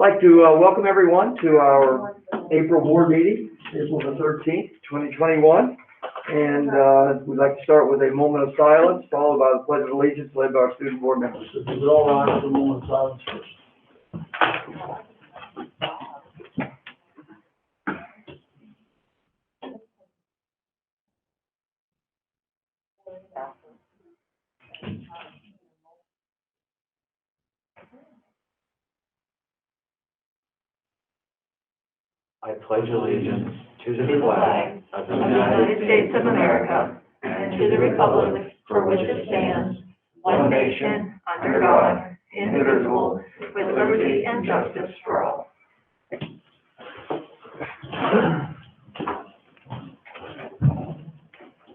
I'd like to welcome everyone to our April board meeting, April the 13th, 2021. And we'd like to start with a moment of silence, followed by the Pledge of Allegiance led by our student board members. So we would all rise for a moment of silence first. I pledge allegiance to the flag of the United States of America and to the republic for which it stands, one nation, under God, indivisible, with liberty and justice for all.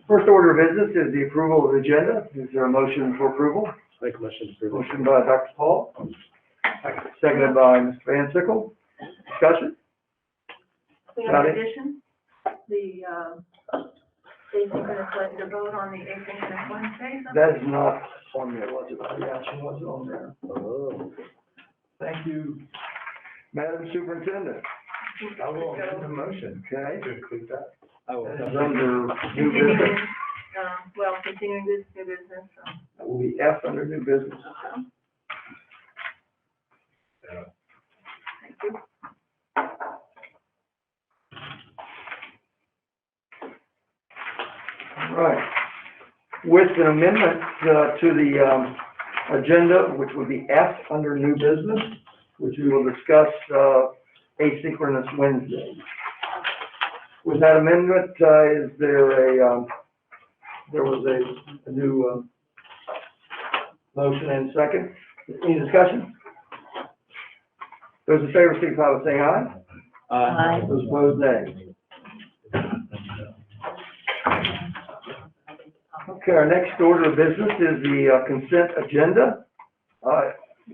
First order of business is the approval of the agenda. Is there a motion for approval? Make a motion to approve. Motion by Dr. Paul, seconded by Mr. Van Sickle. Discussion? We have an addition, the asynchronous legislative vote on the asynchronous Wednesdays. That is not on there, was it? Yeah, she was on there. Oh. Thank you, Madam Superintendent. I will make a motion Okay. to include that. I will. That is under new Continuing, business. continuing this new business, That will be F under new business. thank you. All right. With an amendment to the agenda, which would be F under new business, which we will discuss asynchronous Wednesday. With that amendment, is there there was a new motion and second? Any discussion? Those in favor, signify by saying aye. Aye. Those opposed, nay. Okay, our next order of business is the consent agenda.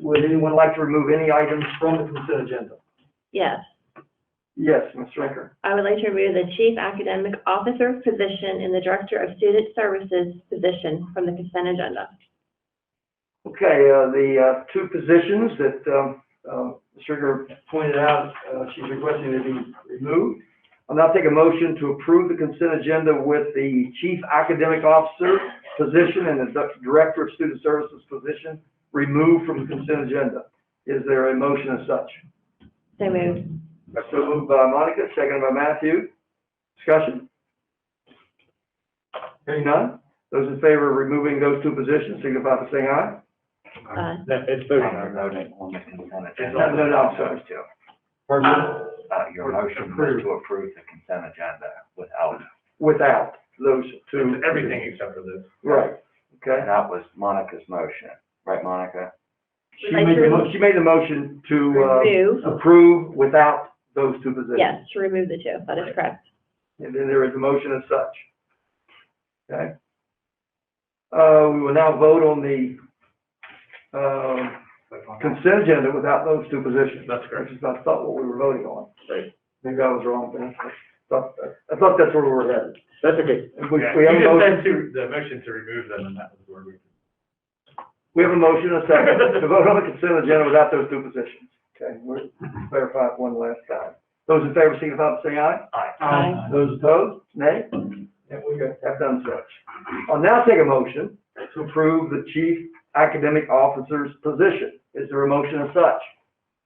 Would anyone like to remove any items from the consent agenda? Yes, Yes, Ms. Rinker. I would like to remove the Chief Academic Officer position and the Director of Student Services position from the consent agenda. Okay, the two positions that Ms. Rinker pointed out, she's requesting to be removed. I'll now take a motion to approve the consent agenda with the Chief Academic Officer position and the Director of Student Services position removed from the consent agenda. Is there a motion as such? So moved. So moved by Monica, seconded by Matthew. Discussion? Hearing none. Those in favor of removing those two positions, signify by saying aye. It's voting. No, I'm sorry. Your motion was to approve the consent agenda Without those two. It's everything except for this. Right, okay. and that was Monica's motion, right, Monica? She made the motion to Remove. approve without those two positions. Yes, to remove the two, that is correct. And then there is a motion as such. Okay? We will now vote on the consent agenda without those two positions. That's correct. Which is, I thought what we were voting on. Maybe I was wrong, but I thought that's where we were headed. That's okay. We Yeah, have a you just motion. said the motion to remove them, and that was where we. We have a motion and a second to vote on the consent agenda without those two positions. Okay, we'll verify it one last time. Those in favor, signify by saying aye. Aye. Those opposed, nay? And we have done such. I'll now take a motion to approve the Chief Academic Officer's position. Is there a motion as such?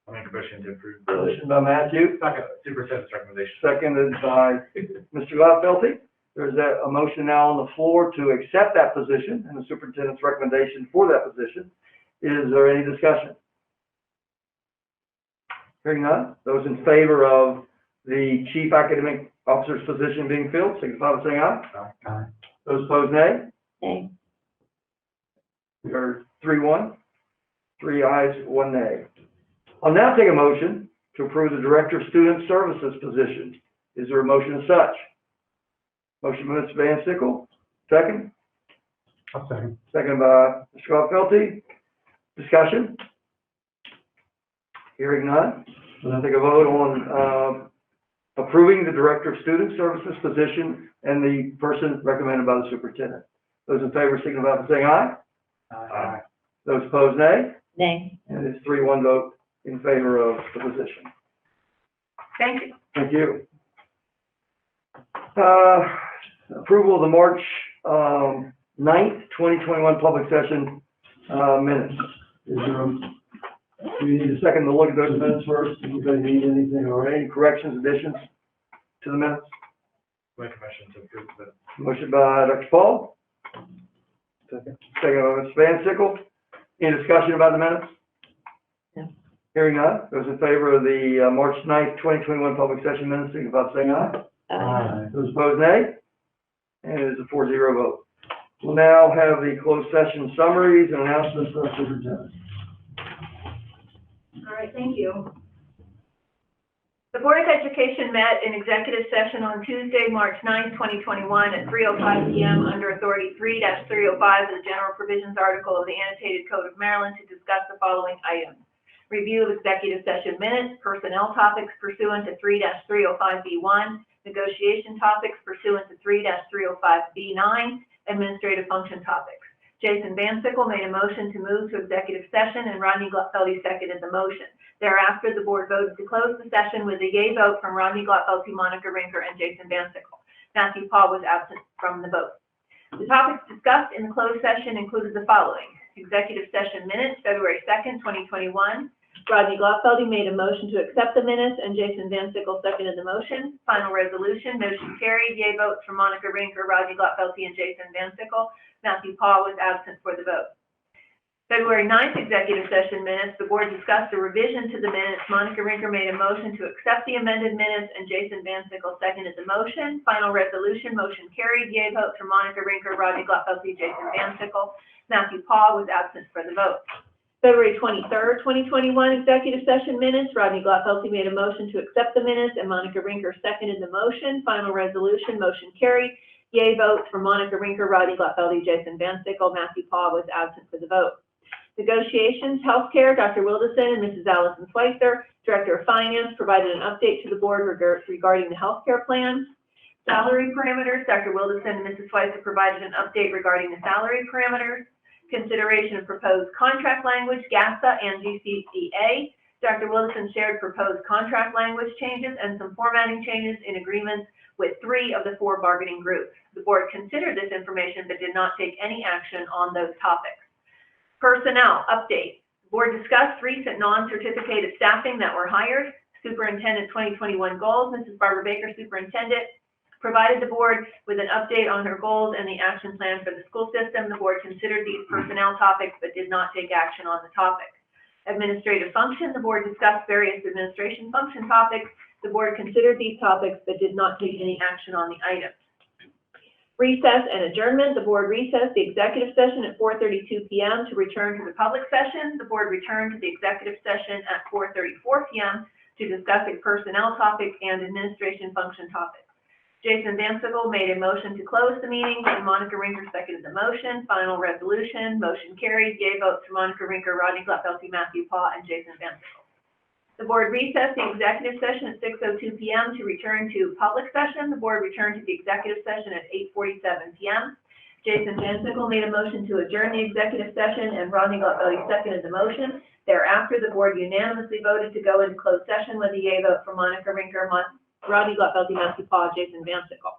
I'll make a motion to approve. Motion by Matthew, Second, superintendent's recommendation. seconded by Mr. Gladfelty. There's a motion now on the floor to accept that position and the superintendent's recommendation for that position. Is there any discussion? Hearing none, those in favor of the Chief Academic Officer's position being filled, signify by saying aye. Aye. Those opposed, nay. Nay. We are 3-1, 3 ayes, 1 nay. I'll now take a motion to approve the Director of Student Services position. Is there a motion as such? Motion by Mr. Van Sickle, second. I'll second. Second by Mr. Gladfelty. Discussion? Hearing none. We'll take a vote on approving the Director of Student Services position and the person recommended by the superintendent. Those in favor signify by saying aye. Aye. Those opposed, nay. Nay. And it's 3-1 vote in favor of the position? Thank you. Thank you. Approval of the March 9th, 2021 public session minutes. Is there do you need a second to look at those minutes first? Do you guys need anything or any corrections, additions to the minutes? Make a motion to approve the Motion by Dr. Paul. Second by Mr. Van Sickle. Any discussion about the minutes? No. Hearing none. Those in favor of the March 9th, 2021 public session minutes, signify by saying aye. Those opposed, nay. And it is a 4-0 vote. We'll now have the closed session summaries and announcements from the superintendent. All right, thank you. The Board of Education met in executive session on Tuesday, March 9th, 2021 at 3:05 p.m. under Authority 3-305 of the General Provisions Article of the Annotated Code of Maryland to discuss the following items. Review of executive session minutes, personnel topics pursuant to 3-305B1, negotiation topics pursuant to 3-305B9, administrative function topics. Jason Van Sickle made a motion to move to executive session, and Rodney Glatfelty seconded the motion. Thereafter, the board voted to close the session with a yea vote from Rodney Glatfelty, Monica Rinker, and Jason Van Sickle. Matthew Paul was absent from the vote. The topics discussed in the closed session included the following: executive session minutes, February 2nd, 2021. Rodney Glatfelty made a motion to accept the minutes, and Jason Van Sickle seconded the motion. Final resolution, motion carried, yea votes from Monica Rinker, Rodney Glatfelty, and Jason Van Sickle. Matthew Paul was absent for the vote. February 9th executive session minutes, the board discussed a revision to the minutes. Monica Rinker made a motion to accept the amended minutes, and Jason Van Sickle seconded the motion. Final resolution, motion carried, yea votes from Monica Rinker, Rodney Glatfelty, Jason Van Sickle. Matthew Paul was absent for the vote. February 23rd, 2021 executive session minutes, Rodney Glatfelty made a motion to accept the minutes, and Monica Rinker seconded the motion. Final resolution, motion carried, yea votes from Monica Rinker, Rodney Glatfelty, Jason Van Sickle. Matthew Paul was absent for the vote. Negotiations, healthcare, Dr. Wilderson and Mrs. Allison Schweitzer, Director of Finance, provided an update to the board regarding the healthcare plan. Salary parameters, Dr. Wilderson and Mrs. Schweitzer provided an update regarding the salary parameters. Consideration of proposed contract language, GASA and GCCA. Dr. Wilderson shared proposed contract language changes and some formatting changes in agreements with 3 of the 4 bargaining groups. The board considered this information but did not take any action on those topics. Personnel update. The board discussed recent non-certificated staffing that were hired. Superintendent 2021 goals. Mrs. Barbara Baker, Superintendent, provided the board with an update on her goals and the action plan for the school system. The board considered these personnel topics but did not take action on the topic. Administrative function. The board discussed various administration function topics. The board considered these topics but did not take any action on the items. Recess and adjournment. The board recessed the executive session at 4:32 p.m. to return to the public session. The board returned to the executive session at 4:34 p.m. to discuss a personnel topic and administration function topic. Jason Van Sickle made a motion to close the meeting, and Monica Rinker seconded the motion. Final resolution, motion carried, yea votes for Monica Rinker, Rodney Glatfelty, Matthew Paul, and Jason Van Sickle. The board recessed the executive session at 6:02 p.m. to return to public session. The board returned to the executive session at 8:47 p.m. Jason Van Sickle made a motion to adjourn the executive session, and Rodney Glatfelty seconded the motion. Thereafter, the board unanimously voted to go into closed session with a yea vote for Monica Rinker, Rodney Glatfelty, Matthew Paul, Jason Van Sickle.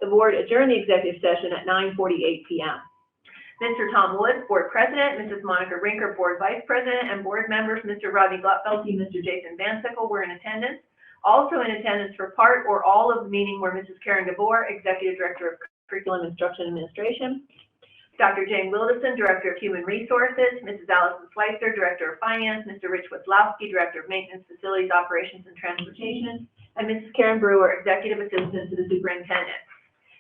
The board adjourned the executive session at 9:48 p.m. Mr. Tom Woods, Board President, Mrs. Monica Rinker, Board Vice President, and board members, Mr. Rodney Glatfelty, Mr. Jason Van Sickle, were in attendance. Also in attendance for part or all of the meeting were Mrs. Karen Gabor, Executive Director of Curriculum Instruction Administration, Dr. Jane Wilderson, Director of Human Resources, Mrs. Allison Schweitzer, Director of Finance, Mr. Rich Wazlowski, Director of Maintenance, Facilities, Operations, and Transportation, and Mrs. Karen Brewer, Executive Assistant to the Superintendent.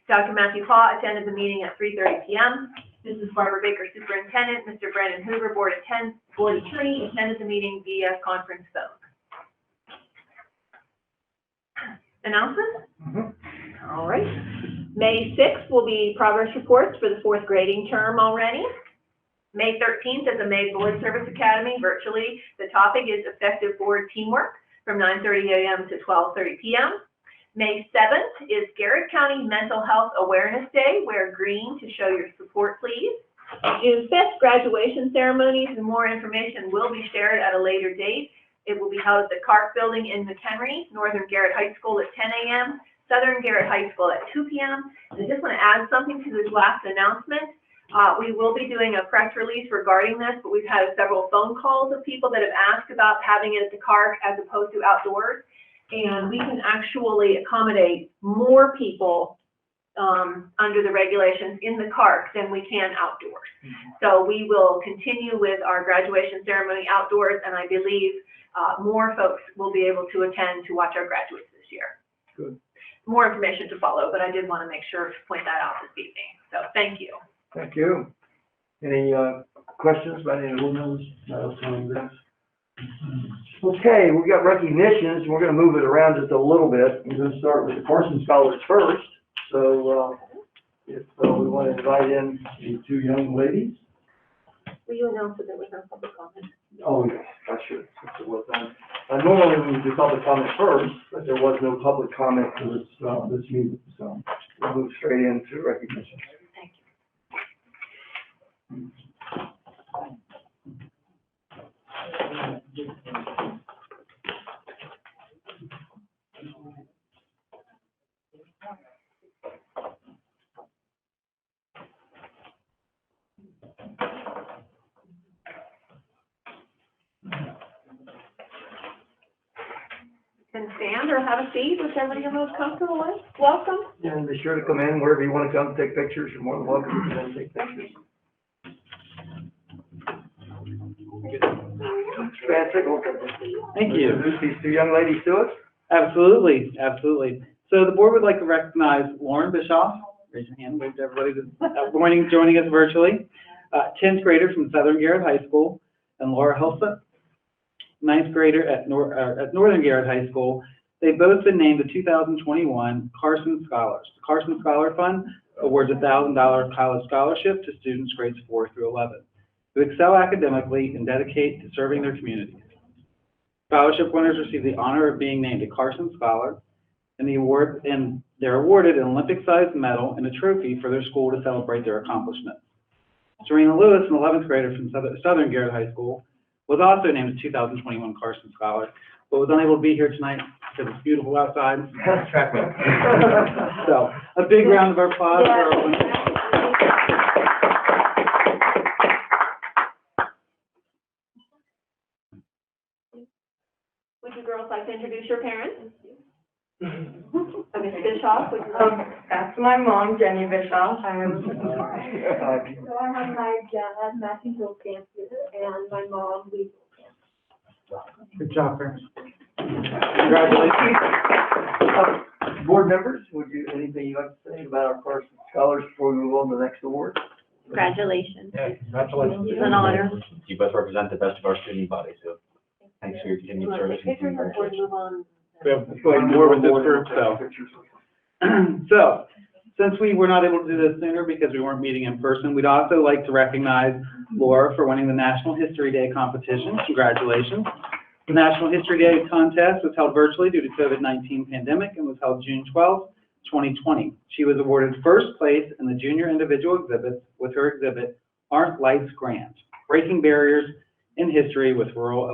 Dr. Matthew Paul attended the meeting at 3:30 p.m. Mrs. Barbara Baker, Superintendent, Mr. Brandon Hoover, Board Attorney, attended the meeting via conference phone. Announcements? All right. May 6th will be progress reports for the 4th grading term already. May 13th is a May Board Service Academy virtually. The topic is effective board teamwork from 9:30 a.m. to 12:30 p.m. May 7th is Garrett County Mental Health Awareness Day. Wear green to show your support, please. June 5th, graduation ceremonies, and more information will be shared at a later date. It will be held at the Clark Building in McHenry, Northern Garrett High School at 10 a.m., Southern Garrett High School at 2 p.m. And I just want to add something to this last announcement. We will be doing a press release regarding this, but we've had several phone calls of people that have asked about having it at the Clark as opposed to outdoors. And we can actually accommodate more people under the regulations in the Clark than we can outdoors. So we will continue with our graduation ceremony outdoors, and I believe more folks will be able to attend to watch our graduates this year. Good. More information to follow, but I did want to make sure to point that out this evening. So thank you. Thank you. Any questions by any of the board members? Okay, we got recognitions. We're going to move it around just a little bit. We're going to start with the Carson Scholars first. So if we want to invite in the two young ladies. Will you announce that we have public comment? Oh, yes, I should, since it was on. Normally we do public comment first, but there was no public comment for this meeting, so we'll move straight into recognition. Thank you. Can stand or have a seat, whichever you're most comfortable with. Welcome. And be sure to come in wherever you want to come take pictures. You're more than welcome to come and take pictures. Thank you. Introduce these two young ladies to us. Absolutely, absolutely. So the board would like to recognize Lauren Bischoff. Raise your hand, wave to everybody that's joining us virtually. 10th grader from Southern Garrett High School, and Laura Helsa, 9th grader at Northern Garrett High School. They've both been named the 2021 Carson Scholars. The Carson Scholar Fund awards a $1,000 college scholarship to students grades 4 through 11 who excel academically and dedicate to serving their communities. Scholarship winners receive the honor of being named a Carson Scholar, and they're awarded an Olympic-sized medal and a trophy for their school to celebrate their accomplishments. Serena Lewis, an 11th grader from Southern Garrett High School, was also named a 2021 Carson Scholar, but was unable to be here tonight because it's beautiful outside. So, a big round of applause for our winners. Would you girls like to introduce your parents? Ms. Bischoff, would you like? That's my mom, Jenny Bischoff. I am. Uh, So I have my dad, Matthew Hilkamp, and my mom, Lee Hilkamp. Good job, parents. Congratulations. Board members, anything you'd like to say about our Carson Scholars before we move on to the next award? Congratulations. Yeah, congratulations. It's an honor. You both represent the best of our student body, so thanks for your continued service and congratulations. We have more with this group, so. So, since we were not able to do this sooner because we weren't meeting in person, we'd also like to recognize Laura for winning the National History Day competition. Congratulations. The National History Day contest was held virtually due to COVID-19 pandemic and was held June 12, 2020. She was awarded first place in the junior individual exhibits with her exhibit, Aren't Lights Grand? Breaking Barriers in History with Rural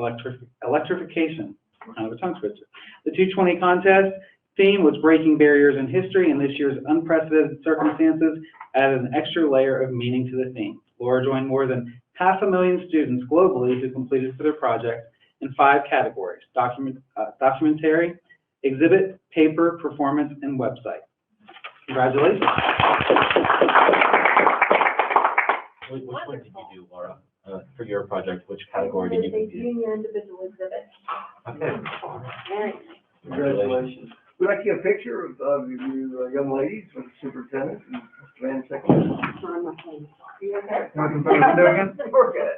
Electrification. Kind of a tongue twister. The 220 contest theme was Breaking Barriers in History, and this year's unprecedented circumstances added an extra layer of meaning to the theme. Laura joined more than 500,000 students globally who completed for their project in 5 categories: documentary, exhibit, paper, performance, and website. Congratulations. Which one did you do, Laura? For your project, which category did you It's a compete in? junior individual exhibit. Okay. Congratulations. We'd like to get a picture of you young ladies with the superintendent and Mr. Van Sickle. You okay? Not in front of the window again? We're good.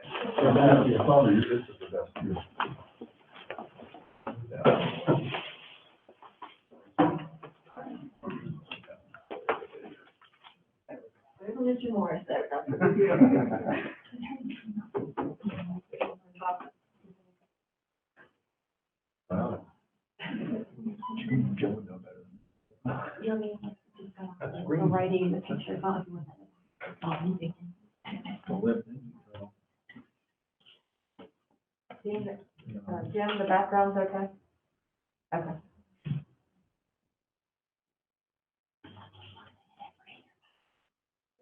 There's Mr. Morris there. Writing the picture of Jim, the background's okay? Okay.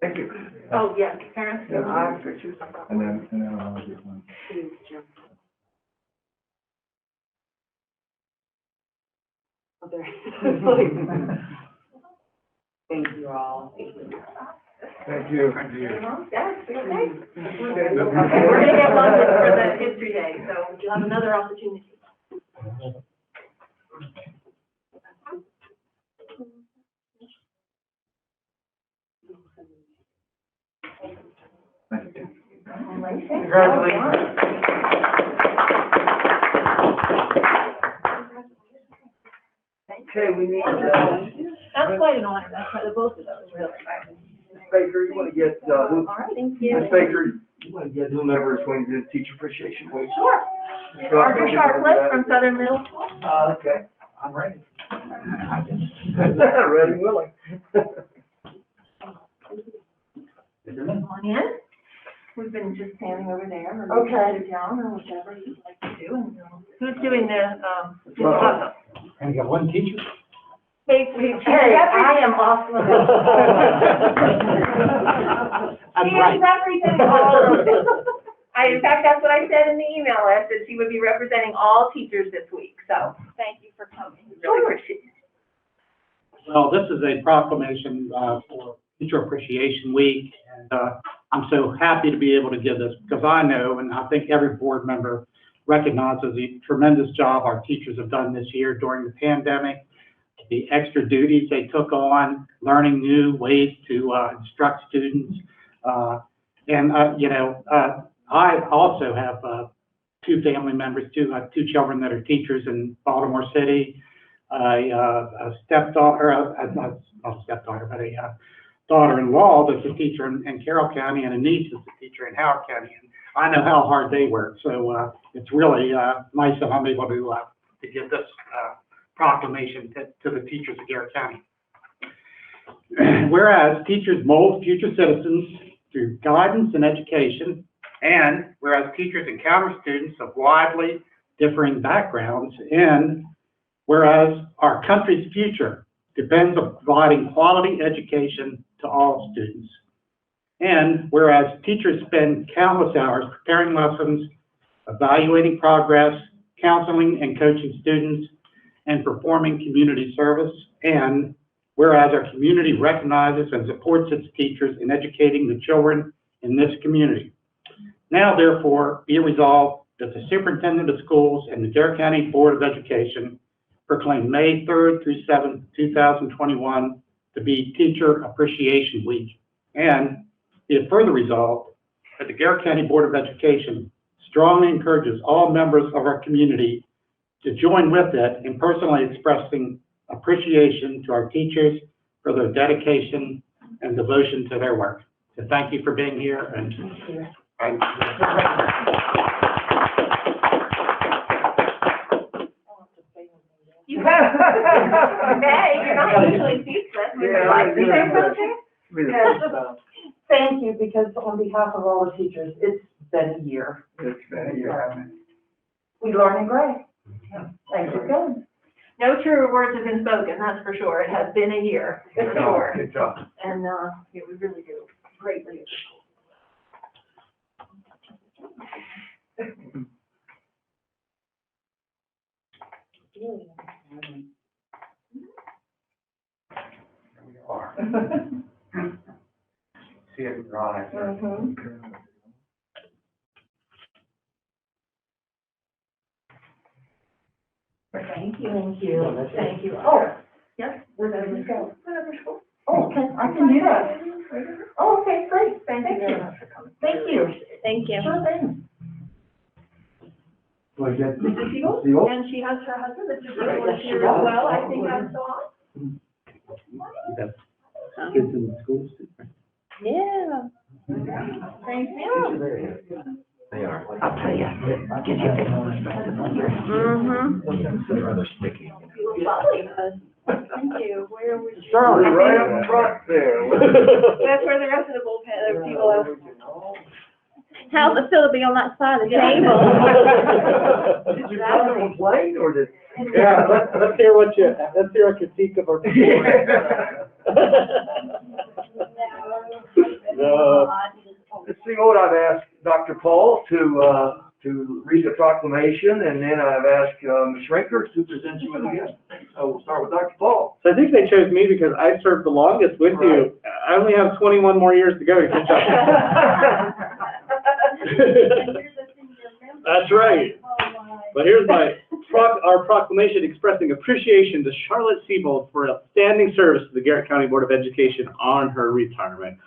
Thank you. Oh, yes, Karen? And I pictures. And then I'll get one. Thank you all. Thank you. Yes, you okay? Okay, we're gonna get one for the history day, so you'll have another opportunity. Congratulations. Okay, we need, That's quite an honor, that's for the both of those, really. Ms. Baker, you wanna get, who, All right. Thank Ms. Baker, you wanna get whomever is going to do the teacher appreciation week? Sure. Arthur Sharpless from Southern Middle School. Okay, I'm ready. Ready and willing. Come on in. We've been just standing over there. Okay. Sit down or whichever you'd like to do. And who's doing the, awesome? And you got one teacher? Hey, I am off limits. She is representing all of them. In fact, that's what I said in the email. I said she would be representing all teachers this week, so thank you for coming. Really appreciate it. Well, this is a proclamation for Teacher Appreciation Week, and I'm so happy to be able to give this because I know, and I think every board member recognizes the tremendous job our teachers have done this year during the pandemic, the extra duties they took on, learning new ways to instruct students. I also have two family members, two children that are teachers in Baltimore City, a stepdaughter, not a stepdaughter, but a daughter-in-law that's a teacher in Carroll County, and a niece that's a teacher in Howard County. And I know how hard they work, so it's really nice that I'm able to give this proclamation to the teachers of Garrett County. Whereas teachers mold future citizens through guidance and education, and whereas teachers encounter students of widely differing backgrounds, and whereas our country's future depends on providing quality education to all students, and whereas teachers spend countless hours preparing lessons, evaluating progress, counseling and coaching students, and performing community service, and whereas our community recognizes and supports its teachers in educating the children in this community. Now, therefore, be it resolved that the Superintendent of Schools and the Garrett County Board of Education proclaim May 3rd through 7th, 2021 to be Teacher Appreciation Week. And be it further resolved that the Garrett County Board of Education strongly encourages all members of our community to join with it in personally expressing appreciation to our teachers for their dedication and devotion to their work. So thank you for being here, and You hey, you're not usually speechless. Would you like to say something? Thank you, because on behalf of all the teachers, it's been a year. It's been a year. We learn and grow. Thank you, good. No truer words have been spoken, that's for sure. It has been a year, for sure. Good job. And, yeah, we really do greatly. See it, Ron. Thank you. Thank you. Thank you. Oh, yes, where did it go? Oh, okay, I can do that. Oh, okay, great, thank you very much for coming. Thank you. Thank you. Sure thing. Do I get Mrs. Siegel? Siegel? And she has her husband, Mr. Yes, Siegel, she here as does. well. I think I'm so on. kids in the schools. Yeah. Thank you. They are. I'll tell you, gives you a different perspective on your. Mm-hmm. They're rather sticky. You look lovely. Thank you. Where would you? Shirley, right up front there. That's where the rest of the bullpen, the people are. How's it feel to be on that side of the table? Did you come to complain, or did? Yeah, let's hear a critique of our No. Let's see, what I've asked Dr. Paul to read the proclamation, and then I've asked, Ms. Rinker to present you with a gift. So we'll start with Dr. Paul. So I think they chose me because I served the longest with you. I only have 21 more years to go to catch up. That's right. But here's our proclamation expressing appreciation to Charlotte Seabold for outstanding service to the Garrett County Board of Education on her retirement.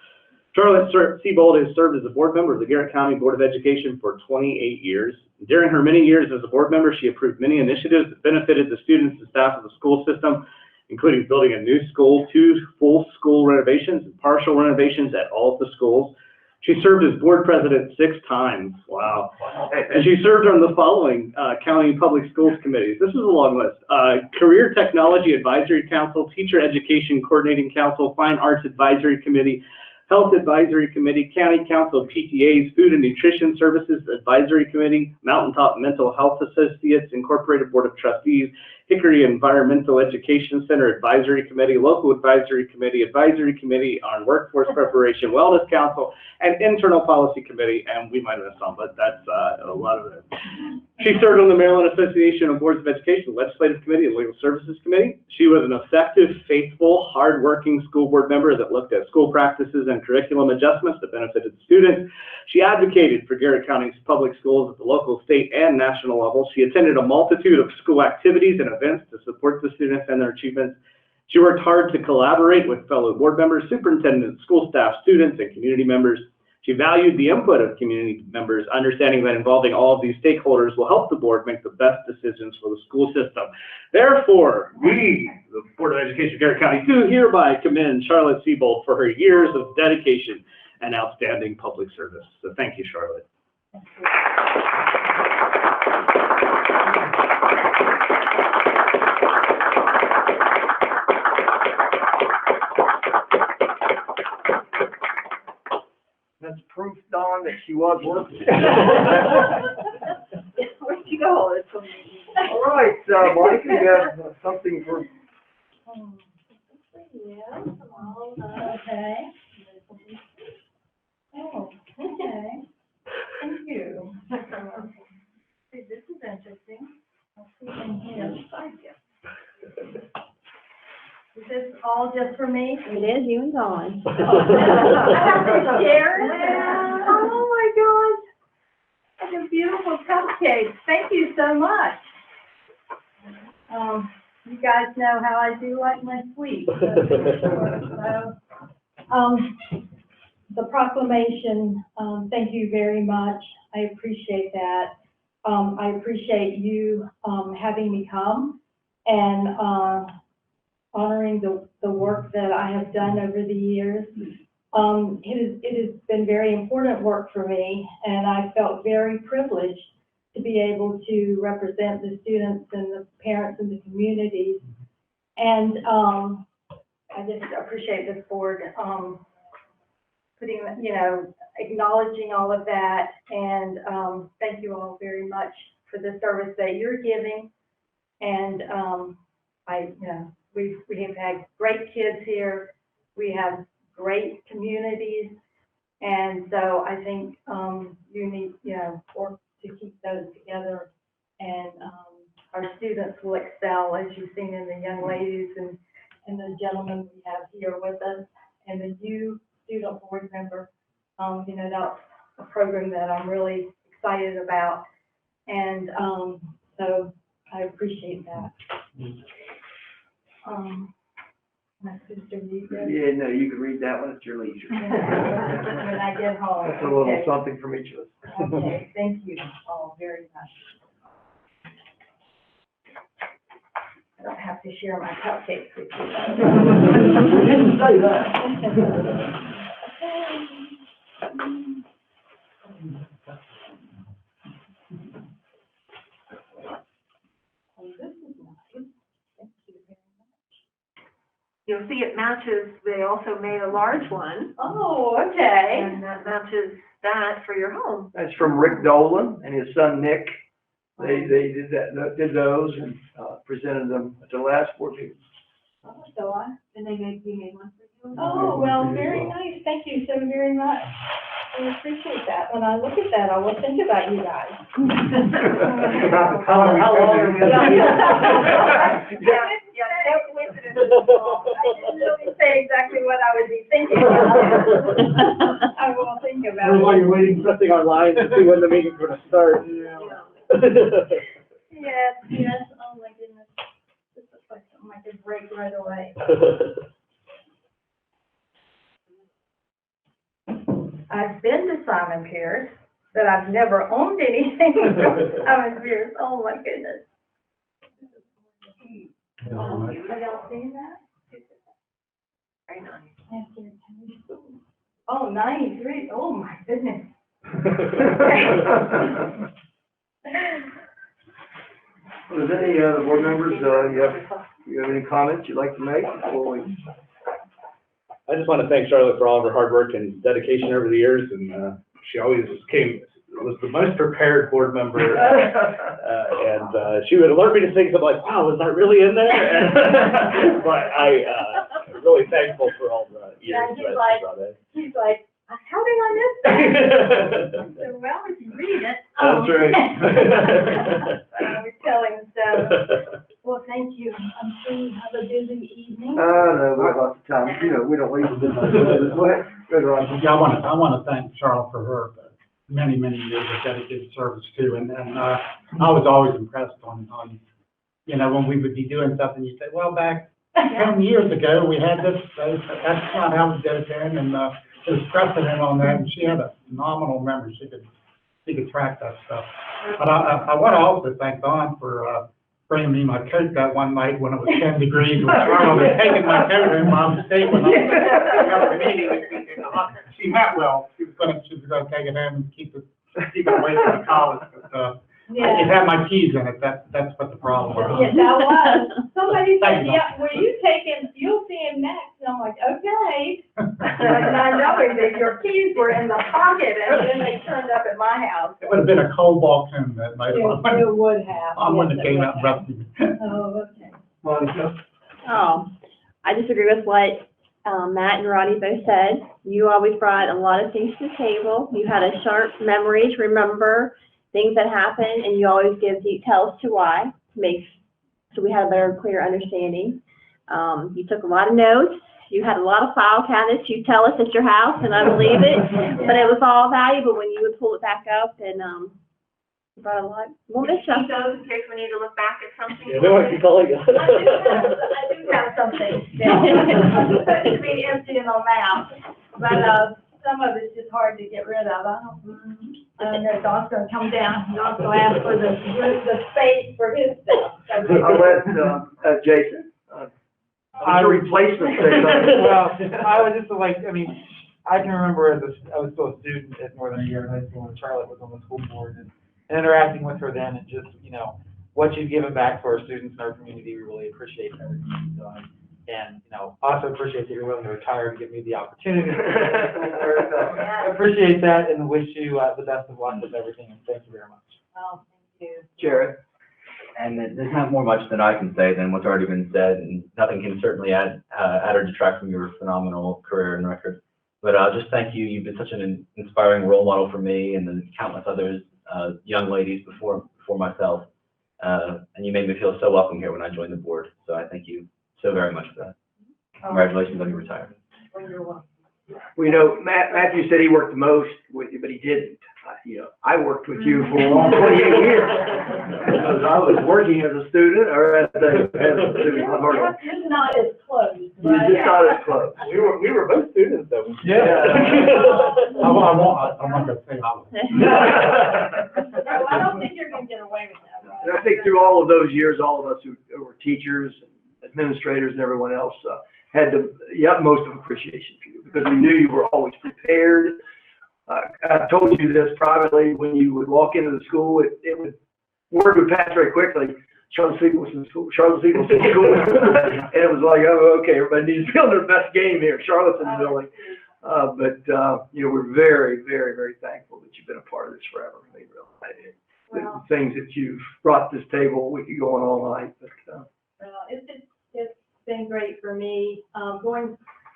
Charlotte Seabold has served as a board member of the Garrett County Board of Education for 28 years. During her many years as a board member, she approved many initiatives that benefited the students and staff of the school system, including building a new school, 2 full school renovations, and partial renovations at all of the schools. She served as board president 6 times. Wow. And she served on the following county public schools committees. This is a long list. Career Technology Advisory Council, Teacher Education Coordinating Council, Fine Arts Advisory Committee, Health Advisory Committee, County Council of PTAs, Food and Nutrition Services Advisory Committee, Mountaintop Mental Health Associates Incorporated Board of Trustees, Hickory Environmental Education Center Advisory Committee, Local Advisory Committee on Workforce Preparation, Wellness Council, and Internal Policy Committee, and we might have missed some, but that's a lot of it. She served on the Maryland Association of Boards of Education Legislative Committee and Legal Services Committee. She was an effective, faithful, hardworking school board member that looked at school practices and curriculum adjustments that benefited students. She advocated for Garrett County's public schools at the local, state, and national level. She attended a multitude of school activities and events to support the students and their achievements. She worked hard to collaborate with fellow board members, superintendents, school staff, students, and community members. She valued the input of community members, understanding that involving all of these stakeholders will help the board make the best decisions for the school system. Therefore, we, the Board of Education of Garrett County, do hereby commend Charlotte Seabold for her years of dedication and outstanding public service. So thank you, Charlotte. That's proof, Don, that she was working. Where'd you go? All right, Monica, you have something for... Yeah, okay. Oh, okay. Thank you. See, this is interesting. I'll see in here beside you. Is this all just for me? It is you and Dawn. I have to share it. Oh my gosh. That's a beautiful cupcake. Thank you so much. You guys know how I do like my sweets. So, the proclamation, thank you very much. I appreciate that. I appreciate you having me come and honoring the work that I have done over the years. It has been very important work for me, and I felt very privileged to be able to represent the students and the parents and the communities. And I just appreciate this board putting, acknowledging all of that. And thank you all very much for the service that you're giving. And we have had great kids here. We have great communities. And so I think you need, work to keep those together. And our students will excel, as you've seen in the young ladies and the gentlemen we have here with us. And the new student board member, that's a program that I'm really excited about. And so I appreciate that. My sister read this. Yeah, no, you can read that one at your leisure. When I get home. That's a little Okay. something from each of us. Okay, thank you all very much. I don't have to share my cupcakes with you. We didn't say that. Oh, this is nice. Thank you very much. You'll see it matches, they also made a large one, Oh, okay. and that matches that for your home. That's from Rick Dolan and his son Nick. They did those and, presented them at the last board meeting. And they made one for you? Oh, well, very nice, thank you so very much. I appreciate that. When I look at that, I will think about you guys. How long are we No coincidence. I didn't really say exactly what I would be thinking about. I will think about it. While you're waiting, something online to see when the meeting's gonna start. Yes, yes, oh my goodness. This looks like something I could break right away. I've been to Simon Pierce, but I've never owned anything from Simon Pierce. Oh my goodness. Have y'all seen that? Very nice. Oh, 93, oh my goodness. Well, is any other board members, you have any comments you'd like to make before we? I just want to thank Charlotte for all of her hard work and dedication over the years, and she always was the most prepared board member, and she would alert me to things. I'm like, wow, was that really in there? But I'm really thankful for all the years that she brought in. He's like, how did I miss that? I said, well, if you read it. That's right. I was telling him so. Well, thank you. I'm sure you have a busy evening. No, we have lots of time, we don't leave the business. Go ahead, go ahead, Ron. Yeah, I want to thank Charlotte for her many years of dedicated service too, and I was always impressed on, when we would be doing something, you'd say, well, back 10 years ago, we had this, that's not how we did it then, and it was precedent on that, and she had a phenomenal memory, she could track that stuff. But I want to also thank Don for bringing me my coat that one night when it was 10 degrees, when Charlotte was taking my coat in my mistake when I was at the meeting. She meant well, she was gonna take it in and keep it away from the college, but, Yeah. it had my keys in it, that's what the problem was. Yes, that was. Somebody said, Thank you. yeah, were you taking, you'll see him next. And I'm like, okay. And I know that your keys were in the pocket and then they turned up at my house. It would have been a cold balloon that night. It would have. I wouldn't have Yes, it came would out and have. roughed me. Oh, okay. Monica? Oh, I disagree with what Matt and Ronnie both said. You always brought a lot of things to the table. You had a sharp memory to remember things that happened, and you always give details to why, so we had a better, clear understanding. You took a lot of notes. You had a lot of file cabinets. You tell us at your house, and I believe it. But it was all valuable when you would pull it back up, and you brought a lot. We'll miss you. Keep those in case we need to look back at something. Yeah, we might be calling you. I do have something. It's supposed to be empty in my mouth, but some of it's just hard to get rid of. I know Don's gonna come down. Don's gonna ask for the space for his stuff. I'll let, Jason, I- the replacement say something. Well, I was just like, I can remember I was still a student at Northern Year High School when Charlotte was on the school board and interacting with her then and just, what you've given back to our students in our community, we really appreciate everything you've done. And, also appreciate that you're willing to retire to give me the opportunity. I appreciate that and wish you the best of luck with everything and thank you very much. Oh, thank you. Jared? And there's not more much that I can say than what's already been said, and nothing can certainly add or detract from your phenomenal career and record. But just thank you. You've been such an inspiring role model for me and the countless others, young ladies before myself. And you made me feel so welcome here when I joined the board. So I thank you so very much for that. Congratulations on your retirement. Well, Matthew said he worked the most with you, but he didn't. I worked with you for a long 28 years. Because I was working as a student or as a student. Just not as close. You're just not as close. We were both students though. Yeah. I'm not gonna say how. No, I don't think you're gonna get away with that, right? And I think through all of those years, all of us who were teachers, administrators, and everyone else had the utmost of appreciation for you because we knew you were always prepared. I told you this privately when you would walk into the school, word would pass very quickly. Charlotte Stevenson School. And it was like, oh, okay, everybody needs to be on their best game here. Charlotte's in the building. You know, we're very, very, very thankful that you've been a part of this forever. I mean, really. Well, The things that you've brought to this table, we could go on all night, but, it's been great for me.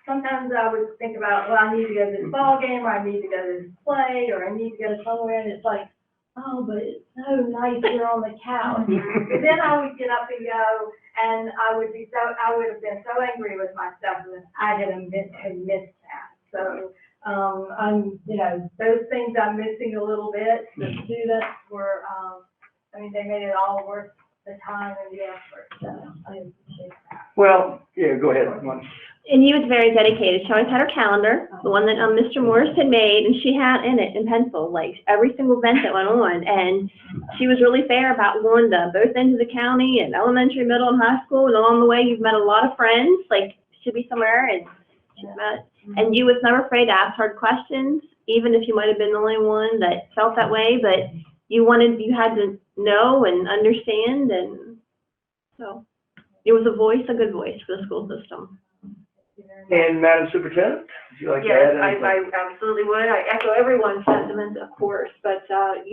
Sometimes I would think about, well, I need to go to this ball game, or I need to go to this play, or I need to go somewhere, and it's like, oh, but it's so nice here on the couch. But then I would get up and go, and I would have been so angry with myself that I had missed that. So, you know, those things I'm missing a little bit. The students were, they made it all worth the time and the effort, so I appreciate that. well, yeah, go ahead. And he was very dedicated. She always had her calendar, the one that Mr. Morris had made, and she had in it in pencil, like, every single event that went on. And she was really fair about going to both ends of the county, and elementary, middle, and high school. And along the way, you've met a lot of friends, like, should be somewhere, and she's met. And you was never afraid to ask hard questions, even if you might have been the only one that felt that way. But you had to know and understand, and so it was a good voice for the school system. And Madam Superintendent, would you like to Yes, add anything? I absolutely would. I echo everyone's sentiments, of course, but of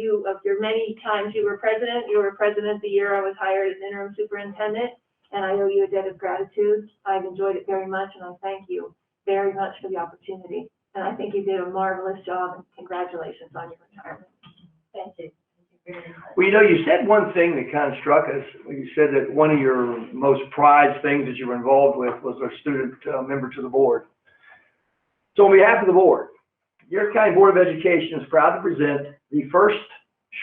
your many times you were president the year I was hired as interim superintendent, and I owe you a debt of gratitude. I've enjoyed it very much, and I thank you very much for the opportunity. And I think you did a marvelous job, and congratulations on your retirement. Thank you. Well, you know, you said one thing that kind of struck us. You said that one of your most prized things that you were involved with was a student member to the board. So on behalf of the board, Garrett County Board of Education is proud to present the first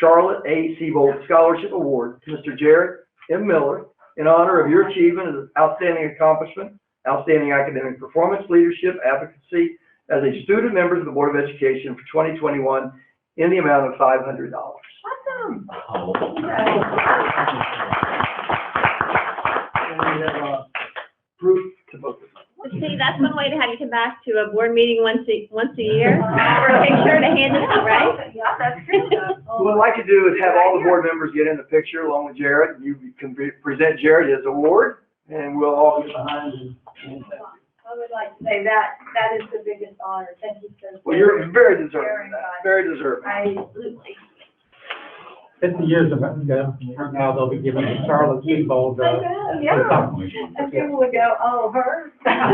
Charlotte A. Seabold Scholarship Award to Mr. Garrett M. Miller in honor of your achievement as outstanding accomplishment, outstanding academic performance, leadership, advocacy as a student member of the Board of Education for 2021 in the amount of $500. Awesome. Oh. And we have proof to both of them. See, that's one way to have you come back to a board meeting once a year for a picture to hand it out, right? Yeah, that's true. What I'd like to do is have all the board members get in the picture along with Jared. You can present Jared his award, and we'll all get behind him. I would like to say that is the biggest honor. Thank you so much. Well, you're very deserving of that, very deserving. Absolutely. 50 years ago, from now, they'll be giving the Charlotte Seabold, I know, yeah. And people would go, oh, her? I'm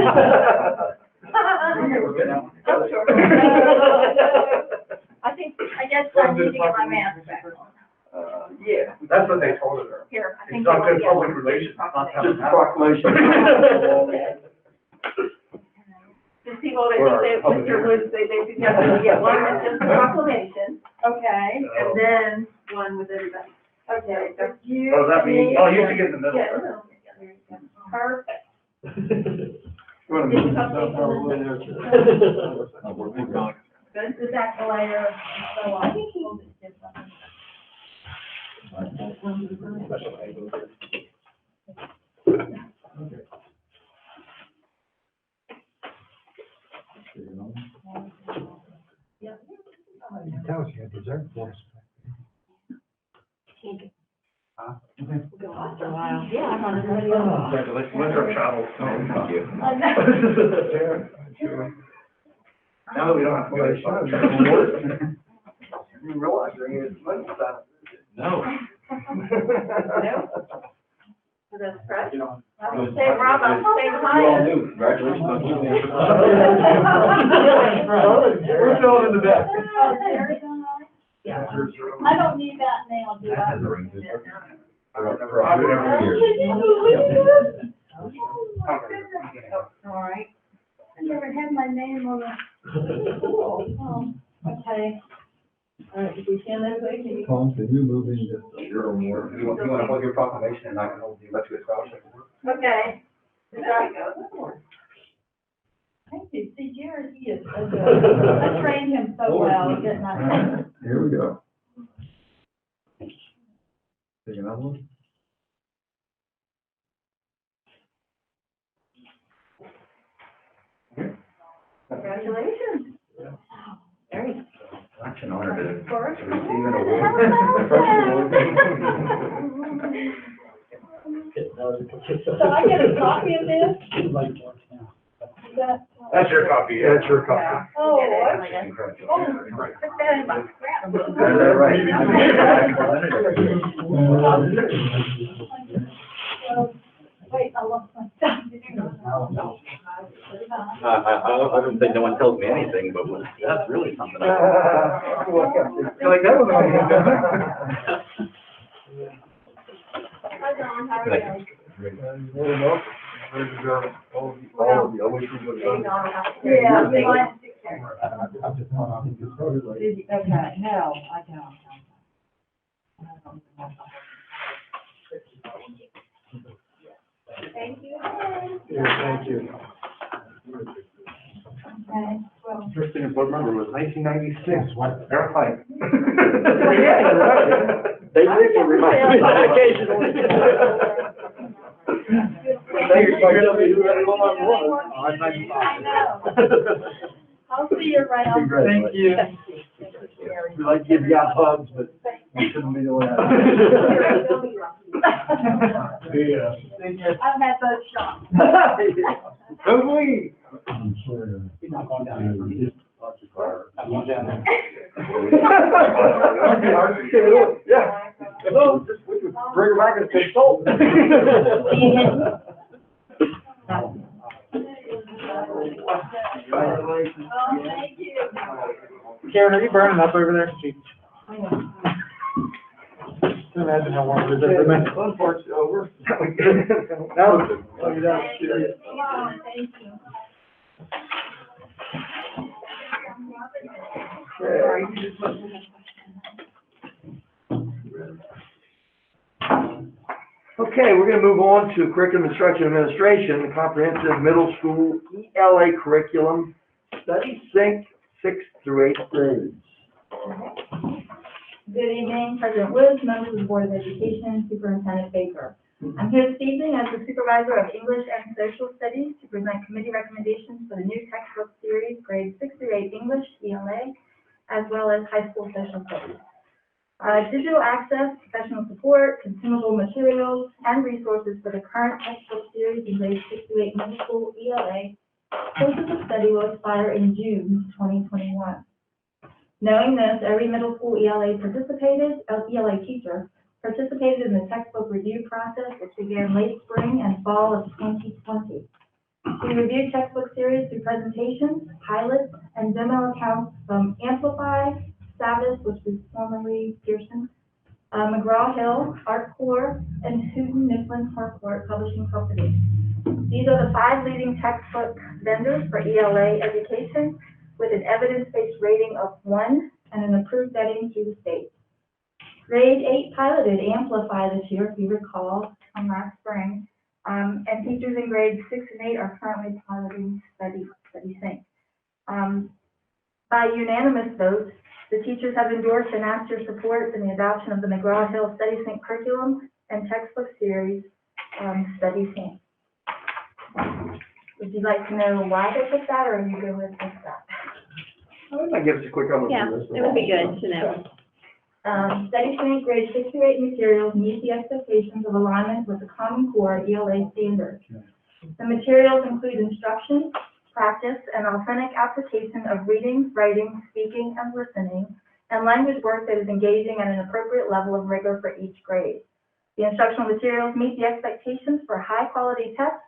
sure. I guess I'm needing to get my mask back on. Yeah. That's what they told her. Here, I think. It's not good yeah. public relations, not Just a proclamation. proclamation. The people, I think that Mr. Woods, they suggested we get one with just a proclamation, Okay, and then one with everybody. okay, so you. Oh, does that mean, oh, you should get in the middle. Yeah, no, there you go. Perfect. You want to move yourself over there? Good, the back layer, so on. We'll just get something. Tell us you had dessert for us. Huh? After a while. Yeah, I'm on the radio. Congratulations, winter travel. Thank you. I know. Now that we don't have to go to travel. You realize there ain't money about No. For the press. I would say, Rob, I'm staying high. Congratulations on you. We're filling in the back. Oh, there's one. Yeah. I don't need that now, do That I? has a ring to it. All right. I never had my name on the. Oh, okay. All right, did we stand that way? Can you? Tom, can you move in just a You want to hold your proclamation and I can hold the electric scholarship? Okay. There you go. Thank you. See, Jared, he is so good. I trained him so well, didn't I? Here we go. Take another one. Congratulations. Very. Such an honor to First. receive an award. So I get a copy of this? Like, now. Is that, That's your copy. Yeah, it's your copy. Oh, what? Put that in my Wait, I lost my stuff. I wouldn't say no one tells me anything, but that's really something. You're like, that was Yeah, we want- I'm just not on this photo. Okay, no, I don't. Thank you. Thank you. Okay, well. First thing a board member was 1996, what, airplane. They think it reminds me of occasionally. Thank you, who had a long one. I know. I'll see you right on. Thank you. We like to give you hugs, but we shouldn't be doing that. Yeah. I've had both shots. Who we? I'm sure. He's not going down there. Just watch the car. I'm going down there. Yeah. Hello, just bring her back and say salt. Congratulations. Oh, thank you. Karen, are you burning up over there? Gee. Can imagine how warm it is over there. Fun part's over. Now, oh, you're down. Thank you. Thank you. Okay, we're gonna move on to Curriculum Instruction Administration, the Comprehensive Middle School ELA Curriculum Study Sync 6th through 8th grades. Good evening, President Woods, members of the Board of Education, Superintendent Baker. I'm here this evening as the Supervisor of English and Social Studies to present committee recommendations for the new textbook series, grades 6 through 8 English, ELA, as well as high school social studies. Digital access, professional support, consumable materials, and resources for the current textbook series in grades 6 through 8 middle school ELA courses of study will expire in June 2021. Knowing this, every middle school ELA teacher participated in the textbook review process, which began late spring and fall of 2020. We reviewed textbook series through presentations, pilots, and demo accounts from Amplify, Savvis, which was formerly Pearson, McGraw-Hill, ArtCore, and Houghton Mifflin Harcourt Publishing Company. These are the 5 leading textbook vendors for ELA education, with an evidence-based rating of 1 and an approved vetting through the state. Grade 8 piloted Amplify this year, if you recall, from last spring, and teachers in grades 6 and 8 are currently piloting Study Sync. By unanimous vote, the teachers have endorsed and asked your support in the adoption of the McGraw-Hill Study Sync curriculum and textbook series, Study Sync. Would you like to know why they picked that, or are you good with that? I'll give us a quick overview. Yeah, it would be good to know. Study Sync grades 6 through 8 materials meet the expectations of alignment with the Common Core ELA standards. The materials include instruction, practice, and authentic application of reading, writing, speaking, and listening, and language work that is engaging at an appropriate level of rigor for each grade. The instructional materials meet the expectations for high-quality text,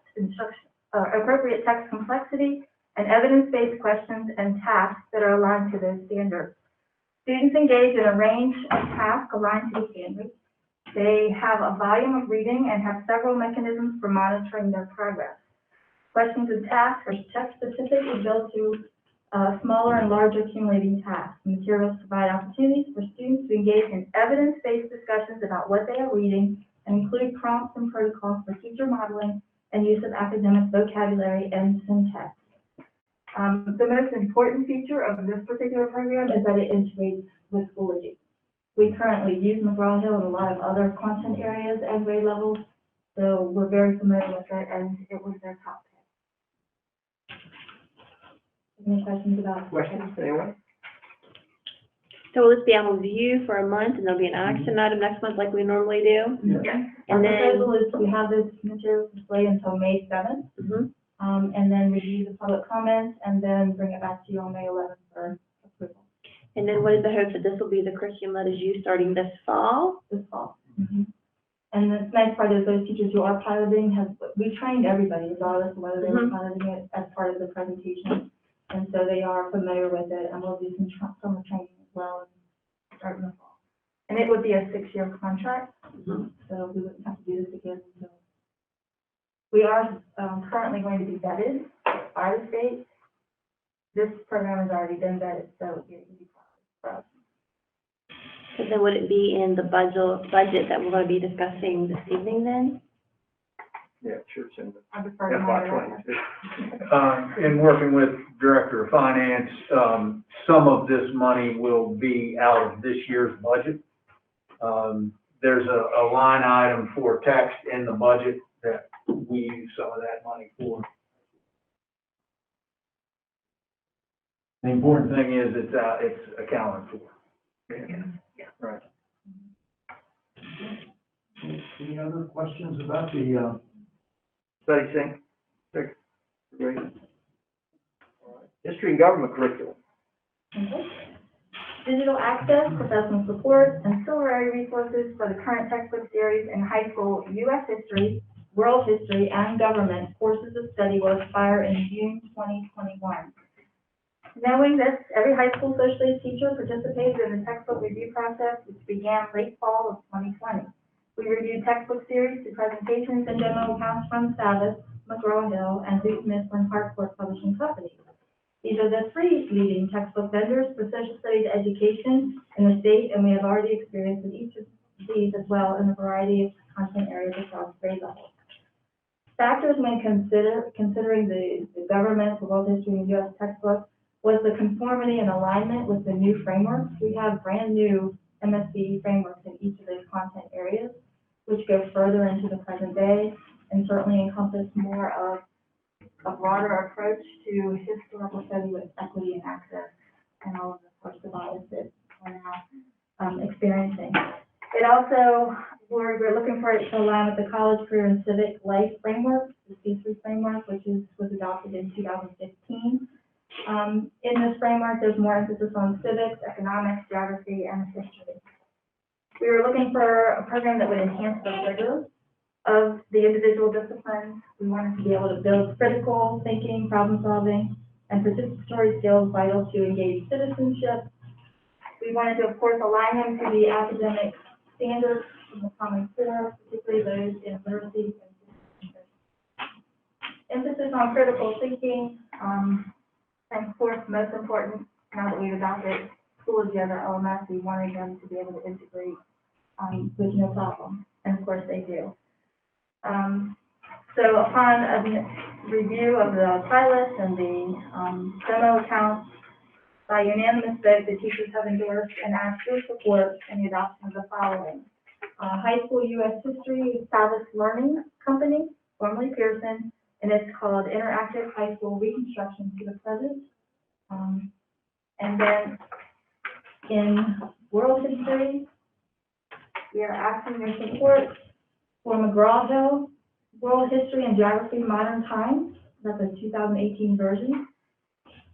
appropriate text complexity, and evidence-based questions and tasks that are aligned to those standards. Students engage in a range of tasks aligned to the standards. They have a volume of reading and have several mechanisms for monitoring their progress. Questions and tasks are text-specific and built to smaller and larger accumulating tasks. The materials provide opportunities for students to engage in evidence-based discussions about what they are reading and include prompts and protocols for teacher modeling and use of academic vocabulary and syntax. The most important feature of this particular program is that it integrates with Schoology. We currently use McGraw-Hill in a lot of other content areas and grade levels, so we're very familiar with it, and it was their top pick. Any questions about? Questions, anyone? So will this be on review for a month, and there'll be an action item next month like we normally do? Yes. And Our then, proposal is we have this material display until May 7th. mhm. and then review the public comments, and then bring it back to you on May 11th for approval And then what is the hope that this will be the curriculum that is used starting this fall? this fall. And the nice part is those teachers who are piloting we've trained everybody, regardless of whether they were piloting it as part of the presentation. And so they are familiar with it, and we'll do some summer training as well, and start in the fall. And it would be a 6-year contract, so we wouldn't have to do this again. So we are currently going to be vetted by the state. This program has already been vetted, so it will be for us. So then would it be in the budget that we're going to be discussing this evening then? Yeah, sure, it's in the I defer to FY moderator. In working with Director of Finance, some of this money will be out of this year's budget. There's a line item for text in the budget that we use some of that money for. The important thing is it's accounted for. Right. Any other questions about the, study sync? Great. All right. History and government curriculum. Okay. Digital access, professional support, and ancillary resources for the current textbook series in high school U.S. history, world history, and government courses of study will expire in June 2021. Knowing that every high school social studies teacher participated in the textbook review process, which began late fall of 2020. We reviewed textbook series to presentations and demo accounts from Savas, McGraw-Hill, and Duke Mifflin Harcourt Publishing Company. These are the 3 leading textbook vendors for social studies education in the state, and we have already experienced with each of these as well in a variety of content areas across grade levels. Factors when considering the government, the world history, and U.S. textbooks was the conformity and alignment with the new frameworks. We have brand new MSC frameworks in each of those content areas, which go further into the present day and certainly encompass more of a broader approach to historical study with equity and access and all of the sorts of values that we're now experiencing. It also, we're looking for it to align with the College Career and Civic Life Framework, the C3 framework, which was adopted in 2015. In this framework, there's more emphasis on civics, economics, geography, and history. We were looking for a program that would enhance the rigor of the individual disciplines. We wanted to be able to build critical thinking, problem solving, and participatory skills vital to engage citizenship. We wanted to, of course, align them to the academic standards from the Common Core, particularly those in literacy and citizenship. Emphasis on critical thinking, and of course, most important, now that we've adopted school as the other LMS, we wanted them to be able to integrate with no problem, and of course they do. So upon a review of the pilot and the demo accounts, by unanimous vote, the teachers have endorsed and asked your support in the adoption of the following. High School U.S. History Savas Learning Company, formerly Pearson, and it's called Interactive High School Reconstruction to the Present. And then in world history, we are asking your support for McGraw-Hill, World History and Geography Modern Times, that's a 2018 version.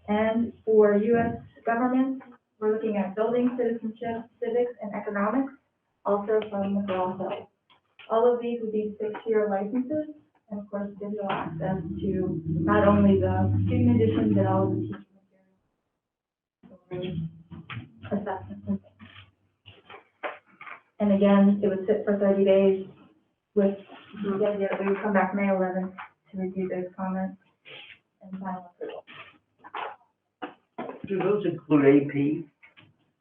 And for U.S. government, we're looking at building citizenship, civics, and economics, also from McGraw-Hill. All of these would be 6-year licenses, and of course, digital access to not only the student edition, but all of the teaching materials, assessments, and things. And again, it would sit for 30 days with the idea that we would come back May 11th to review those comments and final approval. Do those include AP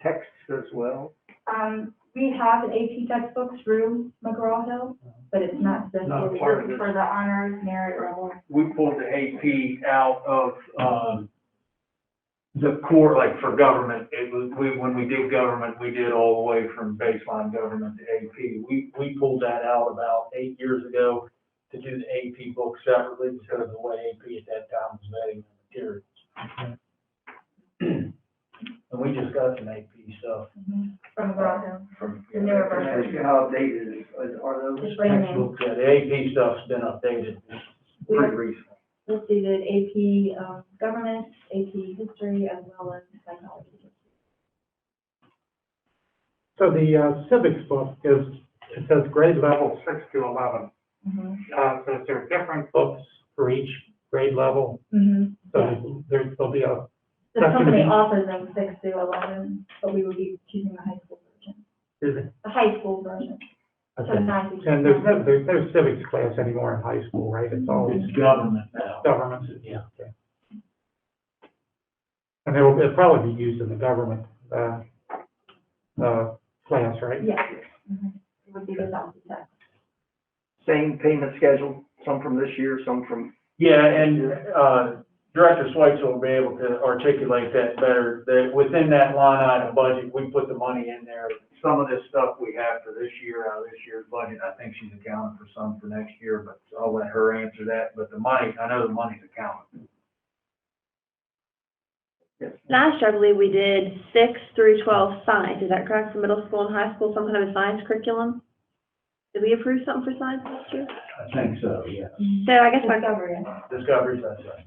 texts as well? We have an AP textbook through McGraw-Hill, but it's not Not a part of it. for the honors, merit, or award. We pulled the AP out of, the core, like for government, when we did government, we did all the way from baseline government to AP. We pulled that out about 8 years ago to do the AP book separately because of the way AP at that time was vetting the materials. And we just got some AP stuff From McGraw-Hill. from. The newer Can I version. ask you how updated are those? It's brand new. Textbooks, yeah, the AP stuff's been updated pretty recently. listed AP government, AP history, as well as psychology. So the civics book it says grade level 6 to 11. So is there different books for each grade level? So there'll be a. The company offers them 6 to 11, but we would be choosing the high school version. Is it? The high school version. So Okay. 9 to And there's no civics class anymore in high school, right? It's all It's government now. government. Yeah. Okay. And it'll probably be used in the government, class, right? Yes. It would be the adopted text. Same payment schedule, some from this year, some from, Yeah, and, Director Schweitzer will be able to articulate that better, that within that line item budget, we put the money in there. Some of this stuff we have for this year, out of this year's budget, I think she's accounting for some for next year, but I'll let her answer that, but the money, I know the money's accounted. Last year, I believe we did 6 through 12 science, is that correct, for middle school and high school, some kind of a science curriculum? Did we approve something for science last year? I think so, yeah. So I guess Discoveries, that's right.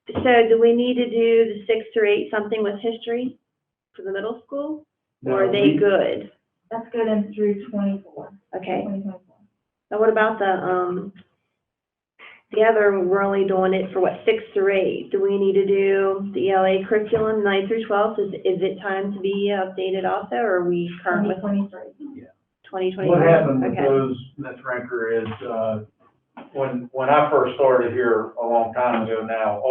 so do we need to do the 6 through 8 something with history for the middle school? Or are they good? That's good in through 24. Okay. 2024. Now what about the other, we're only doing it for what, 6 through 8? Do we need to do the ELA curriculum 9 through 12? Is it time to be updated also, or are we current with 2023. 2020? What happened with Okay. those, Ms. Rinker, is, when I first started here a long time ago now, a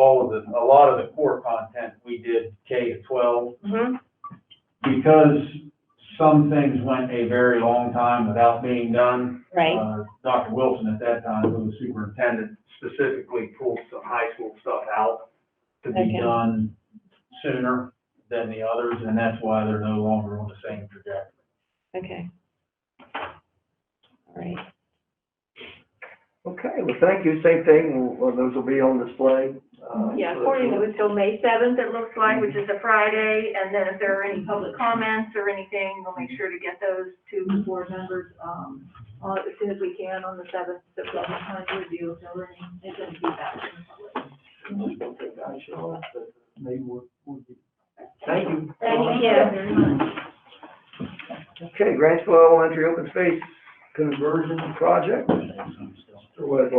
lot of the core content we did K to 12. Mm-hmm. Because some things went a very long time without being done. Right. Dr. Wilson at that time, who was superintendent, specifically pulled some high school stuff out to be Okay. done sooner than the others, and that's why they're no longer on the same trajectory. Okay. All right. okay, well, thank you, same thing, those will be on display. Yeah, according to it, till May 7th, it looks like, which is a Friday, and then if there are any public comments or anything, we'll make sure to get those to the board members, as soon as we can on the 7th, so we'll have time to review if there were any feedback from the public. Thank you. Thank you. Okay, Grantsville Elementary Open Space Conversion Project. What?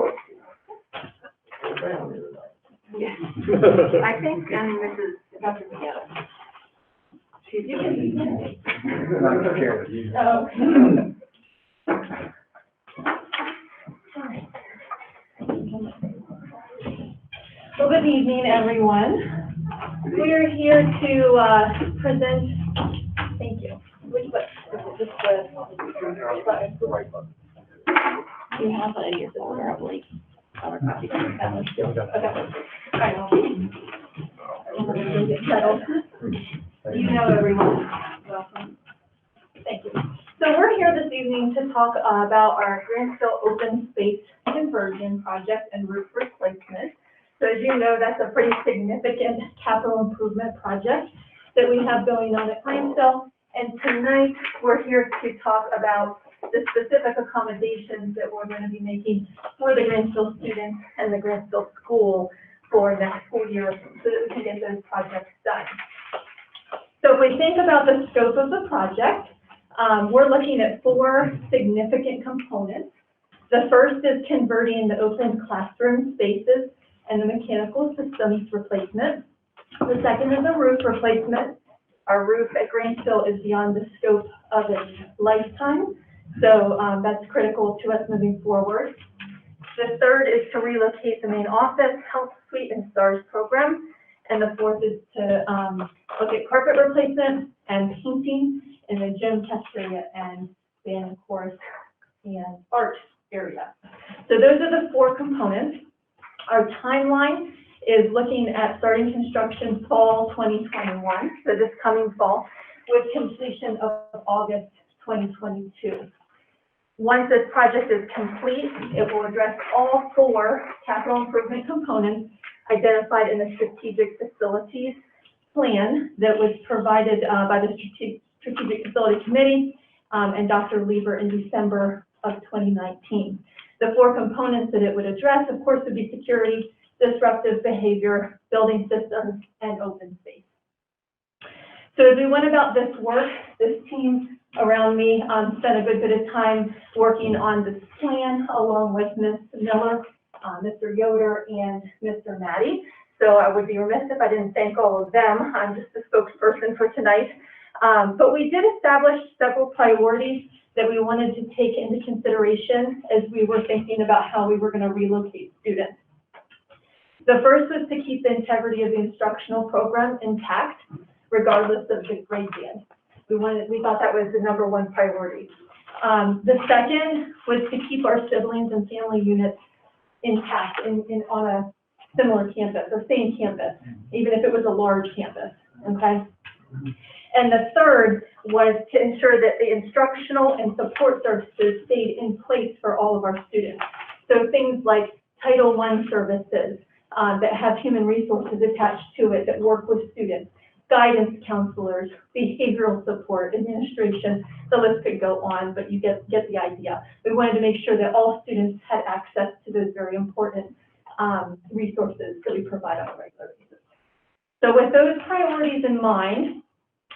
Yeah. I think, and Mrs. Dr. Together. She's doing Well, good evening, everyone. We are here to present, thank you. Which button? This button. You have it in your folder, I believe. Okay. All right. Get settled. You know everyone. Welcome. Thank you. So we're here this evening to talk about our Grantsville Open Space Conversion Project and roof replacement. So as you know, that's a pretty significant capital improvement project that we have going on at Grantsville. And tonight, we're here to talk about the specific accommodations that we're going to be making for the Grantsville students and the Grantsville school for next school year so that we can get those projects done. So if we think about the scope of the project, we're looking at 4 significant components. The first is converting the open classroom spaces and the mechanical systems replacement. The second is a roof replacement. Our roof at Grantsville is beyond the scope of its lifetime, so that's critical to us moving forward. The third is to relocate the main office, health suite, and STARS program. And the fourth is to look at carpet replacement and painting in the gym, cafeteria, and band and chorus and art area. So those are the 4 components. Our timeline is looking at starting construction fall 2021, so this coming fall, with completion of August 2022. Once this project is complete, it will address all 4 capital improvement components identified in the Strategic Facilities Plan that was provided by the Strategic Facility Committee and Dr. Lieber in December of 2019. The 4 components that it would address, of course, would be security, disruptive behavior, building systems, and open space. So as we went about this work, this team around me spent a good bit of time working on this plan along with Ms. Miller, Mr. Yoder, and Mr. Matty. So I would be remiss if I didn't thank all of them. I'm just the spokesperson for tonight. But we did establish several priorities that we wanted to take into consideration as we were thinking about how we were going to relocate students. The first was to keep the integrity of the instructional program intact, regardless of the grade band. We thought that was the number one priority. The second was to keep our siblings and family units intact on a similar campus or same campus, even if it was a large campus, okay? And the third was to ensure that the instructional and support services stayed in place for all of our students. So things like Title I services that have human resources attached to it that work with students, guidance counselors, behavioral support, administration, the list could go on, but you get the idea. We wanted to make sure that all students had access to those very important resources that we provide on a regular basis. So with those priorities in mind,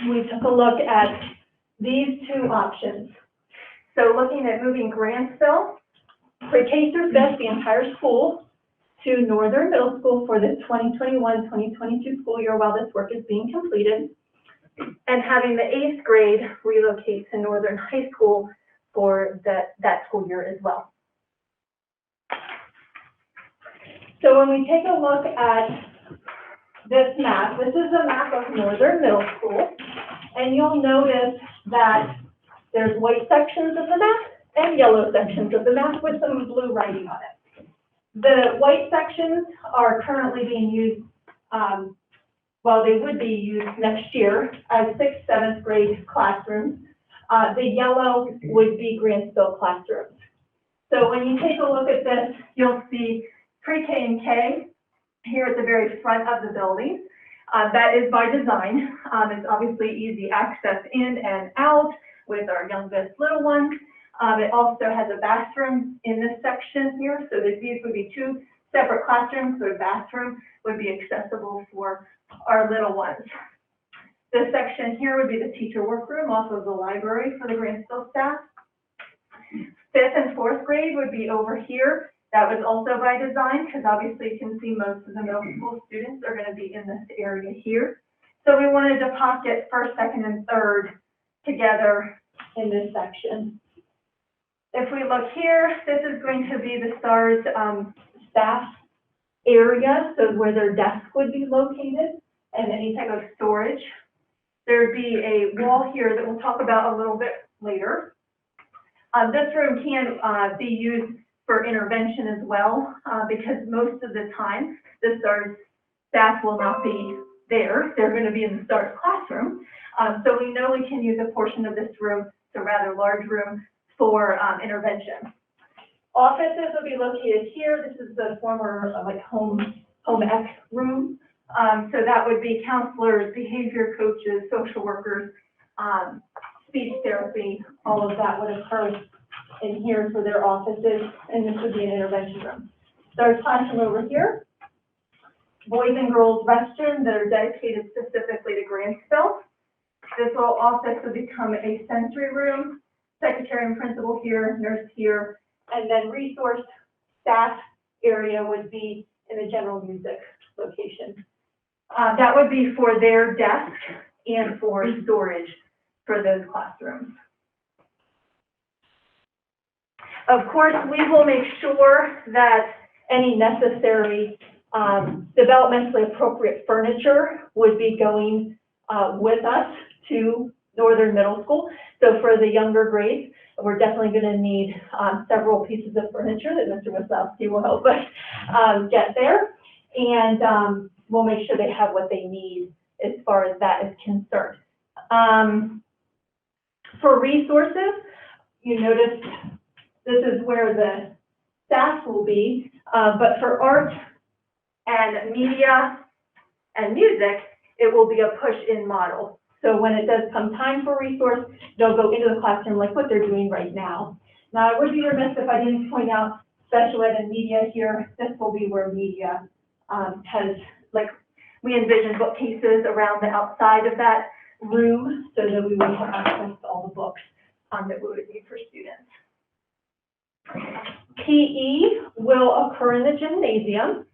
we took a look at these two options. So looking at moving Grantsville, pre-K through 5th, the entire school, to Northern Middle School for the 2021-2022 school year while this work is being completed, and having the 8th grade relocate to Northern High School for that school year as well. So when we take a look at this map, this is a map of Northern Middle School, and you'll notice that there's white sections of the map and yellow sections of the map with some blue writing on it. The white sections are currently being used, well, they would be used next year as 6th, 7th grade classrooms. The yellow would be Grantsville classrooms. So when you take a look at this, you'll see pre-K and K here at the very front of the building. That is by design. It's obviously easy access in and out with our youngest little ones. It also has a bathroom in this section here, so that these would be two separate classrooms, so a bathroom would be accessible for our little ones. This section here would be the teacher workroom, also the library for the Grantsville staff. 5th and 4th grade would be over here. That was also by design, because obviously you can see most of the middle school students are going to be in this area here. So we wanted to pocket 1st, 2nd, and 3rd together in this section. If we look here, this is going to be the STARS staff area, so where their desk would be located and any type of storage. There'd be a wall here that we'll talk about a little bit later. This room can be used for intervention as well, because most of the time the STARS staff will not be there. They're going to be in the STARS classroom. So we know we can use a portion of this room, it's a rather large room, for intervention. Offices will be located here. This is the former home ec room. So that would be counselors, behavior coaches, social workers, speech therapy, all of that would occur in here for their offices, and this would be an intervention room. There's classroom over here. Boys and girls restrooms that are dedicated specifically to Grantsville. This will also become a sensory room. Secretary and principal here, nurse here, and then resource staff area would be in the general music location. That would be for their desk and for storage for those classrooms. Of course, we will make sure that any necessary developmentally appropriate furniture would be going with us to Northern Middle School. So for the younger grades, we're definitely going to need several pieces of furniture that Mr. Wasowski will help us get there. And we'll make sure they have what they need as far as that is concerned. For resources, you notice this is where the staff will be, but for art and media and music, it will be a push-in model. So when it does come time for resource, they'll go into the classroom like what they're doing right now. Now, I would be remiss if I didn't point out special ed and media here. This will be where media has, like, we envision bookcases around the outside of that room so that we would have access to all the books, that we would need for students. PE will occur in the gymnasium.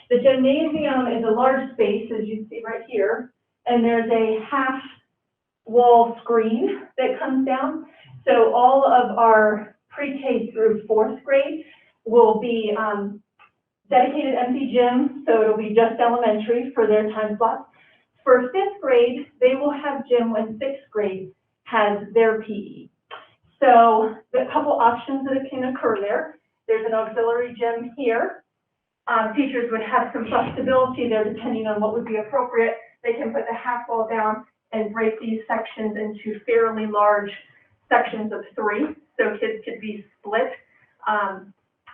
The gymnasium is a large space, as you see right here, and there's a half wall screen that comes down. So all of our pre-K through fourth grade will be dedicated empty gym, so it'll be just elementary for their time slots. For fifth grade, they will have gym when sixth grade has their PE. So the couple options that can occur there. There's an auxiliary gym here. Teachers would have some flexibility there depending on what would be appropriate. They can put the half wall down and break these sections into fairly large sections of 3, so kids could be split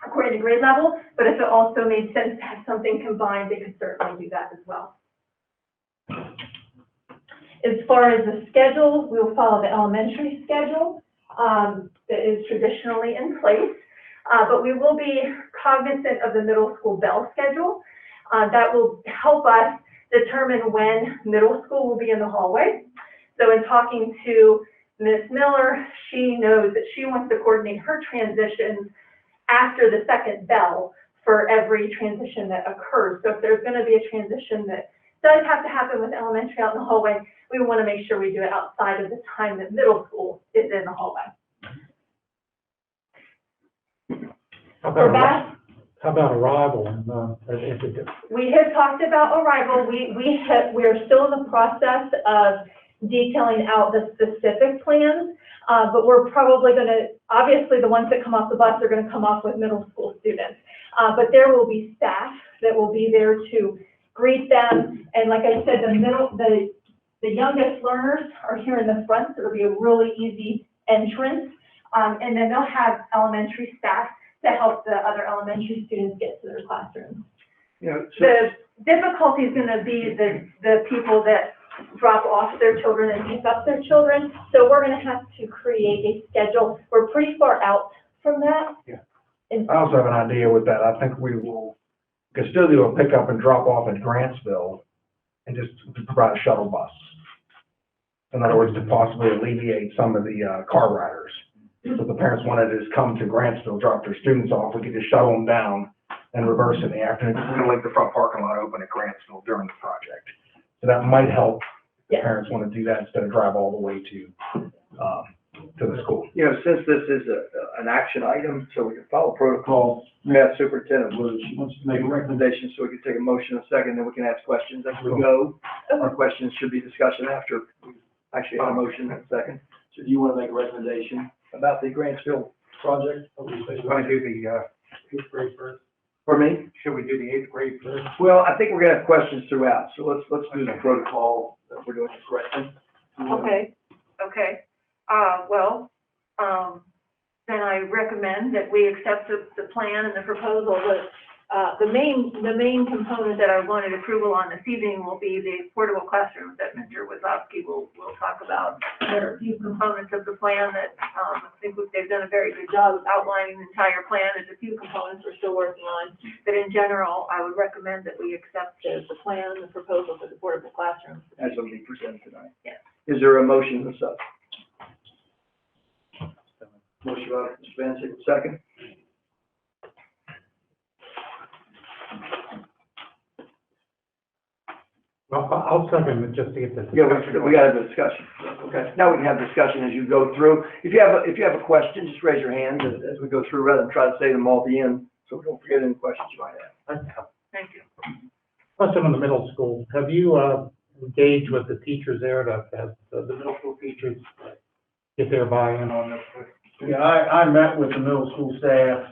according to grade level, but if it also made sense to have something combined, they could certainly do that as well. As far as the schedule, we will follow the elementary schedule that is traditionally in place, but we will be cognizant of the middle school bell schedule. That will help us determine when middle school will be in the hallway. So in talking to Ms. Miller, she knows that she wants to coordinate her transitions after the second bell for every transition that occurs. So if there's going to be a transition that does have to happen with elementary out in the hallway, we want to make sure we do it outside of the time that middle school is in the hallway. How For about, that, how about arrival and, we have talked about arrival. We're still in the process of detailing out the specific plans, but we're probably going to, obviously the ones that come off the bus are going to come off with middle school students, but there will be staff that will be there to greet them. And like I said, the youngest learners are here in the front, so it'll be a really easy entrance. And then they'll have elementary staff to help the other elementary students get to their classrooms. You know, so, The difficulty is going to be the people that drop off their children and pick up their children. So we're going to have to create a schedule. We're pretty far out from that. Yeah. And I also have an idea with that. I think we will, could still do a pickup and drop off at Grantsville and just provide a shuttle bus. In other words, to possibly alleviate some of the car riders. So if the parents wanted to just come to Grantsville, drop their students off, we could just shuttle them down and reverse in the afternoon. We're gonna leave the front parking lot open at Grantsville during the project. So that might help if the parents want to do that instead of drive all the way to the school. you know, since this is an action item, so we can follow protocol, Math Superintendent Lewis, she wants to make a recommendation, so we can take a motion in a second, then we can ask questions as we go. Our questions should be discussion after we actually have a motion in a second. So do you want to make a recommendation about the Grantsville project? Want to do the 8th grade first? For me? should we do the 8th grade first? Well, I think we're gonna have questions throughout, so let's do the protocol, that we're doing it correctly. Okay. Then I recommend that we accept the plan and the proposal, but, the main component that I wanted approval on this evening will be the portable classrooms that Mr. Wazowski will talk about. There are a few components of the plan that, I think they've done a very good job of outlining the entire plan. There's a few components we're still working on, but in general, I would recommend that we accept the plan and the proposal for the portable classrooms. As will be presented tonight. Yes. Is there a motion as such? Motion by Mr. Van Sickle, second. Well, I'll second it just to get this. Yeah, we gotta have a discussion. Okay, now we can have discussion as you go through. If you have a question, just raise your hand as we go through, rather than try to say them all at the end, so we don't forget any questions you might have. Thank you. Question on the middle school. Have you, engaged with the teachers there to have the middle school teachers get their buy-in on this? Yeah, I met with the middle school staff,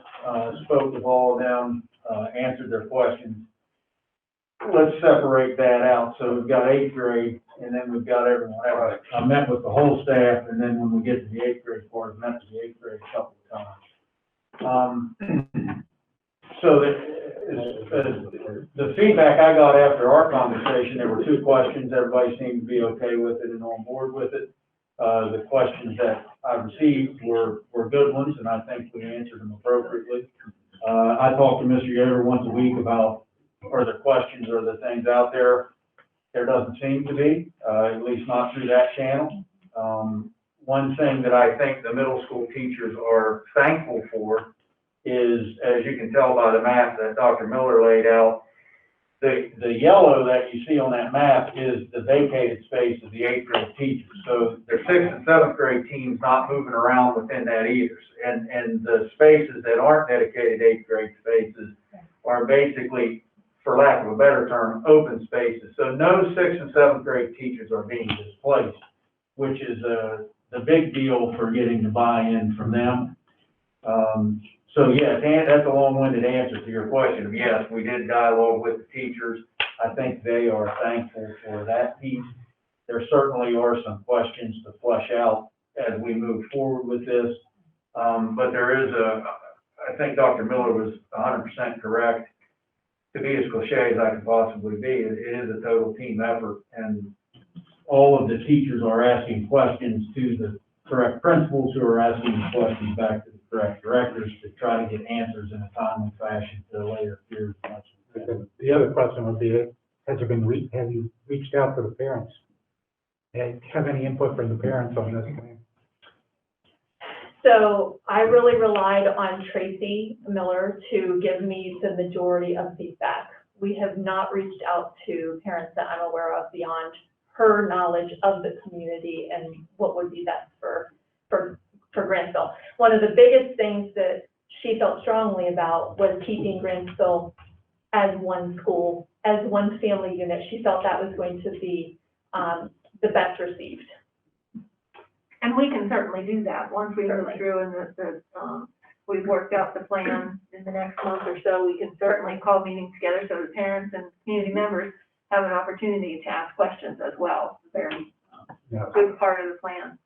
spoke with all of them, answered their questions. Let's separate that out. So we've got 8th grade and then we've got everyone else. I met with the whole staff, and then when we get to the 8th grade part, I met with the 8th grade a couple of times. So the feedback I got after our conversation, there were 2 questions. Everybody seemed to be okay with it and on board with it. The questions that I received were good ones, and I think we answered them appropriately. I talk to Mr. Yoder once a week about or the questions or the things out there. There doesn't seem to be, at least not through that channel. One thing that I think the middle school teachers are thankful for is, as you can tell by the map that Dr. Miller laid out, the yellow that you see on that map is the vacated space of the 8th grade teachers. So their 6th and 7th grade teams not moving around within that either. And the spaces that aren't dedicated 8th grade spaces are basically, for lack of a better term, open spaces. So no 6th and 7th grade teachers are being displaced, which is the big deal for getting the buy-in from them. So yes, and that's a long-winded answer to your question. Yes, we did dialogue with the teachers. I think they are thankful for that piece. There certainly are some questions to flesh out as we move forward with this. But there is I think Dr. Miller was 100% correct. To be as cliche as I can possibly be, it is a total team effort, and all of the teachers are asking questions to the correct principals, who are asking the questions back to the correct directors to try to get answers in a timely fashion to later periods. The other question would be, have you reached out to the parents? Have any input from the parents on this? So I really relied on Tracy Miller to give me the majority of feedback. We have not reached out to parents that I'm aware of beyond her knowledge of the community and what would be best for Grantsville. One of the biggest things that she felt strongly about was keeping Grantsville as one school, as one family unit. She felt that was going to be the best received. And we can certainly do that once we move through and we've worked out the plan in the next month or so. We can certainly call meetings together so the parents and community members have an opportunity to ask questions as well. Very good part of the plan.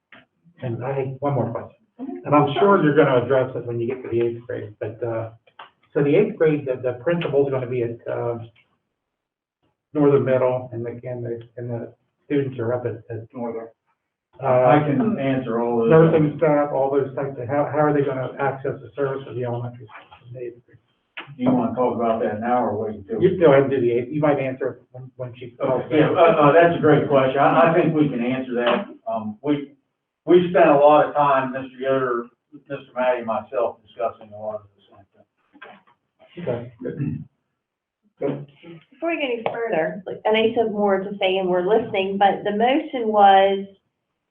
And I have one more question, and I'm sure you're going to address it when you get to the 8th grade, but, so the 8th grade, the principal's going to be at, Northern Middle, and the students are up at Northern. I can answer all those. Nursing staff, all those types of, how are they going to access the service of the elementary school in the 8th grade? Do you want to talk about that now or wait until? You go ahead and do the 8th, you might answer it when she. That's a great question. I think we can answer that. We spent a lot of time, Mr. Yoder, Mr. Matty, and myself, discussing a lot of this. Okay. Before we go any further, like, I know you have more to say and we're listening, but the motion was,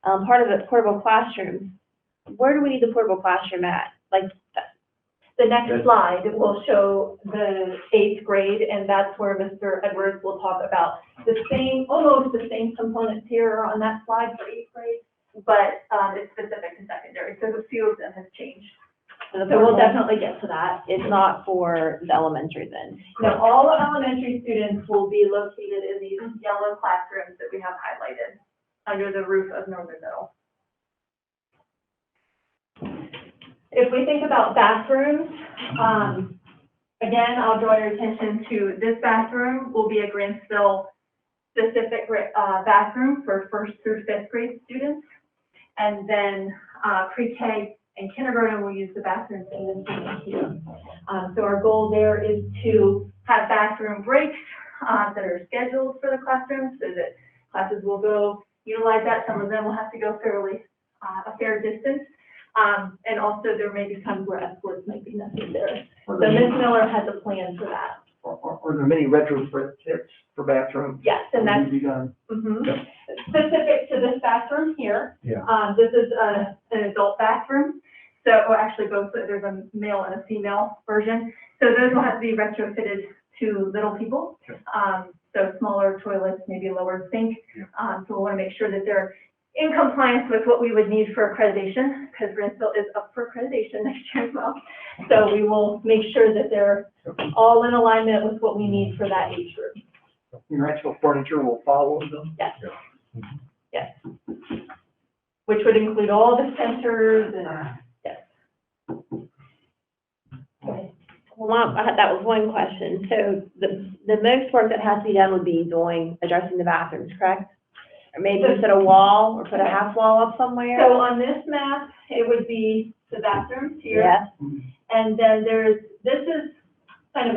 part of the portable classrooms. Where do we need the portable classroom at? Like, The next slide will show the 8th grade, and that's where Mr. Edwards will talk about the same, almost the same components here on that slide for 8th grade, but it's specific to secondary, because a few of them have changed. So we'll definitely get to that. it's not for the elementary then. Now, all the elementary students will be located in these yellow classrooms that we have highlighted under the roof of Northern Middle. If we think about bathrooms, again, I'll draw your attention to this bathroom will be a Grantsville specific bathroom for 1st through 5th grade students. And then pre-K and kindergarten will use the bathrooms in this unit here. So our goal there is to have bathroom breaks that are scheduled for the classrooms so that classes will go utilize that. Some of them will have to go a fair distance. And also there may be times where escorts might be necessary. So Ms. Miller has a plan for that. Are there many retrofit kits for bathrooms? Yes, and that's Will be done? specific to this bathroom here. Yeah. This is an adult bathroom. So, or actually both, there's a male and a female version. So those will have to be retrofitted to little people. So smaller toilets, maybe lower sink. So we want to make sure that they're in compliance with what we would need for accreditation, because Grantsville is up for accreditation next year as well. So we will make sure that they're all in alignment with what we need for that age group. Grantsville furniture will follow them? Yes. Yes. Which would include all the sensors and, yes. Well, that was one question. So the most work that has to be done would be addressing the bathrooms, correct? Or maybe put a wall or put a half wall up somewhere? So on this map, it would be the bathrooms here. Yes. And then this is kind of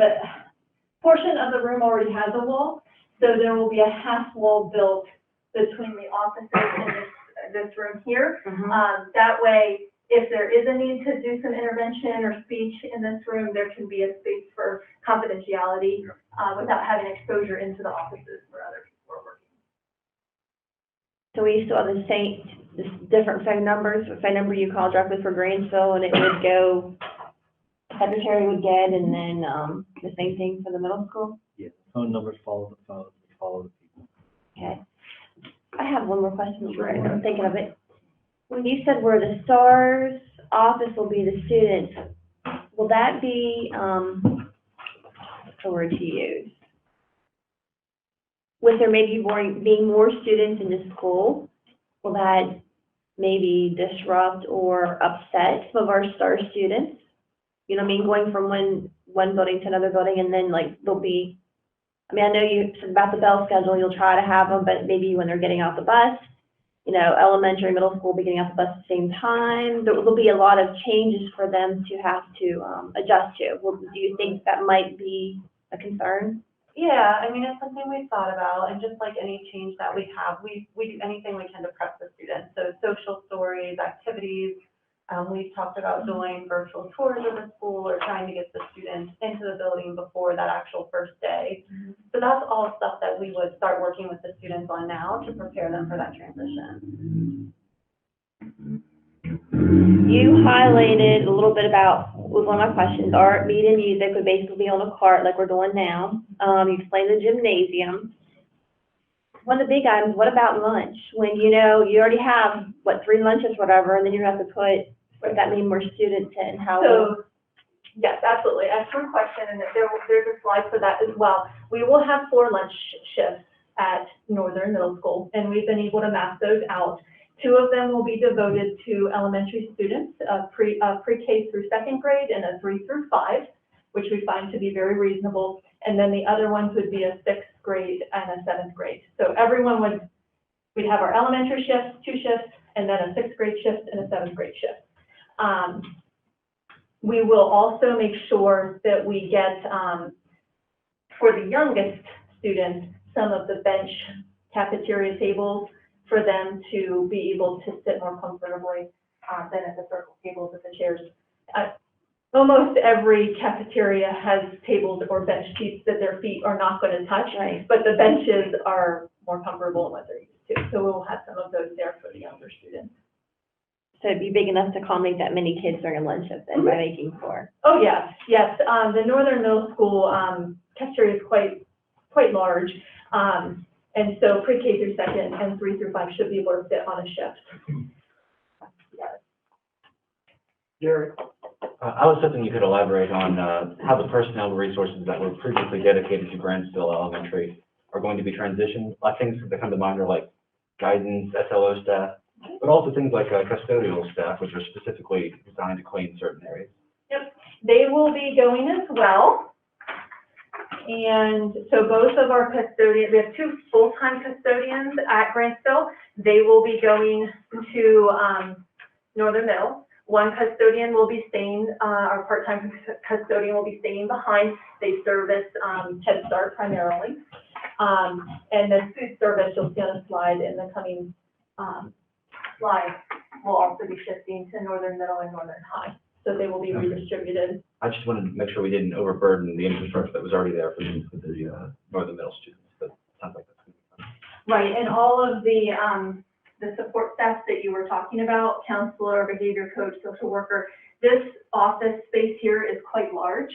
portion of the room already has a wall, so there will be a half wall built between the offices and this room here. That way, if there is a need to do some intervention or speech in this room, there can be a space for confidentiality, without having exposure into the offices where other people are working. So we still have the same, just different phone numbers, the phone number you call directly for Grantsville, and it would go, secretary would get, and then, the same thing for the middle school? Yeah, phone numbers follow the phones, follow the people. Okay. I have one more question, I'm thinking of it. When you said where the STARS office will be the students, will that be, what's the word to use? With there maybe being more students in the school, will that maybe disrupt or upset some of our STAR students? You know what I mean, going from one building to another building, and then like there'll be, I mean, I know you said about the bell schedule, you'll try to have them, but maybe when they're getting off the bus, you know, elementary, middle school be getting off the bus at the same time. There'll be a lot of changes for them to have to adjust to. Well, do you think that might be a concern? Yeah, I mean, it's something we've thought about, and just like any change that we have, we do anything we can to prep the students. So social stories, activities, we've talked about doing virtual tours of the school or trying to get the students into the building before that actual first day. So that's all stuff that we would start working with the students on now to prepare them for that transition. You highlighted a little bit about, was one of my questions, art, media, and music would basically be on a cart like we're doing now. You explained the gymnasium. One of the big items, what about lunch? When, you know, you already have, 3 lunches, whatever, and then you have to put, what does that mean, more students in? How? So, yes, absolutely. Excellent question, and there's a slide for that as well. We will have 4 lunch shifts at Northern Middle School, and we've been able to map those out. 2 of them will be devoted to elementary students, pre-K through 2nd grade, and a 3 through 5, which we find to be very reasonable. And then the other ones would be a 6th grade and a 7th grade. So everyone we'd have our elementary shifts, 2 shifts, and then a 6th grade shift and a 7th grade shift. We will also make sure that we get, for the youngest students, some of the bench cafeteria tables for them to be able to sit more comfortably than at the circle tables with the chairs. Almost every cafeteria has tables or bench seats that their feet are not going to touch, Right. but the benches are more comfortable in what they're used to. So we'll have some of those there for the younger students. So it'd be big enough to accommodate that many kids during a lunch shift then by making 4. Oh, yes, yes. The Northern Middle School cafeteria is quite large. And so pre-K through 2nd and 3 through 5 should be able to fit on a shift. Garrett? I was hoping you could elaborate on how the personnel resources that were previously dedicated to Grantsville Elementary are going to be transitioned. Things that come to mind are like guidance, SLO staff, but also things like custodial staff, which are specifically designed to clean certain areas. Yep, they will be going as well. And so both of our custodians, we have 2 full-time custodians at Grantsville. They will be going to Northern Middle. 1 custodian will be staying, our part-time custodian will be staying behind. They service Head Start primarily. And then food service, you'll see on a slide in the coming slide, will also be shifting to Northern Middle and Northern High. So they will be redistributed. I just wanted to make sure we didn't overburden the infrastructure that was already there for the Northern Middle students, but it sounds like that's going to be fun. Right, and all of the support staff that you were talking about, counselor, behavior coach, social worker, this office space here is quite large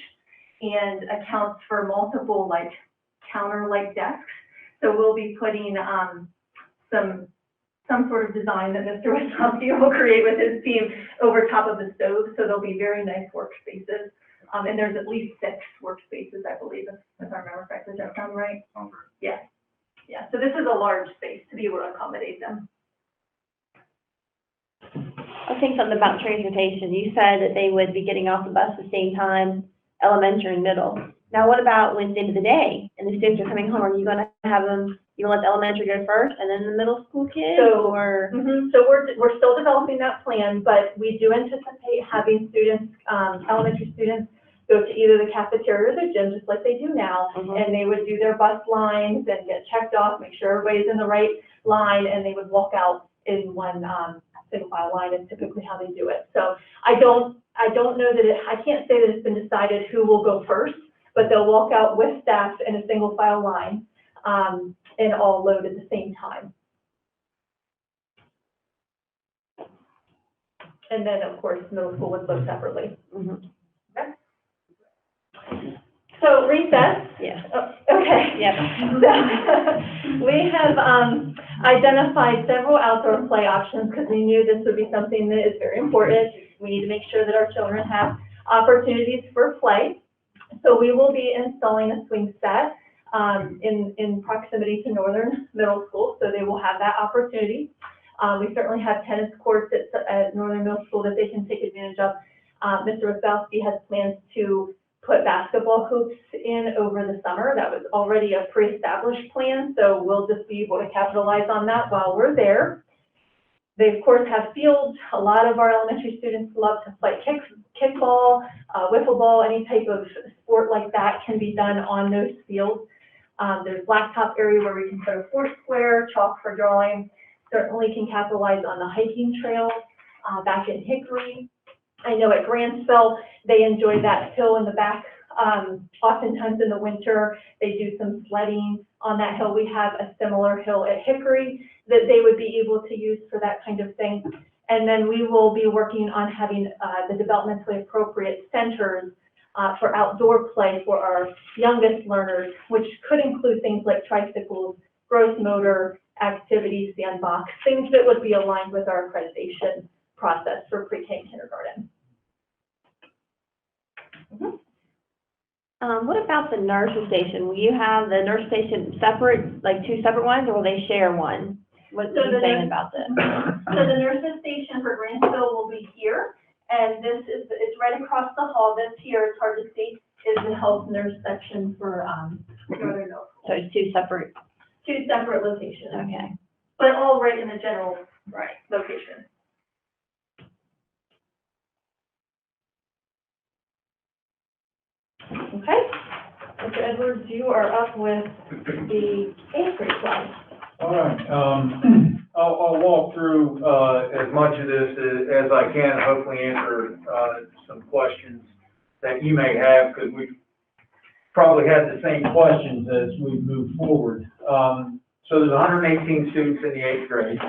and accounts for multiple like counter-like desks. So we'll be putting some sort of design that Mr. Wisnowski will create with his team over top of the stove. So there'll be very nice workspaces. And there's at least 6 workspaces, I believe, if I remember correctly. Does that sound right? Yeah. Yeah, so this is a large space to be able to accommodate them. I was saying something about transportation. You said that they would be getting off the bus at the same time, elementary and middle. Now, what about when it's the end of the day and the students are coming home? Are you going to have them, you want to let the elementary go first and then the middle school kids, or? So we're still developing that plan, but we do anticipate having students, elementary students, go to either the cafeteria or the gym, just like they do now, and they would do their bus lines and get checked off, make sure everybody's in the right line, and they would walk out in one, single file line is typically how they do it. So I don't know that I can't say that it's been decided who will go first, but they'll walk out with staff in a single file line, and all load at the same time. And then, of course, middle school would load separately. Okay. So recess. Yeah. Oh, okay. Yep. So we have identified several outdoor play options because we knew this would be something that is very important. We need to make sure that our children have opportunities for play. So we will be installing a swing set in proximity to Northern Middle School, so they will have that opportunity. We certainly have tennis courts at Northern Middle School that they can take advantage of. Mr. Rosowski has plans to put basketball hoops in over the summer. That was already a pre-established plan, so we'll just be able to capitalize on that while we're there. They, of course, have fields. A lot of our elementary students love to play kickball, wiffle ball, any type of sport like that can be done on those fields. There's blacktop area where we can put a foursquare, chalk for drawing. Certainly can capitalize on the hiking trails back in Hickory. I know at Grantsville, they enjoy that hill in the back. Oftentimes in the winter, they do some sledding on that hill. We have a similar hill at Hickory that they would be able to use for that kind of thing. And then we will be working on having the developmentally appropriate centers for outdoor play for our youngest learners, which could include things like tricycles, gross motor activities, sandbox, things that would be aligned with our accreditation process for pre-K and kindergarten. What about the nursery station? Will you have the nurse station separate, like two separate ones, or will they share one? What are you saying about this? So the nurses station for Grantsville will be here, and it's right across the hall. This here, it's hard to see, is the health nurse section for Northern Middle School. So it's two separate. Two separate locations. Okay. But all right in the general location. Okay. Mr. Edwards, you are up with the 8th grade class. All right, I'll walk through, as much of this as I can, hopefully answer, some questions that you may have, because we've probably had the same questions as we move forward. So there's 118 students in the 8th grade,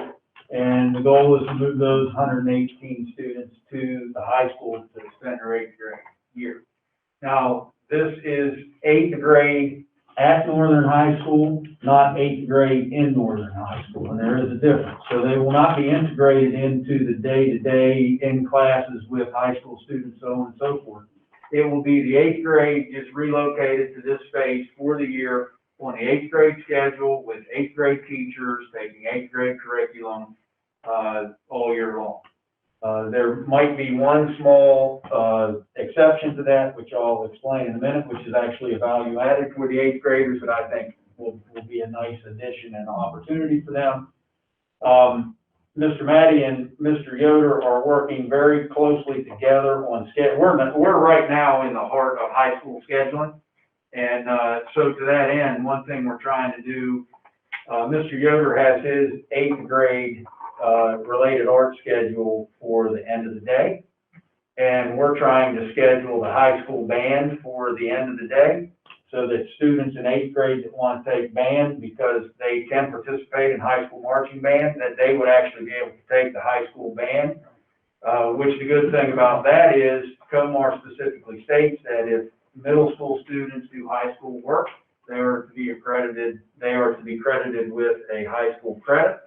and the goal is to move those 118 students to the high school to spend their 8th grade year. Now, this is 8th grade at Northern High School, not 8th grade in Northern High School, and there is a difference. So they will not be integrated into the day-to-day in classes with high school students, so on and so forth. It will be the 8th grade just relocated to this space for the year on the 8th grade schedule with 8th grade teachers taking 8th grade curriculum all year long. There might be one small exception to that, which I'll explain in a minute, which is actually a value added for the 8th graders that I think will be a nice addition and opportunity for them. Mr. Matty and Mr. Yoder are working very closely together on schedule. We're right now in the heart of high school scheduling. And so to that end, one thing we're trying to do, Mr. Yoder has his 8th grade related art schedule for the end of the day. And we're trying to schedule the high school band for the end of the day so that students in 8th grade that want to take band, because they can participate in high school marching band, that they would actually be able to take the high school band. Which the good thing about that is COMAR specifically states that if middle school students do high school work, they are to be credited with a high school credit.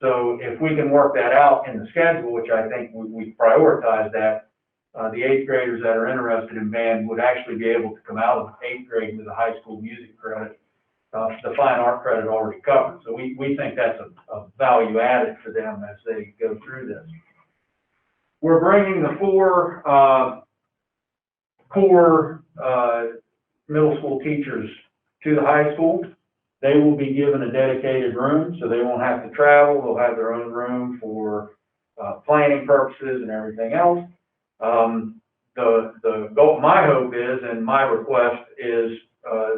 So if we can work that out in the schedule, which I think we prioritize that, the 8th graders that are interested in band would actually be able to come out of 8th grade with a high school music credit, the fine art credit already covered. So we think that's a value added for them as they go through this. We're bringing the 4 core middle school teachers to the high school. They will be given a dedicated room, so they won't have to travel. They'll have their own room for planning purposes and everything else. the goal, my hope is, and my request is,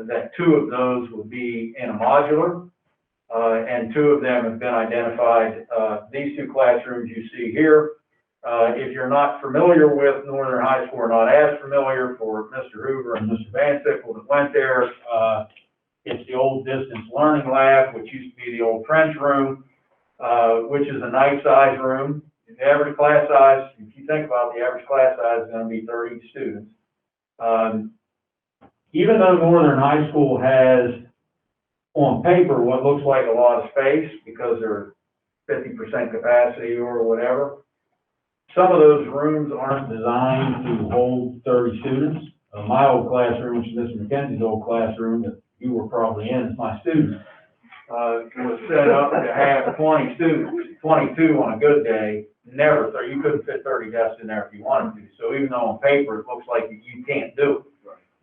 that 2 of those will be in a modular, and 2 of them have been identified. These 2 classrooms you see here, if you're not familiar with Northern High School, or not as familiar, for Mr. Hoover and Mr. Van Sickle that went there, it's the old distance learning lab, which used to be the old French room, which is a nice size room. The average class size, if you think about it, the average class size is going to be 30 students. Even though Northern High School has, on paper, what looks like a lot of space because they're 50% capacity or whatever, some of those rooms aren't designed to hold 30 students. My old classroom, which is Mr. McKenzie's old classroom that you were probably in as my student, was set up to have 20 students, 22 on a good day. Never, you couldn't fit 30 desks in there if you wanted to. So even though on paper it looks like you can't do it.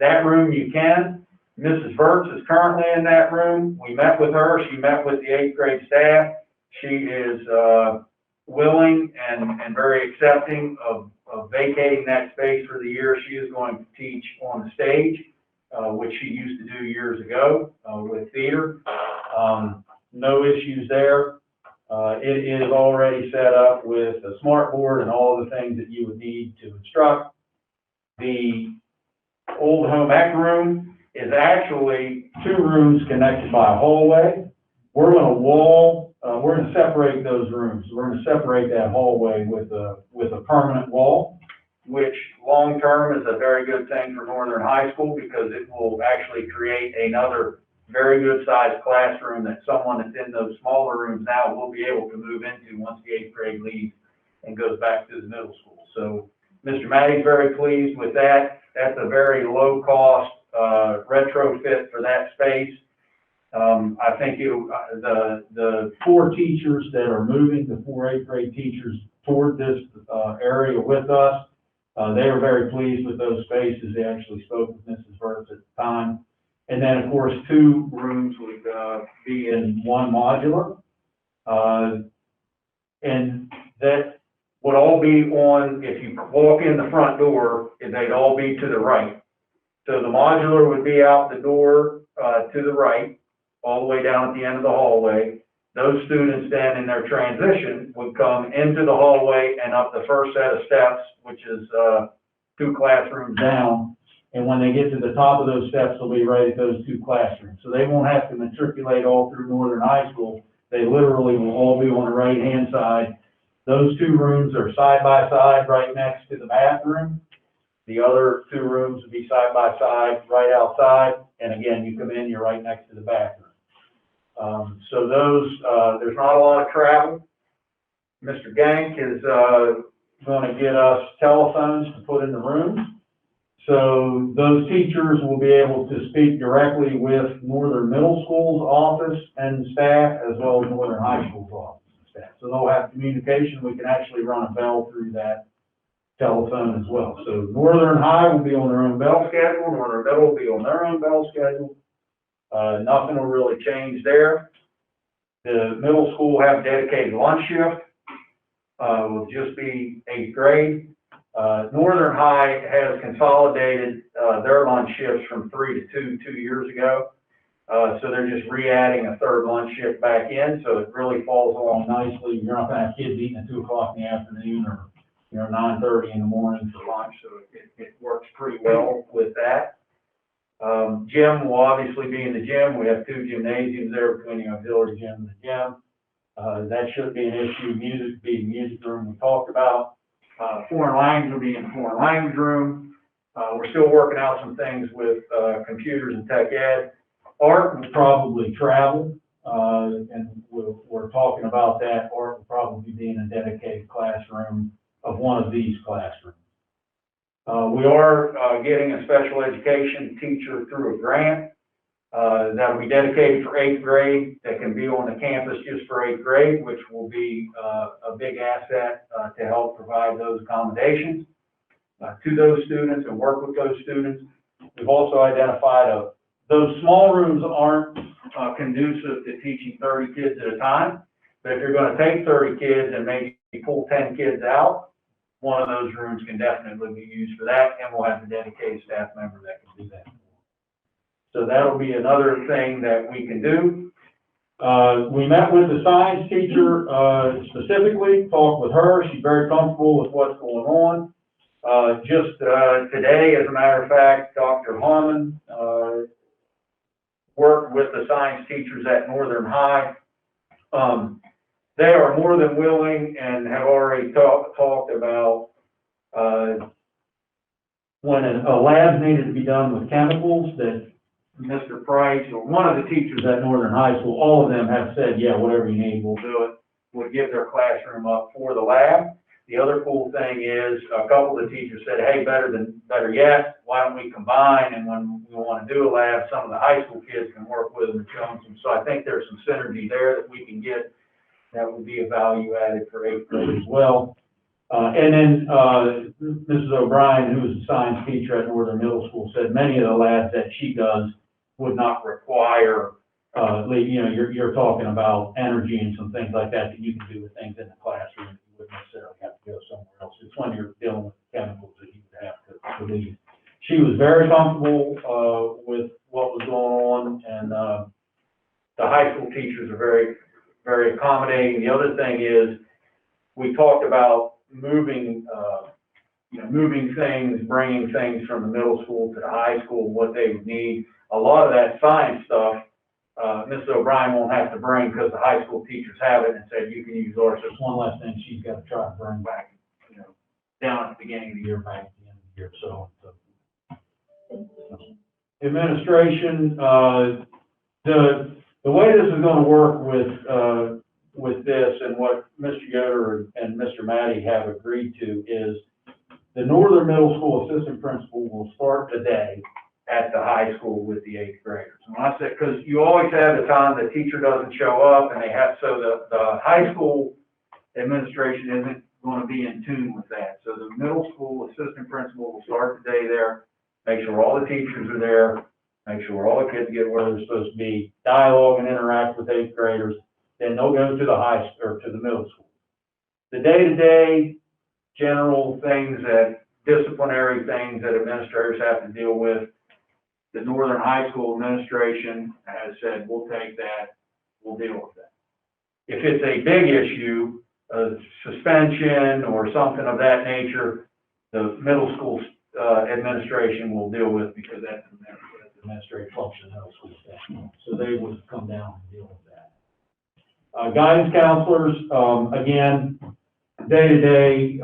That room you can. Mrs. Verts is currently in that room. We met with her. She met with the 8th grade staff. She is willing and very accepting of vacating that space for the year. She is going to teach on the stage, which she used to do years ago with theater. No issues there. It is already set up with a smart board and all the things that you would need to instruct. The old home ec room is actually 2 rooms connected by a hallway. We're going to separate those rooms. We're going to separate that hallway with a permanent wall, which long term is a very good thing for Northern High School because it will actually create another very good sized classroom that someone that's in those smaller rooms now will be able to move into once the 8th grade leaves and goes back to the middle school. So Mr. Matty's very pleased with that. That's a very low cost retrofit for that space. I think the 4 teachers that are moving, the 4 8th grade teachers toward this area with us, they are very pleased with those spaces. They actually spoke with Mrs. Verts at the time. And then, of course, 2 rooms would be in one modular. And that would all be on, if you walk in the front door, they'd all be to the right. So the modular would be out the door to the right, all the way down at the end of the hallway. Those students then in their transition would come into the hallway and up the first set of steps, which is 2 classrooms down. And when they get to the top of those steps, they'll be right at those 2 classrooms. So they won't have to matriculate all through Northern High School. They literally will all be on the right-hand side. Those 2 rooms are side by side right next to the bathroom. The other 2 rooms would be side by side right outside. And again, you come in, you're right next to the bathroom. So those, there's not a lot of travel. Mr. Gank is going to get us telephones to put in the rooms. So those teachers will be able to speak directly with Northern Middle School's office and staff, as well as Northern High School's office and staff. So they'll have communication. We can actually run a bell through that telephone as well. So Northern High will be on their own bell schedule. Northern Middle will be on their own bell schedule. Nothing will really change there. The middle school will have a dedicated lunch shift. Will just be 8th grade. Northern High has consolidated their lunch shifts from 3 to 2 years ago. So they're just re-adding a 3rd lunch shift back in. So it really falls along nicely. You're not going to have kids eating at 2 o'clock in the afternoon or 9:30 in the morning for lunch. So it works pretty well with that. Gym will obviously be in the gym. We have 2 gymnasiums there between the auxiliary gym and the gym. That shouldn't be an issue. Music will be in the music room we talked about. Foreign language will be in the foreign language room. We're still working out some things with computers and tech ed. Art will probably travel, and we're talking about that. Art will probably be in a dedicated classroom of one of these classrooms. We are getting a special education teacher through a grant that will be dedicated for 8th grade, that can be on the campus just for 8th grade, which will be a big asset to help provide those accommodations to those students and work with those students. We've also identified those small rooms aren't conducive to teaching 30 kids at a time, but if you're going to take 30 kids and maybe pull 10 kids out, one of those rooms can definitely be used for that, and we'll have a dedicated staff member that can do that. So that'll be another thing that we can do. We met with the science teacher, specifically, talked with her. She's very comfortable with what's going on. Just today, as a matter of fact, Dr. Harmon worked with the science teachers at Northern High. They are more than willing and have already talked about When a lab needed to be done with chemicals, that Mr. Price or one of the teachers at Northern High School, all of them have said, yeah, whatever you need, we'll will do it, would give their classroom up for the lab. The other cool thing is, a couple of the teachers said, hey, better yet, why don't we combine, and when we want to do a lab, some of the high school kids can work with them and show them. So I think there's some synergy there that we can get that would be a value added for 8th grade as well. And then, Mrs. O'Brien, who is a science teacher at Northern Middle School, said many of the labs that she does would not require, you're talking about energy and some things like that you can do with things in the classroom. You wouldn't necessarily have to go somewhere else. It's when you're dealing with chemicals that you would have to leave. She was very comfortable, with what was going on, and, The high school teachers are very, very accommodating. The other thing is, we talked about moving things, bringing things from the middle school to the high school, what they would need. A lot of that science stuff, Mrs. O'Brien won't have to bring because the high school teachers have it and said you can use ours. So it's one less thing she's got to try to bring back, down at the beginning of the year. back at the end of the year, so. Administration, the way this is gonna work with this and what Mr. Yoder and Mr. Matty have agreed to is the Northern Middle School assistant principal will start today At the high school with the 8th graders. And when I said, because you always have the time the teacher doesn't show up and they have, so the high school administration isn't going to be in tune with that. So the middle school assistant principal will start the day there, make sure all the teachers are there, make sure all the kids get where they're supposed to be, dialogue and interact with 8th graders. Then they'll go to to the middle school. The day-to-day general things disciplinary things that administrators have to deal with, the Northern High School administration has said, we'll take that, we'll deal with that. If it's a big issue, a suspension or something of that nature, the middle school administration will deal with, because that's the administrative function of the middle school staff. So they would come down and deal with that. Guidance counselors, again, day-to-day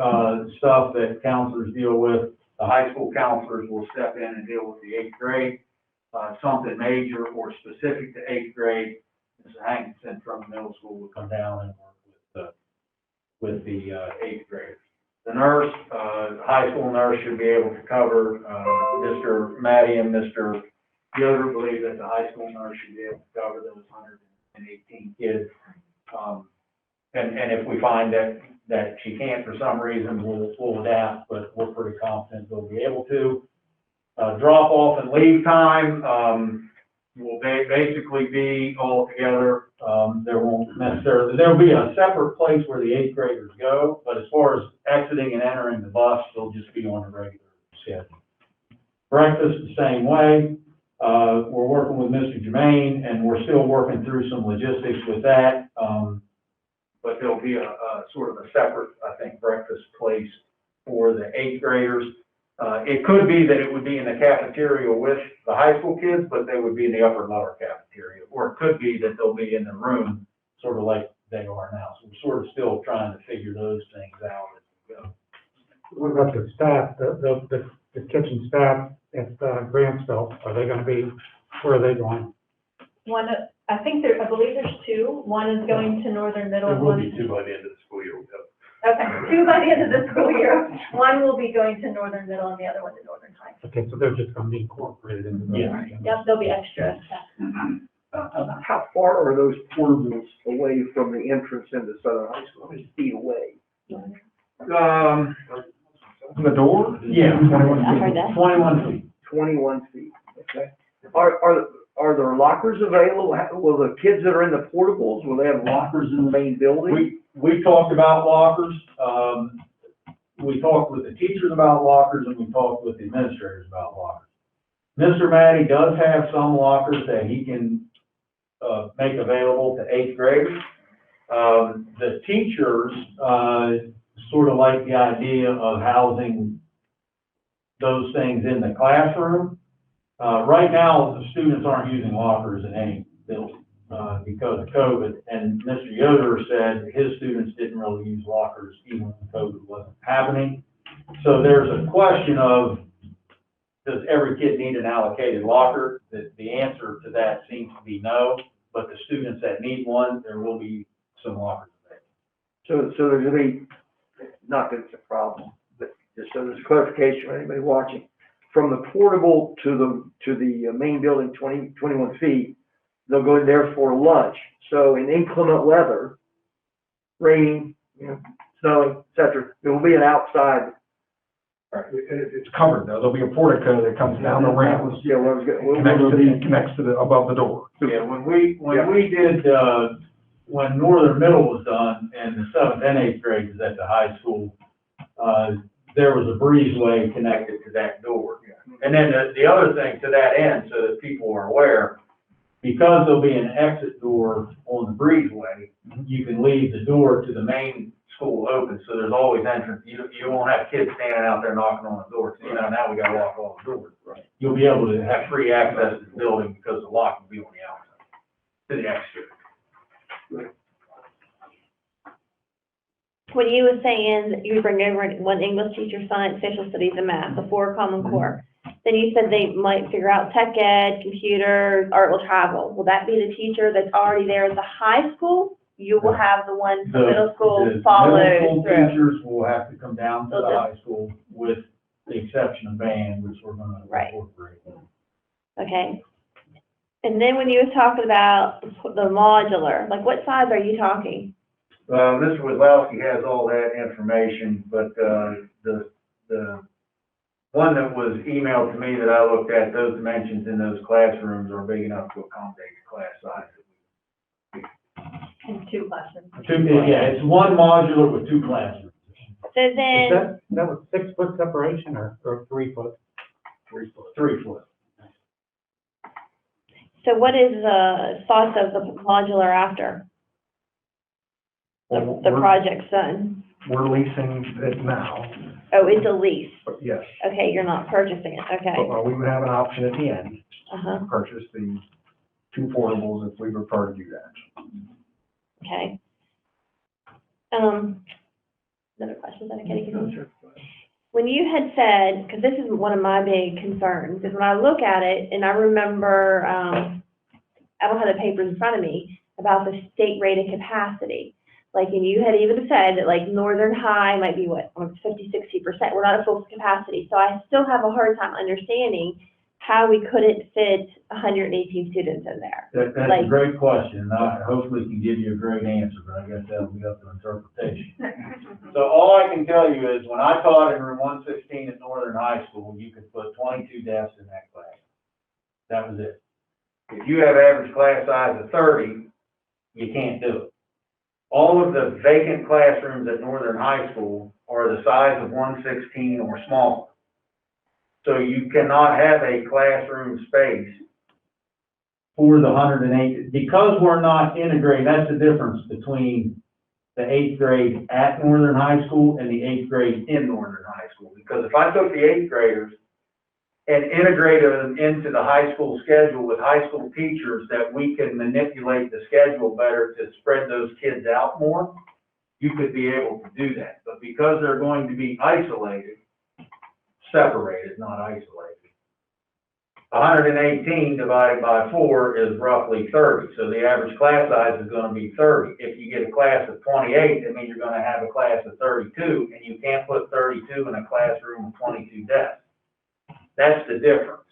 stuff that counselors deal with. The high school counselors will step in and deal with the 8th grade. Something major or specific to 8th grade, Mr. Hankinson from the middle school will come down and work with the 8th graders. The nurse, high school nurse should be able to cover, Mr. Matty and Mr. Yoder believe that the high school nurse should be able to cover those 118 kids. And if we find that she can't for some reason, we'll adapt, but we're pretty confident they'll be able to. Drop off and leave time, will basically be all together. There won't necessarily, there'll be a separate place where the 8th graders go, but as far as exiting and entering the bus, they'll just be on a regular schedule. Breakfast the same way. We're working with Mr. Jermaine, and we're still working through some logistics with that. But there'll be a sort of a separate, I think, breakfast place for the 8th graders. It could be that it would be in the cafeteria with the high school kids, but they would be in the upper and lower cafeteria. Or it could be that they'll be in the room, sort of like they are now. So we're sort of still trying to figure those things out as we go. What about the staff, the kitchen staff at Grantsville? Are they gonna be, where are they going? I believe there's two. One is going to Northern Middle. There will be 2 by the end of the school year. Okay, two by the end of the school year. One will be going to Northern Middle and the other one to Northern High. Okay, so they're just gonna be incorporated into the. Yeah. Yep, there'll be extra. How far are those portables away from the entrance into Southern High School? How many feet away? The door? Yeah, 21 I heard feet. that. 21 feet. 21 feet, okay. Are there lockers available? Will the kids that are in the portables, will they have lockers in the main building? We talked about lockers. we talked with the teachers about lockers and we talked with the administrators about lockers. Mr. Matty does have some lockers that he can, make available to 8th graders. The teachers, sort of like the idea of housing those things in the classroom. Right now, the students aren't using lockers in any building, because of COVID. And Mr. Yoder said his students didn't really use lockers even when COVID wasn't happening. So there's a question of, does every kid need an allocated locker? The answer to that seems to be no, but the students that need one, there will be some lockers available. So there's gonna be, not that it's a problem, but just so there's clarification for anybody watching. From the portable to the main building, 21 feet, they'll go in there for lunch. So in inclement weather, raining, snowing, et cetera, there will be an outside. Right, it's covered though, there'll be a portico that comes down the ramp, Yeah, well, connects to the, above the door. Yeah, when we did, when Northern Middle was done and the 7th and 8th grades at the high school, there was a breezeway connected to that door. And then the other thing to that end, so that people are aware, because there'll be an exit door on the breezeway, you can leave the door to the main school open, so there's always entrance. You won't have kids standing out there knocking on the door. So, now we gotta lock all the doors. Right. You'll be able to have free access to the building because the lock will be on the outside, to the exterior. When you were saying that you would bring over one English teacher, science, social studies, and math, the 4 Common Core, then you said they might figure out tech ed, computer, art will travel. Will that be the teacher that's already there at the high school? You will have the one from middle school follow Middle school through? teachers will have to come down to the high school with the exception of band, which we're gonna incorporate. Okay. And then when you were talking about the modular, like what size are you talking? Mr. Wazlowski has all that information, but, the one that was emailed to me that I looked at, those dimensions in those classrooms are big enough to accommodate the class size. And 2 classrooms. It's one modular with 2 classrooms. So then, That was 6 foot separation or 3 foot? 3 foot. 3 foot. so what is the thoughts of the modular after the project's done? We're leasing it now, Oh, it's a lease. but yes, Okay, you're not purchasing it. Okay. but we would have an option at the end Uh-huh. to purchase the 2 portables if we prefer to do that. Okay. Another question that I can't even. When you had said, because this is one of my big concerns, is when I look at it, and I remember, I don't have the papers in front of me, about the state rated capacity. Like, and you had even said that like Northern High might be what, 50–60%. We're not at full capacity. So I still have a hard time understanding how we couldn't fit 118 students in there. That's Like- a great question, and I hopefully can give you a great answer, but I guess that'll be up to interpretation. So all I can tell you is, when I taught in room 116 at Northern High School, you could put 22 desks in that class. That was it. If you have average class size of 30, you can't do it. All of the vacant classrooms at Northern High School are the size of 116 or smaller. So you cannot have a classroom space for the 108, because we're not integrating. That's the difference between the 8th grade at Northern High School and the 8th grade in Northern High School. Because if I took the 8th graders and integrated them into the high school schedule with high school teachers that we can manipulate the schedule better to spread those kids out more, you could be able to do that. But because they're going to be isolated, separated, not isolated, 118 divided by 4 is roughly 30. So the average class size is going to be 30. If you get a class of 28, that means you're going to have a class of 32, and you can't put 32 in a classroom with 22 desks. That's the difference.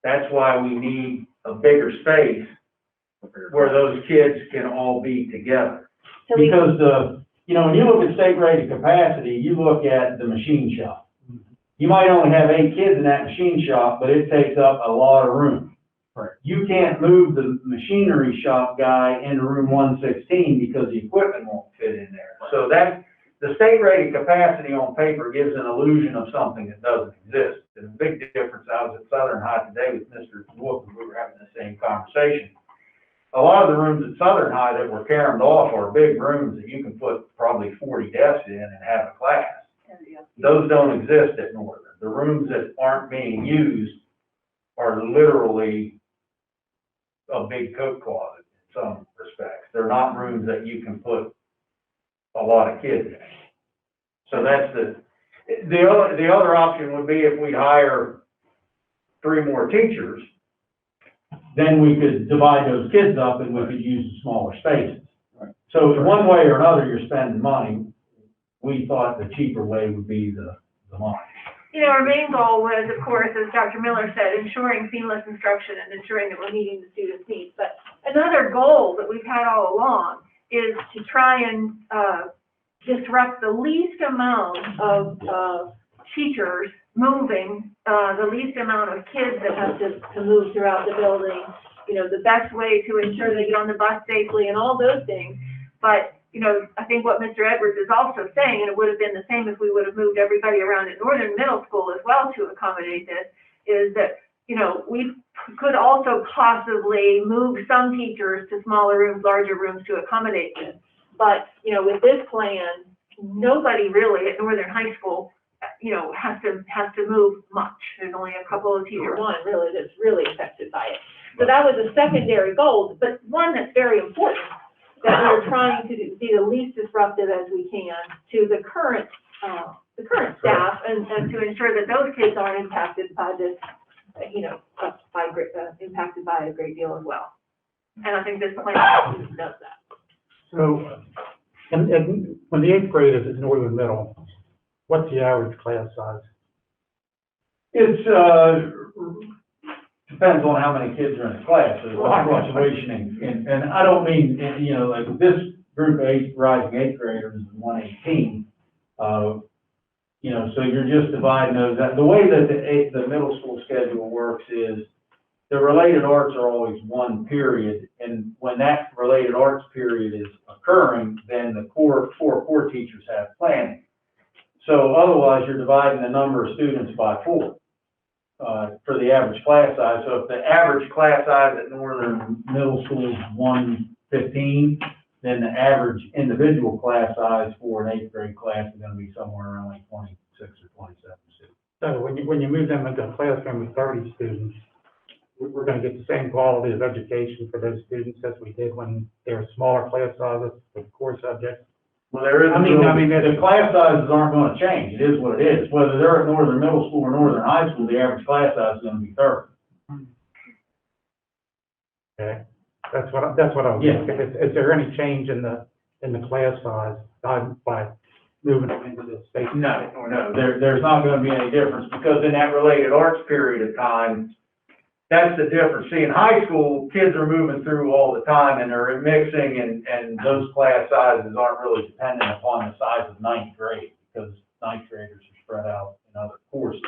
That's why we need a bigger space where those kids can all be together. So we, Because when you look at state rated capacity, you look at the machine shop. You might only have 8 kids in that machine shop, but it takes up a lot of room. Right. You can't move the machinery shop guy into room 116 because the equipment won't fit in there. So the state rated capacity on paper gives an illusion of something that doesn't exist. And the big difference, I was at Southern High today with Mr. Wolf, and we were having the same conversation. A lot of the rooms at Southern High that were caromed off are big rooms that you can put probably 40 desks in and have a class. Those don't exist at Northern. The rooms that aren't being used are literally a big coat closet in some respects. They're not rooms that you can put a lot of kids in. So that's the other option would be if we hire 3 more teachers, Then we could divide those kids up and we could use the smaller spaces. So in one way or another, you're spending money. We thought the cheaper way would be the money. You know, our main goal was, of course, as Dr. Miller said, ensuring seamless instruction and ensuring that we're meeting the students' needs. But another goal that we've had all along is to try and disrupt the least amount of teachers moving, the least amount of kids that have to move throughout the building, you know, the best way to ensure they get on the bus safely and all those things. But, you know, I think what Mr. Edwards is also saying, and it would have been the same if we would have moved everybody around at Northern Middle School as well to accommodate this, is that, you know, we could also possibly move some teachers to smaller rooms, larger rooms to accommodate this. But, you know, with this plan, nobody really at Northern High School, you know, has to move much. There's only a couple of teacher one really that's really affected by it. So that was a secondary goal, but one that's very important, that we're trying to be the least disruptive as we can to the current staff and to ensure that those kids aren't impacted by this, you know, impacted by a great deal as well. And I think this plan does that. So, and when the 8th grade is at Northern Middle, what's the average class size? It's, depends on how many kids are in the class. There's a lot of fluctuation and I don't mean, you know, like this group of rising 8th graders is 118. You know, so you're just dividing those out. The way that the middle school schedule works is the related arts are always one period, and when that related arts period is occurring, then the four core teachers have planning. So otherwise, you're dividing the number of students by 4 for the average class size. So if the average class size at Northern Middle School is 115, then the average individual class size for an 8th grade class is going to be somewhere around like 26 or 27 students. So when you move them into a classroom with 30 students, we're going to get the same quality of education for those students as we did when they were smaller class sizes with core subjects. Well, there is. I mean, the class sizes aren't going to change. It is what it is. Whether they're at Northern Middle School or Northern High School, the average class size is going to be 30. Okay, that's what I was asking. Is there any change in the class size by moving them into the state? No. There's not going to be any difference because in that related arts period of time, that's the difference. See, in high school, kids are moving through all the time and they're mixing and those class sizes aren't really dependent upon the size of 9th grade because 9th graders are spread out in other courses.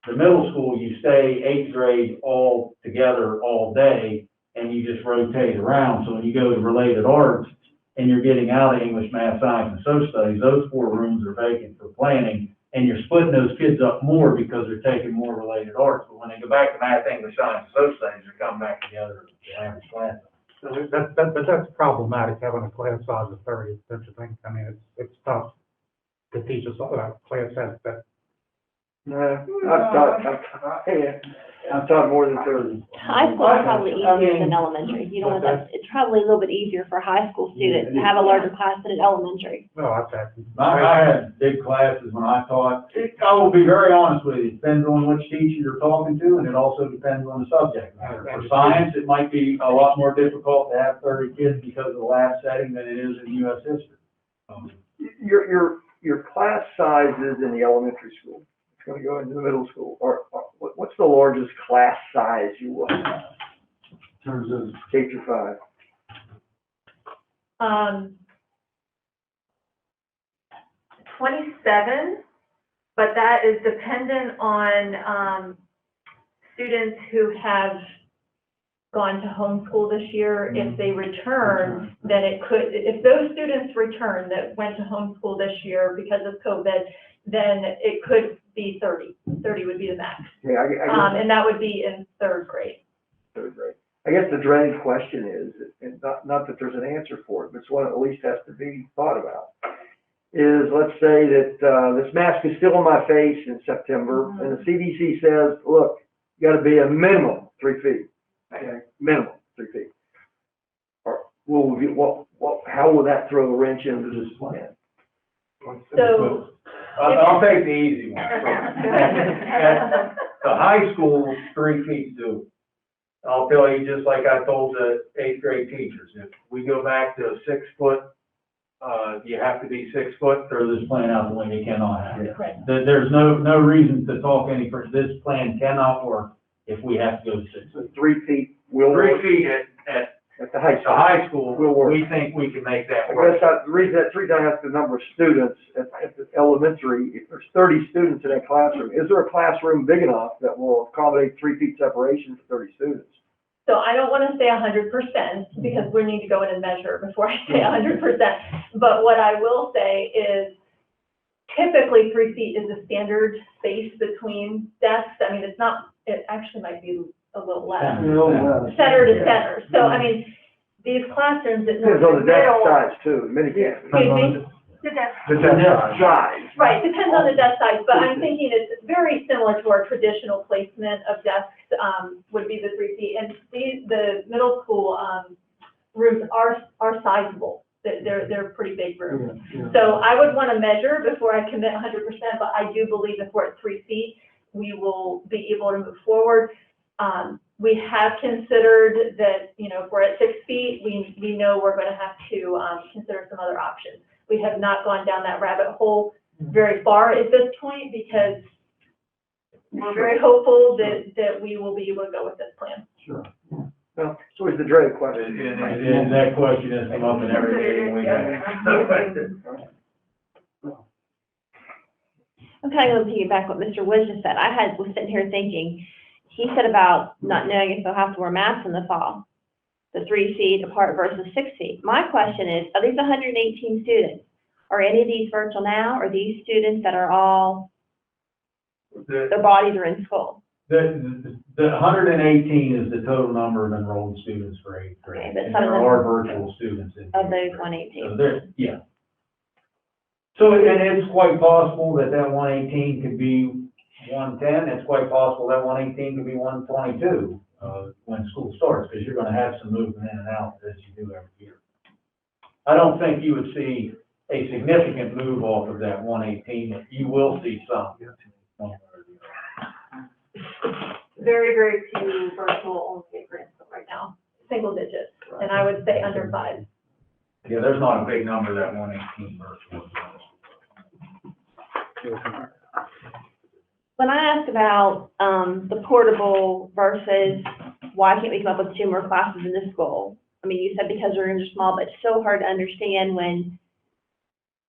The middle school, you stay 8th grade all together all day and you just rotate around. So when you go to related arts and you're getting out of English, math, science, and social studies, those 4 rooms are vacant for planning. And you're splitting those kids up more because they're taking more related arts. But when they go back to math, English, science, and social studies, they're coming back together as the average class. But that's problematic, having a class size of 30, don't you think? I mean, it's tough to teach us all that class size, but. No, I've taught more than 30. High school is probably easier than elementary. You know, it's probably a little bit easier for high school students to have a larger class than in elementary. No, I've had. I had big classes when I taught. I will be very honest with you. It depends on which teacher you're talking to, and it also depends on the subject matter. For science, it might be a lot more difficult to have 30 kids because of the lab setting than it is in U.S. history. Your class sizes in the elementary school, it's going to go into the middle school, or what's the largest class size you will have in terms of K through 5? 27, but that is dependent on students who have gone to homeschool this year. If they return, then it could, if those students return that went to homeschool this year because of COVID, then it could be 30. 30 would be the max. Yeah, I guess, And that would be in third grade. third grade. I guess the dreaded question is, and not that there's an answer for it, but it's one that at least has to be thought about, is let's say that, this mask is still on my face in September, and the CDC says, look, you gotta be a minimum 3 feet. Okay, minimum 3 feet. Or will we, how will that throw a wrench into this plan? So, I'll take the easy one. At the high school, 3 feet due. I'll tell you, just like I told the 8th grade teachers, if we go back to 6 foot, you have to be 6 foot. Throw this plan out the window, you cannot have it. right. There's no reason to talk any further. This plan cannot work if we have to go to 6 So feet. 3 feet will 3 work feet at at the high the school. high school, Will work. we think we can make that I work. guess the reason that 3 times that's the number of students at the elementary, if there's 30 students in that classroom, is there a classroom big enough that will accommodate 3 feet separation for 30 students? So I don't want to say 100% because we need to go in and measure before I say 100%. But what I will say is typically 3 feet is the standard space between desks. I mean, it's not, it actually might be a little less, center to center. So, I mean, these classrooms at Depends on the desk middle, size too, in many cases. excuse me? The desk. The desk size. Right, depends on the desk size, but I'm thinking it's very similar to our traditional placement of desks, would be the 3 feet. And the middle school, rooms are sizable. They're pretty big rooms. So I would want to measure before I commit 100%, but I do believe if we're at 3 feet, we will be able to move forward. We have considered that, you know, if we're at 6 feet, we know we're going to have to, consider some other options. We have not gone down that rabbit hole very far at this point because we're very hopeful that we will be able to go with this plan. Sure. Well, it's always the dreaded question. And that question has come up in every meeting we've had. I'm kind of going to piggyback what Mr. Woods just said. Was sitting here thinking, he said about not knowing if they'll have to wear masks in the fall, the 3 feet apart versus 6 feet. My question is, of these 118 students, are any of these virtual now, or these students that are all, their bodies are in school? The 118 is the total number of enrolled students for 8th grade. Okay, but And some of there them- are virtual students in. Of those 8th grade. 118? So there, yeah. So, and it's quite possible that 118 could be 110. It's quite possible that 118 could be 122, when school starts, because you're gonna have some movement in and out as you do every year. I don't think you would see a significant move off of that 118, but you will see some. Very, very few virtual only grants right now, single digits, and I would say under 5. Yeah, there's not a big number, that 118 virtual. When I asked about, the portable versus why can't we come up with 2 more classes in this school? I mean, you said because the rooms are small, but it's so hard to understand when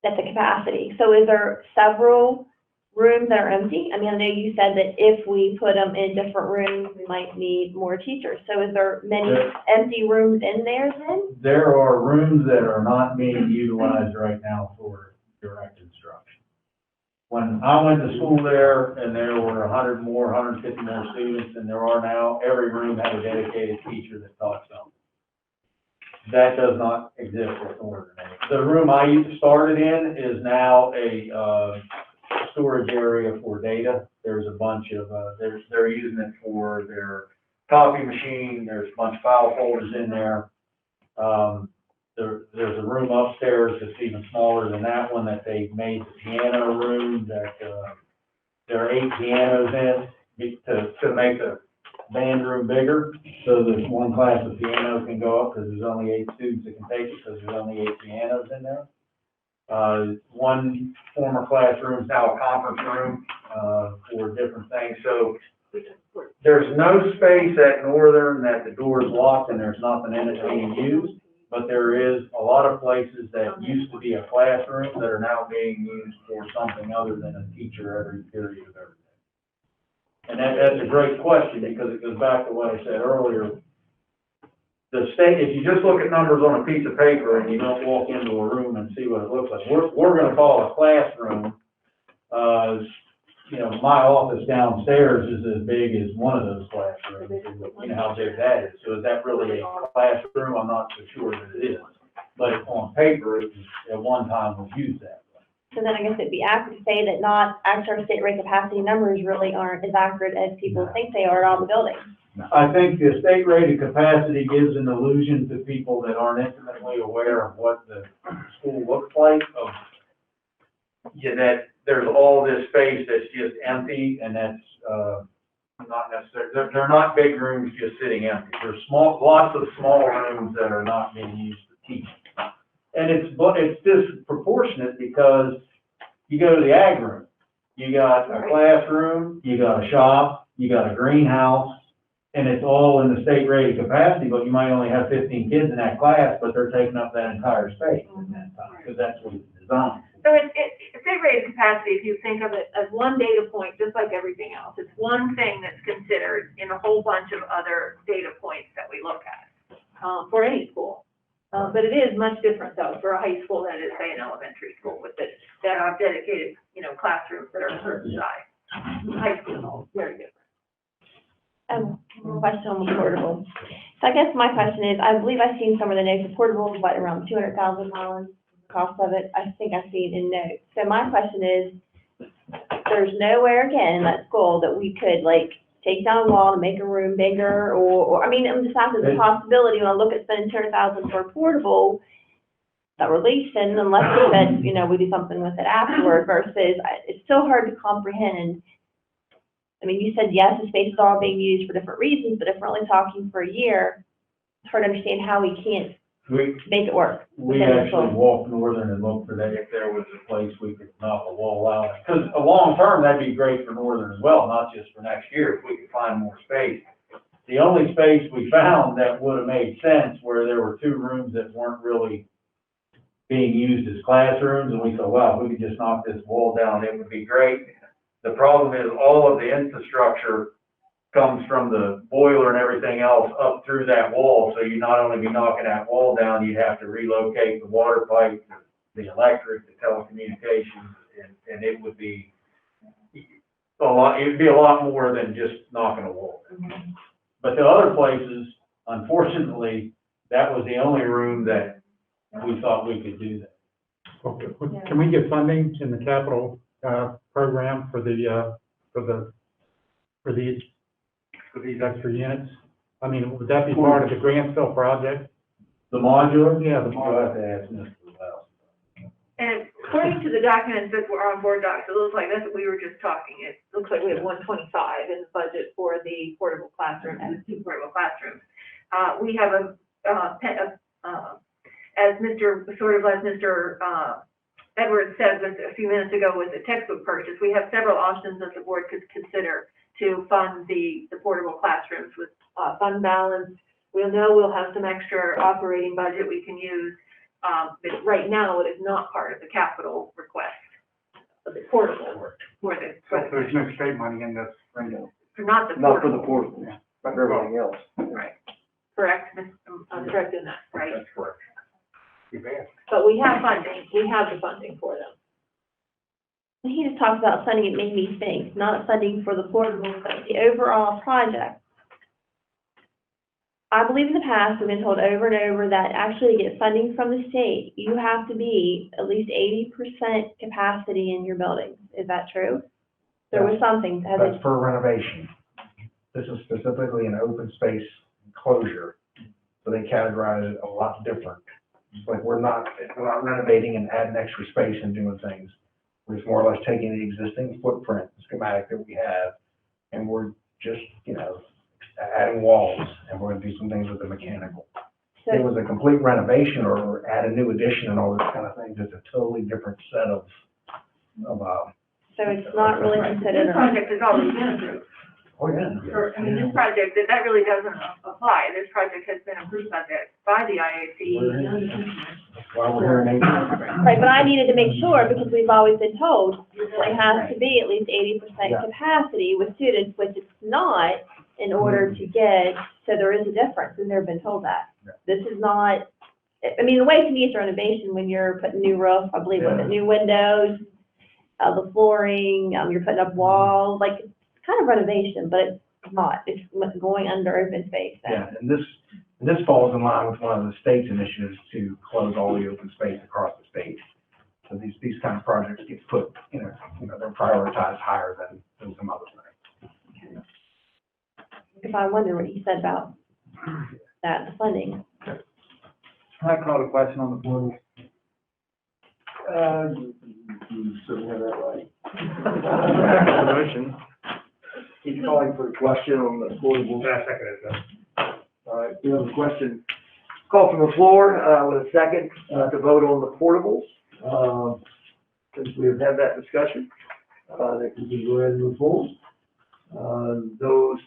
that's the capacity. So is there several rooms that are empty? I mean, I know you said that if we put them in different rooms, we might need more teachers. So is there many empty rooms in there then? There are rooms that are not being utilized right now for direct instruction. When I went to school there, and there were 100 more, 150 more students than there are now, every room had a dedicated teacher that taught something. That does not exist at Northern. The room I started in is now a storage area for data. There's a bunch of, they're using it for their copy machine. There's a bunch of file folders in there. There's a room upstairs that's even smaller than that one that they made the piano room that, there are 8 pianos in to make the band room bigger. So that one class of piano can go up because there's only 8 students that can take it because there's only 8 pianos in there. One former classroom is now a conference room, for different things. So there's no space at Northern that the door is locked and there's nothing in it being used. But there is a lot of places that used to be a classroom that are now being used for something other than a teacher every period of every day. And that's a great question because it goes back to what I said earlier. the state, if you just look at numbers on a piece of paper and you don't walk into a room and see what it looks like, we're gonna call a classroom, you know, my office downstairs is as big as one of those classrooms, you know how big that is. So is that really a classroom? I'm not so sure that it is. But on paper, it was, at one time was used that way. So then I guess it'd be accurate to say that not, actually our state rate capacity numbers really aren't as accurate as people think they are at all the buildings. I think the state rated capacity gives an illusion to people that aren't intimately aware of what the school looks like, of, yeah, that there's all this space that's just empty, and that's, not necessarily, they're not big rooms just sitting empty. There's lots of small rooms that are not being used to teach. And it's disproportionate because you go to the ag room, you got a classroom, you got a shop, you got a greenhouse, and it's all in the state rated capacity, but you might only have 15 kids in that class, but they're taking up that entire space in that time, because that's what it's designed. So it's state rated capacity, if you think of it as one data point, just like everything else. It's one thing that's considered in a whole bunch of other data points that we look at, for any school. But it is much different though for a high school than it is, say, an elementary school with it, that have dedicated, you know, classrooms that are a certain size. High school is very different. Question on the portable. So I guess my question is, I believe I've seen some of the notes of portables, what, around $200,000 cost of it. I think I've seen in notes. So my question is, there's nowhere again in that school that we could like take down a wall and make a room bigger, or I mean, I'm just asking the possibility when I look at spending $200,000 for a portable that we're leasing, unless we said, you know, we do something with it afterward, versus it's so hard to comprehend. I mean, you said, yes, the space is all being used for different reasons, but if we're only talking for a year, it's hard to understand how we can't make it work. We actually walked Northern and looked for that, if there was a place we could knock a wall out. Because a long term, that'd be great for Northern as well, not just for next year, if we could find more space. The only space we found that would have made sense where there were two rooms that weren't really being used as classrooms, and we thought, well, if we could just knock this wall down, it would be great. The problem is all of the infrastructure comes from the boiler and everything else up through that wall, so you not only be knocking that wall down, you'd have to relocate the water pipe, the electric, the telecommunications, and it would be a lot, it'd be a lot more than just knocking a wall down. But the other places, unfortunately, that was the only room that we thought we could do that. Okay. Can we get funding in the capital, program for these extra units? I mean, would that be part of the Grantsville project? The modular? Yeah, the You'll have modular. to ask Mr. Wells. And according to the documents that were on board docs, it looks like that's what we were just talking. It looks like we have 125 in the budget for the portable classroom and the 2 portable classrooms. We have as Mr. Edwards said a few minutes ago with the textbook purchase, we have several options that the board could consider to fund the portable classrooms with fund balance. We'll have some extra operating budget we can use, but right now it is not part of the capital request of the portable for the. There's no state money in this window. Not the Not for portable. the portable, but everything else. Right. Correct, I'm correct in that, right? That's correct. You've asked. But we have funding, we have the funding for them. He just talked about funding, it made me think, not funding for the portable, but the overall project. I believe in the past, we've been told over and over that actually to get funding from the state, you have to be at least 80% capacity in your buildings. Is that true? There was something. That's for renovation. This is specifically an open space enclosure, so they categorize it a lot different. It's like we're not renovating and adding extra space and doing things. We're just more or less taking the existing footprint, schematic that we have, and we're just, you know, adding walls, and we're gonna do some things with the mechanical. So, It was a complete renovation or add a new addition and all this kind of thing, just a totally different set of so it's not really considered. This project has already been approved. oh yeah. This project, that really doesn't apply. This project has been approved by the IAC. While we're here in April. Right, but I needed to make sure, because we've always been told it has to be at least 80% capacity with students, which it's not in order to get, so there is a difference, and they've been told that. This is not, I mean, the way to me it's renovation when you're putting new roof, I believe, with the new windows, the flooring, you're putting up walls, like, it's kind of renovation, but it's not. It's going under open space. So. Yeah, and this falls in line with one of the state's initiatives to close all the open space across the state. So these kind of projects get put, they're prioritized higher than some other things. If I wonder what he said about that, the funding. I called a question on the portal. You certainly have that right. Motion. He's calling for a question on the portable. Yeah, I second it. All right, we have a question. Call from the floor, with a second, to vote on the portables. Since we have had that discussion, that we can go ahead and move forward. Those,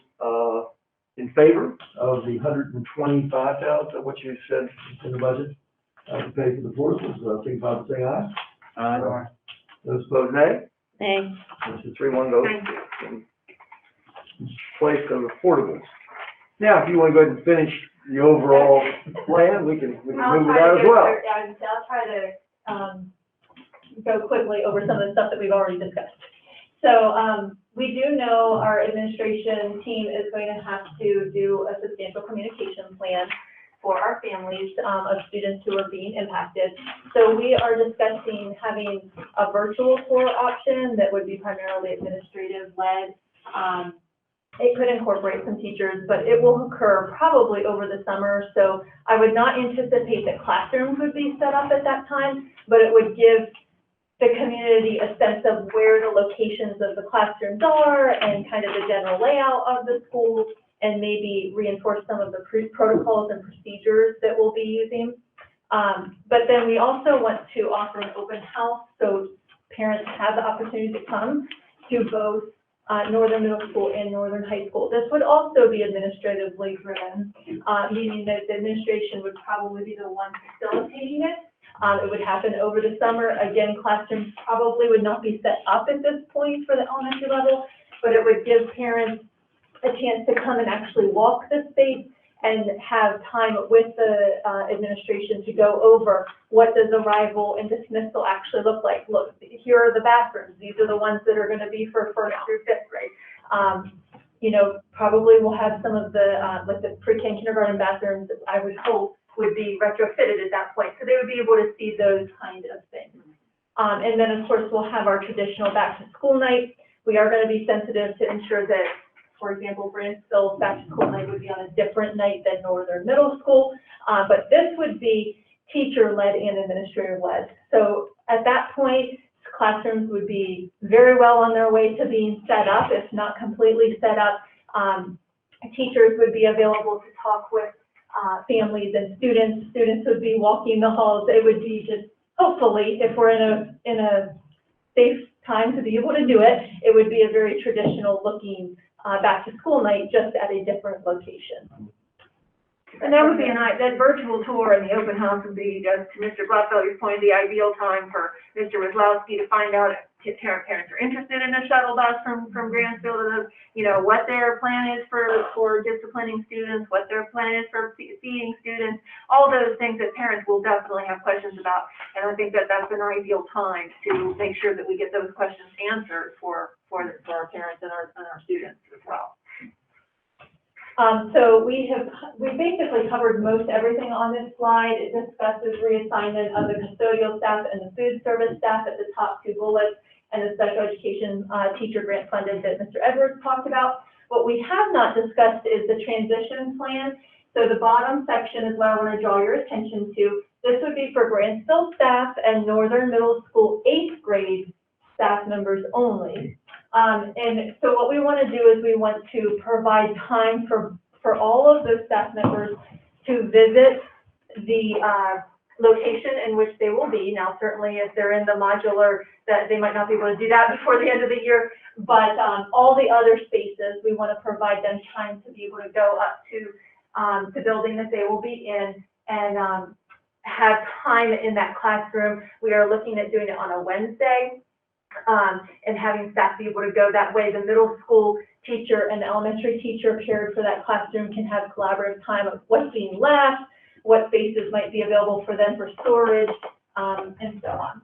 in favor of the $125,000, what you said in the budget, to pay for the portables, signify by saying aye. Aye. Those opposed, nay. Nay. This is 3-1 vote. Thank you. Place of the portables. Now, if you want to go ahead and finish the overall plan, we can move with that as well. I'll try to, go quickly over some of the stuff that we've already discussed. So, we do know our administration team is going to have to do a substantial communication plan for our families, of students who are being impacted. So we are discussing having a virtual tour option that would be primarily administrative led. It could incorporate some teachers, but it will occur probably over the summer. So I would not anticipate that classrooms would be set up at that time, but it would give the community a sense of where the locations of the classrooms are and kind of the general layout of the school, and maybe reinforce some of the protocols and procedures that we'll be using. But then we also want to offer an open house so parents have the opportunity to come to both Northern Middle School and Northern High School. This would also be administratively driven, meaning that the administration would probably be the one facilitating it. It would happen over the summer. Again, classrooms probably would not be set up at this point for the elementary level, but it would give parents a chance to come and actually walk the space and have time with the administration to go over what does arrival and dismissal actually look like. Look, here are the bathrooms. These are the ones that are going to be for 1st through 5th grade. Probably we'll have some of the, like the pre-K and kindergarten bathrooms, I would hope, would be retrofitted at that point. So they would be able to see those kind of things. And then, of course, we'll have our traditional back-to-school night. We are going to be sensitive to ensure that, for example, Branchville's back-to-school night would be on a different night than Northern Middle School. But this would be teacher-led and administrator-led. So at that point, classrooms would be very well on their way to being set up, if not completely set up. Teachers would be available to talk with families and students. Students would be walking the halls. It would be just, hopefully, if we're in a safe time to be able to do it, it would be a very traditional looking back-to-school night, just at a different location. And that would be that virtual tour and the open house would be, to Mr. Gladfelder's point, the ideal time for Mr. Wazlowski to find out if parents are interested in a shuttle bus from Grantsville to what their plan is for disciplining students, what their plan is for feeding students, all those things that parents will definitely have questions about. And I think that that's an ideal time to make sure that we get those questions answered for our parents and our students as well. So we basically covered most everything on this slide. It discusses reassignment of the custodial staff and the food service staff at the top 2 bullets, and the special education teacher grant funded that Mr. Edwards talked about. What we have not discussed is the transition plan. So the bottom section is what I want to draw your attention to. This would be for Grantsville staff and Northern Middle School 8th grade staff members only. And so what we want to do is we want to provide time for all of those staff members to visit the location in which they will be. Now, certainly if they're in the modular, that they might not be able to do that before the end of the year, but all the other spaces, we want to provide them time to be able to go up to the building that they will be in and have time in that classroom. We are looking at doing it on a Wednesday. and having staff be able to go that way. The middle school teacher and the elementary teacher paired for that classroom can have collaborative time of what's being left, what spaces might be available for them for storage, and so on.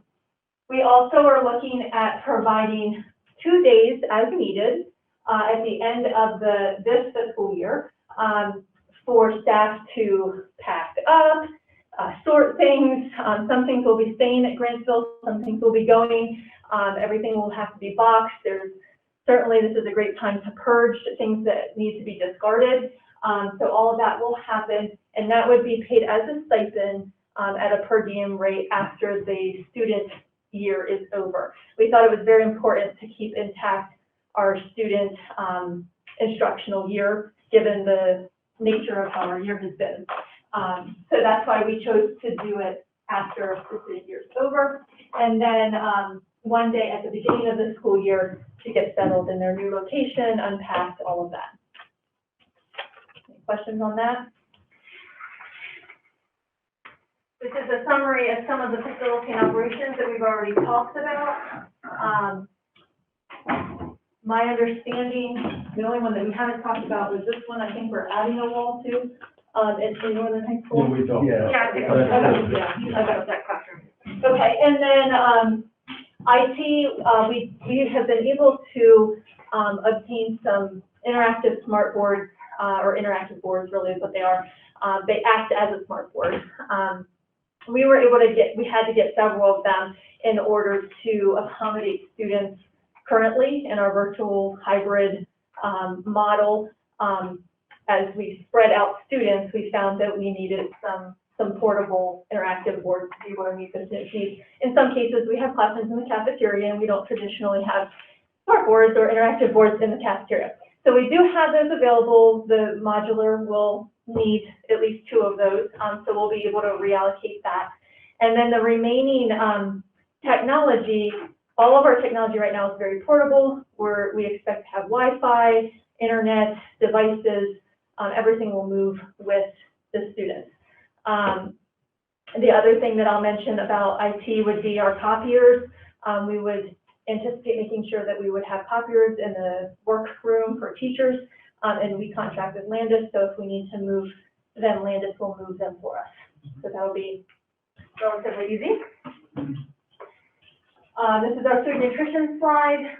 We also are looking at providing 2 days as needed at the end of this fiscal year for staff to pack up, sort things. Some things will be staying at Grantsville, some things will be going. Everything will have to be boxed. Certainly this is a great time to purge things that need to be discarded. So all of that will happen, and that would be paid as a stipend at a per diem rate after the student year is over. We thought it was very important to keep intact our student instructional year, given the nature of how our year has been. So that's why we chose to do it after the student year is over. And then one day at the beginning of the school year to get settled in their new location, unpacked, all of that. Any questions on that? This is a summary of some of the facility and operations that we've already talked about. My understanding, the only one that we haven't talked about was this one. I think we're adding a wall to, in Northern High School. Yeah, we talked. Yeah, I think so. Yeah, about that classroom. Okay, and then, IT, we have been able to, obtain some interactive smart boards, or interactive boards really is what they are. They act as a smart board. We were able to we had to get several of them in order to accommodate students currently in our virtual hybrid model. As we spread out students, we found that we needed some portable interactive boards to be able to meet the students' needs. In some cases, we have classrooms in the cafeteria, and we don't traditionally have smart boards or interactive boards in the cafeteria. So we do have those available. The modular will need at least 2 of those, so we'll be able to reallocate that. And then the remaining technology, all of our technology right now is very portable. We expect to have Wi-Fi, internet, devices, everything will move with the students. The other thing that I'll mention about IT would be our copiers. We would anticipate making sure that we would have copiers in the workroom for teachers, and we contract with Landis, so if we need to move them, Landis will move them for us. So that will be relatively easy. This is our food nutrition slide.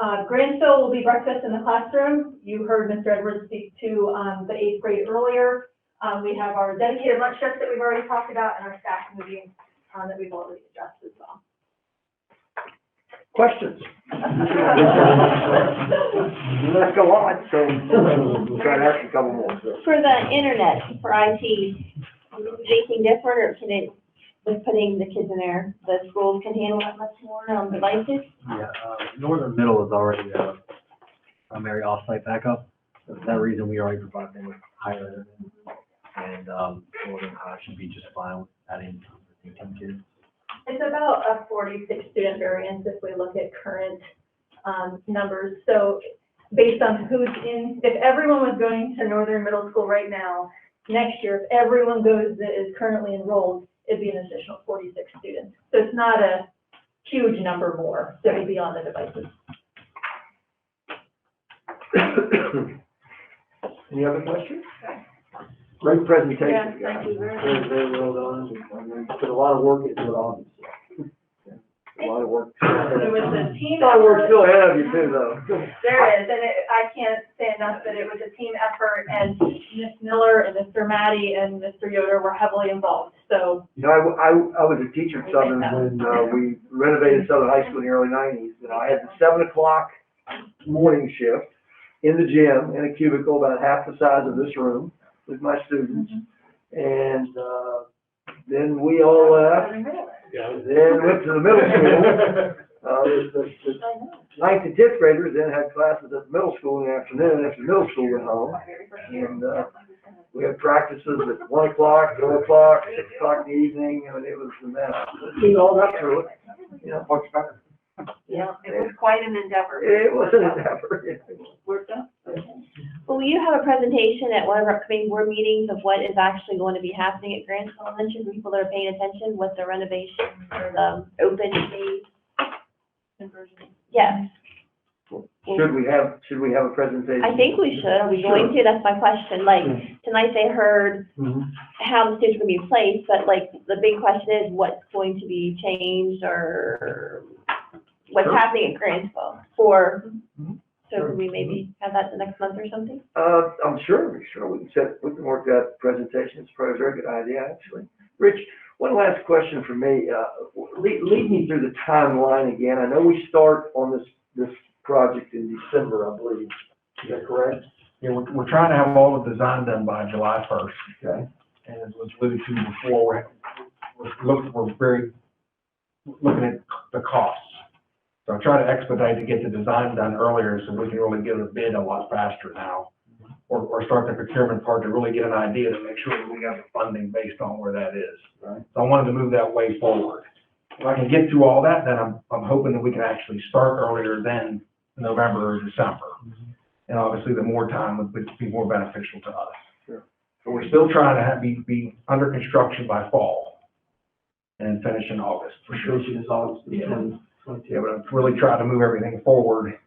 Grantsville will be breakfast in the classroom. You heard Mr. Edwards speak to the 8th grade earlier. We have our dedicated lunch shifts that we've already talked about, and our staff moving that we've already addressed as well. Questions? Let's go on, so we'll try to ask a couple more. So. For the internet, for IT, is anything different, or can it, with putting the kids in there, the schools can handle that much more on devices? Yeah, Northern Middle is already a primary off-site backup. So for that reason, we already provide them with higher internet, and Northern High should be just fine with adding 18 kids. It's about a 46 student variance if we look at current numbers. So based on who's in, if everyone was going to Northern Middle School right now, next year, if everyone goes that is currently enrolled, it'd be an additional 46 students. So it's not a huge number more that would be on the devices. Any other questions? Great presentation. Yeah, thank you very much. Very well done. Put a lot of work into it, obviously. A lot of work. There was a team A lot of work effort. still ahead of you too, though. There is, and I can't say enough that it was a team effort, and Ms. Miller and Mr. Matty and Mr. Yoder were heavily involved, so. You know, I was a teacher at Southern when we renovated Southern High School in the early 90s, and I had the 7 o'clock morning shift in the gym in a cubicle about half the size of this room with my students, and then we all left. Then went to the middle school. The 9th and 10th graders then had classes at the middle school in the afternoon after middle school went home. And we had practices at 1 o'clock, 4 o'clock, 6 o'clock in the evening, and it was a mess. We all got through it. You know, much better. Yeah, it was quite an endeavor. It was an endeavor. Worked out. Well, will you have a presentation at one of our upcoming board meetings of what is actually going to be happening at Grantsville Elementary for people that are paying attention with the renovation or the open days? conversion. Yes, Should we have a presentation? I think we should. Are we going to? That's my question. Like, tonight they heard how the students are gonna be placed, but like, the big question is what's going to be changed or what's happening at Grantsville for, so can we maybe have that the next month or something? I'm sure we can work that presentation. It's probably a very good idea, actually. Rich, one last question for me. Lead me through the timeline again. I know we start on this project in December, I believe. Is that correct? Yeah, we're trying to have all the design done by July 1st. Okay. And as was alluded to before, we're very looking at the costs. So I'm trying to expedite to get the design done earlier so we can really get a bid a lot faster now. Or start the procurement part to really get an idea to make sure that we have the funding based on where that is. Right. So I wanted to move that way forward. If I can get through all that, then I'm hoping that we can actually start earlier than November or December. And obviously, the more time would be more beneficial to us. Sure. So we're still trying to be under construction by fall and finish in August, for sure. Is August. Yeah, but I've really tried to move everything forward,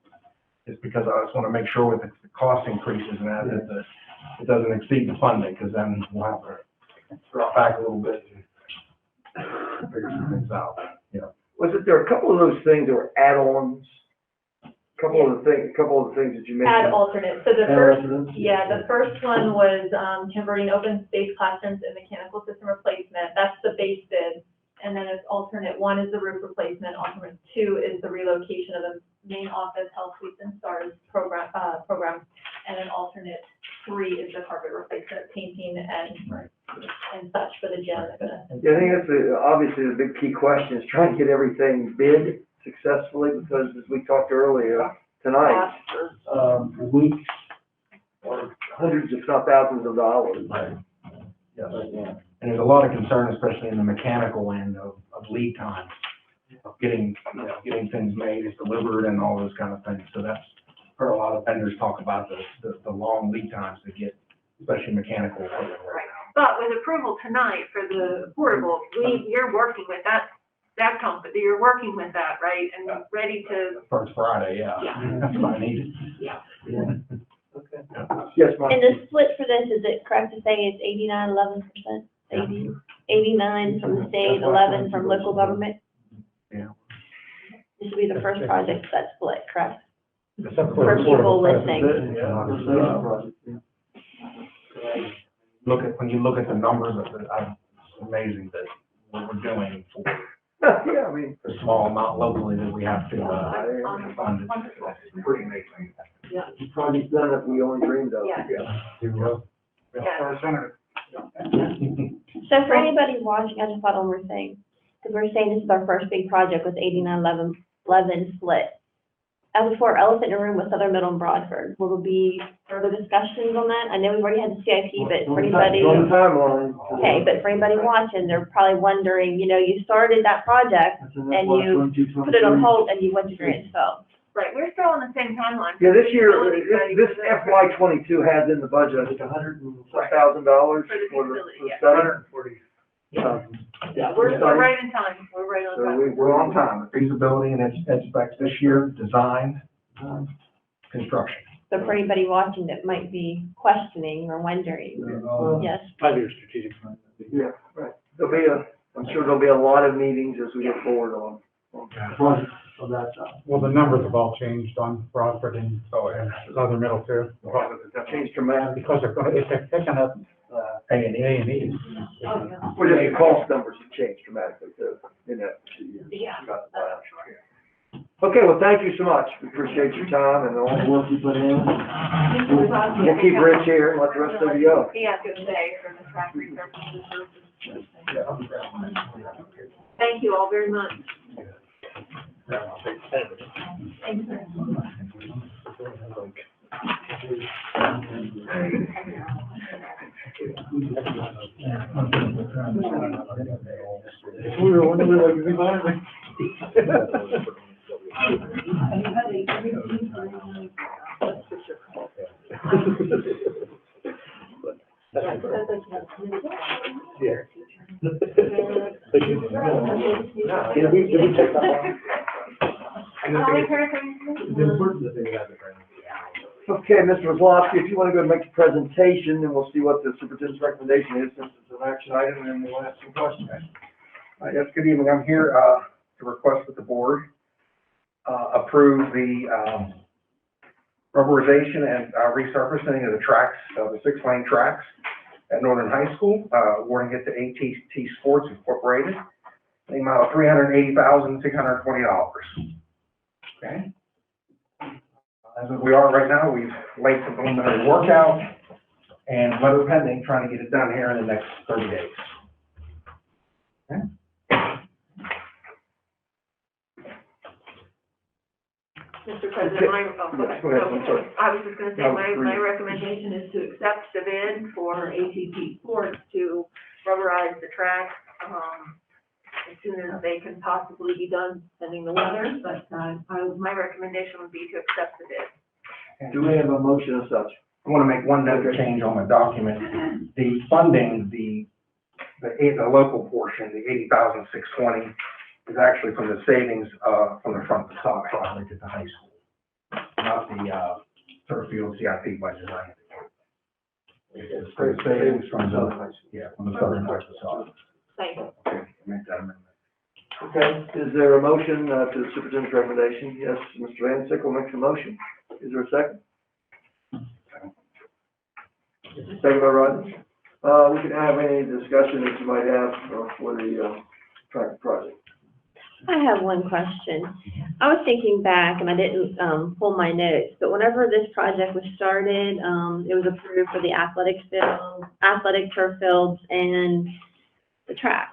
just because I just want to make sure with the cost increases and that it doesn't exceed the funding, because then we'll have to drop back a little bit and figure some things out. Yeah. There a couple of those things that were add-ons? A couple of the things that you mentioned. Add alternate, so the Add first, alternates? the first one was, converting open space classrooms and mechanical system replacement, that's the base bid. And then it's alternate, one is the roof replacement, alternate two is the relocation of the main office, health suites and stars program, and then alternate three is the carpet replacement, painting and such for the gym. Yeah, I think that's obviously the big key question, is trying to get everything bid successfully, because as we talked earlier tonight, weeks or hundreds, if not thousands of dollars. Right. Yes. And there's a lot of concern, especially in the mechanical end of lead time, of getting things made, delivered, and all those kind of things. So that's heard a lot of vendors talk about the long lead times to get, especially mechanical equipment right now. But with approval tonight for the portable, you're working with that company, you're working with that, right? And ready to. First Friday, yeah. That's what I needed. Yeah. Okay. Yes, Mike? And the split for this, is it correct to say it's 89, 11%? 89 from the state, 11 from local government? Yeah. This will be the first project that's split, correct? Except For people listening. When you look at the numbers of it, it's amazing that what we're doing for Yeah, I mean. the small amount locally that we have to fund. It's pretty amazing. The project's done that we only dreamed of. Yeah. Here we go. Senator. So for anybody watching, I just thought one more thing, because we're saying this is our first big project with 89, 11 split. As before, elephant in the room with Southern Middle and Broadford, will there be further discussions on that? I know we've already had the CIP, but for anybody. On the timeline. Okay, but for anybody watching, they're probably wondering, you started that project and you put it on hold and you went to Grantsville. Right, we're still on the same timeline. Yeah, this year, this FY '22 has in the budget, I think, $100,000 for the facility, yeah. study. Yeah, we're right in time, we're right on So time. we're on time. Feasibility and ed specs this year, design, construction. So for anybody watching that might be questioning or wondering, yes. 5-year strategic plan. Yeah, right. I'm sure there'll be a lot of meetings as we get forward on that side. Well, the numbers have all changed on Broadford and Southern Middle too. That changed dramatically. Because if they're picking up, A&E. Well, just the cost numbers have changed dramatically too, in that 2 years. Yeah. Okay, well, thank you so much. We appreciate your time and all the work you put in. We'll keep Rich here and let the rest of you go. He has to stay for the track research. Thank you all very much. Thanks. We were wondering what you'd be buying. Yeah. Did we check that one? How many paragraphs? It's important to think about the brand. Okay, Mr. Kozlowski, if you want to go and make the presentation, then we'll see what the superintendent's recommendation is, since it's an action item, and then we'll ask some questions. Yes, good evening. I'm here to request that the board approve the rubberization and resurfacing of the tracks, the 6-lane tracks at Northern High School, awarding it to ATT Sports Incorporated, the amount of $380,620. Okay? As we are right now, we've laid some preliminary work out, and weather pending, trying to get it done here in the next 30 days. Okay? Mr. President, Yes, go ahead, I'm sorry. I was just gonna say, No, my recommendation is to accept the bid for ATT Sports to rubberize the track, as soon as they can possibly be done, pending the weather, but, my recommendation would be to accept the bid. Do we have a motion as such? I want to make one note change on my document. The funding, the local portion, the $80,620, is actually from the savings, from the front facade project at the high school, not the, turf field CIP budget. It's for the savings from the, from the southern high facade. Thank you. Okay, make that amendment. Okay, is there a motion, to the superintendent's recommendation? Yes, Mr. Van Sickle makes a motion. Is there a second? Second by Rodney. We can have any discussion that you might have for the, track project. I have one question. I was thinking back, and I didn't, pull my notes, but whenever this project was started, it was approved for the athletic turf fields and the track.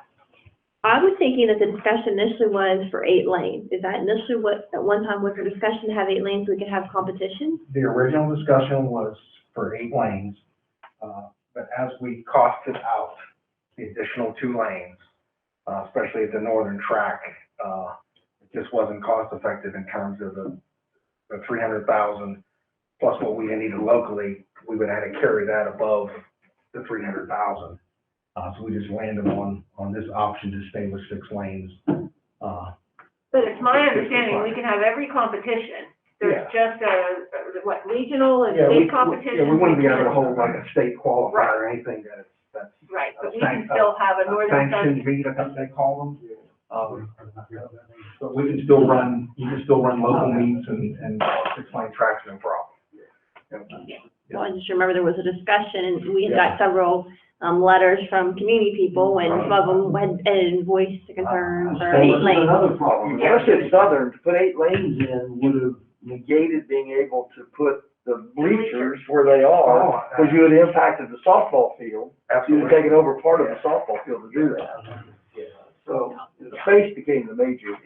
I was thinking that the discussion initially was for 8 lanes. Is that initially what, at one time, was the discussion to have 8 lanes, so we could have competition? The original discussion was for 8 lanes, but as we costed out the additional 2 lanes, especially at the northern track, it just wasn't cost effective in terms of the 300,000 plus what we needed locally. We would have to carry that above the 300,000. So we just landed on this option to stay with 6 lanes. But it's my understanding, we can have every competition. There's just regional and state competition. Yeah, we wouldn't be able to hold like a state qualifier or anything that's. Right, but we can still have a northern. Sanctioned meet, I think they call them. But we can still run, you can still run local meets and 6-lane tracks, no problem. Well, I just remember there was a discussion, and we had got several, letters from community people, and some of them had voiced concerns for 8 lanes. Another problem, especially at Southern, to put 8 lanes in would have negated being able to put the bleachers where they are, because you had impacted the softball field. You had taken over part of the softball field to do that. So the space became the major.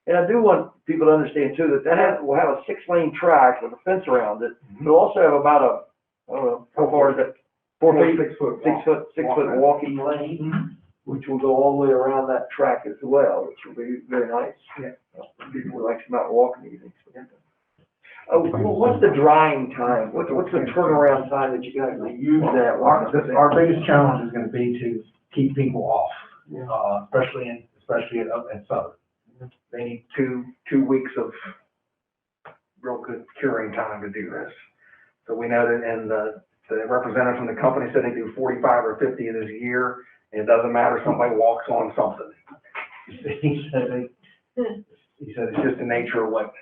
And I do want people to understand too, that will have a 6-lane track with a fence around it. It'll also have about a, I don't know, how far is it? 4 feet? 6 foot walking lane, which will go all the way around that track as well, which will be very nice. People would like to come out and walk in the evenings. What's the drying time? What's the turnaround time that you can actually use that? Our biggest challenge is gonna be to keep people off, especially at Southern. They need two weeks of real good curing time to do this. So we know that, and the representative from the company said they do 45 or 50 of this a year, and it doesn't matter, somebody walks on something. He said it's just the nature of what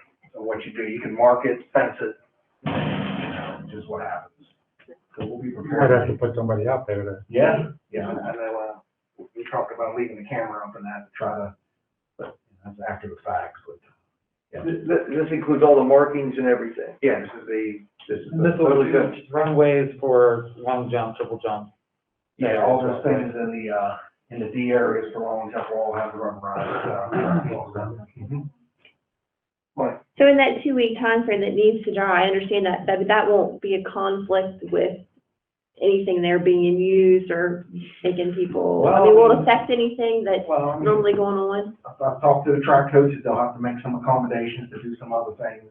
you do. You can mark it, fence it, just what happens. So we'll be prepared. Might have to put somebody out there to. Yeah, I know, we talked about leaving the camera up and that to try to, but that's after the fact, but. Yeah. This includes all the markings and everything. Yeah, this is And this will include runways for long jump, triple jump. Yeah, all those things in the D areas for long jump will all have the rubberized, So in that 2-week time frame that needs to dry, I understand that won't be a conflict with anything there being used or taking people, Well, I mean, will it affect anything that's Well, I mean, normally going on? I've talked to the track coaches, they'll have to make some accommodations to do some other things.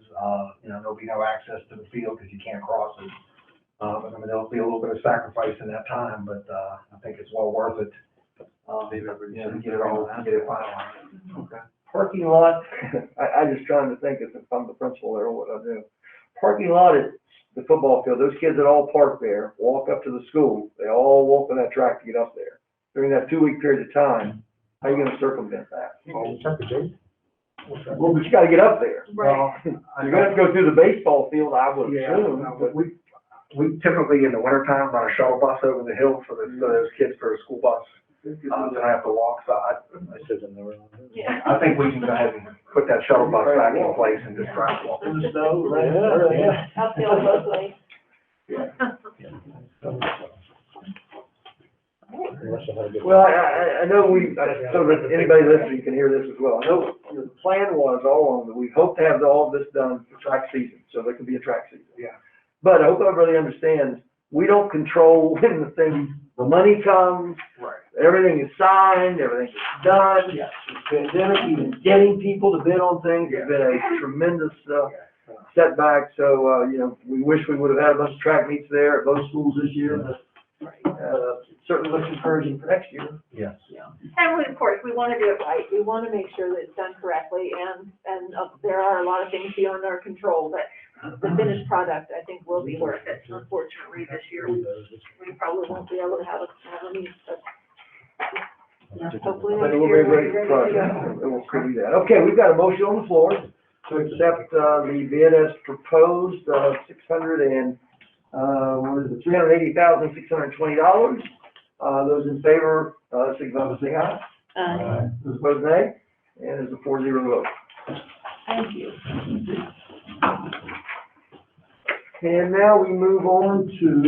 There'll be no access to the field because you can't cross it. But I mean, there'll be a little bit of sacrifice in that time, but, I think it's well worth it. To get it finalized. Okay. parking lot, I just trying to think if I'm the principal there, what I do. Parking lot at the football field, those kids that all park there, walk up to the school, they all walk on that track to get up there. During that 2-week period of time, how are you gonna circumvent that? Well, but you gotta get up there. Well, You're gonna have to go through the baseball field, I would Yeah, assume, but we typically in the wintertime run a shuttle bus over the hill for those kids for a school bus. Then I have to walk, so I think we can go ahead and put that shuttle bus back in place and just drive walk. in the snow, right? Uphill both ways. Well, I know so that anybody listening can hear this as well. I know the plan was all along that we hope to have all of this done for track season, so there can be a track season. Yeah. But I hope everybody understands, we don't control when the money comes, Right. everything is signed, everything is done. Yeah. Pandemic, even getting people to bid on things has been a tremendous, setback. So, we wish we would have had a bunch of track meets there at both schools this year, but, it certainly looks encouraging for next year. Yes. And of course, we want to do it right. We want to make sure that it's done correctly, and there are a lot of things beyond our control, but the finished product, I think, will be worth it. Unfortunately, this year, we probably won't be able to have a meet, but hopefully But next it will be year a we'll be great ready to project. go. It will still be that. Okay, we've got a motion on the floor to accept, the bid as proposed, $380,620. Those in favor, signify by saying aye. Those opposed, nay. And it's a 4-0 vote. Thank you. And now we move on to,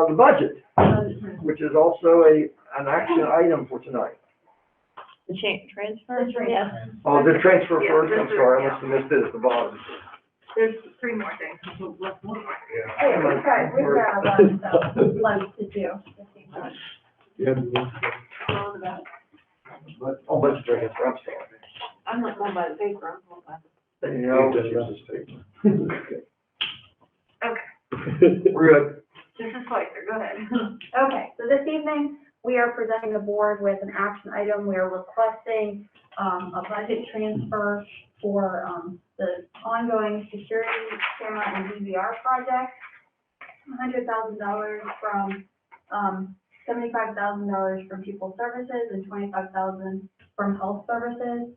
the budget, which is also an action item for tonight. The transfer, yes. Oh, the transfer Yeah, first, I'm transfer, sorry, I yeah. must have missed it at the bottom. There's 3 more things. Hey, we've got a lot of stuff left to do this evening. Oh, budget transfer, I'm sorry. I'm not going by the paper, I'm going by the. You know, Okay, we're good. Mrs. Schweitzer, go ahead. Okay, so this evening, we are presenting the board with an action item. We are requesting, a budget transfer for, the ongoing security camera and DVR project. $100,000 from, $75,000 from People Services and $25,000 from Health Services.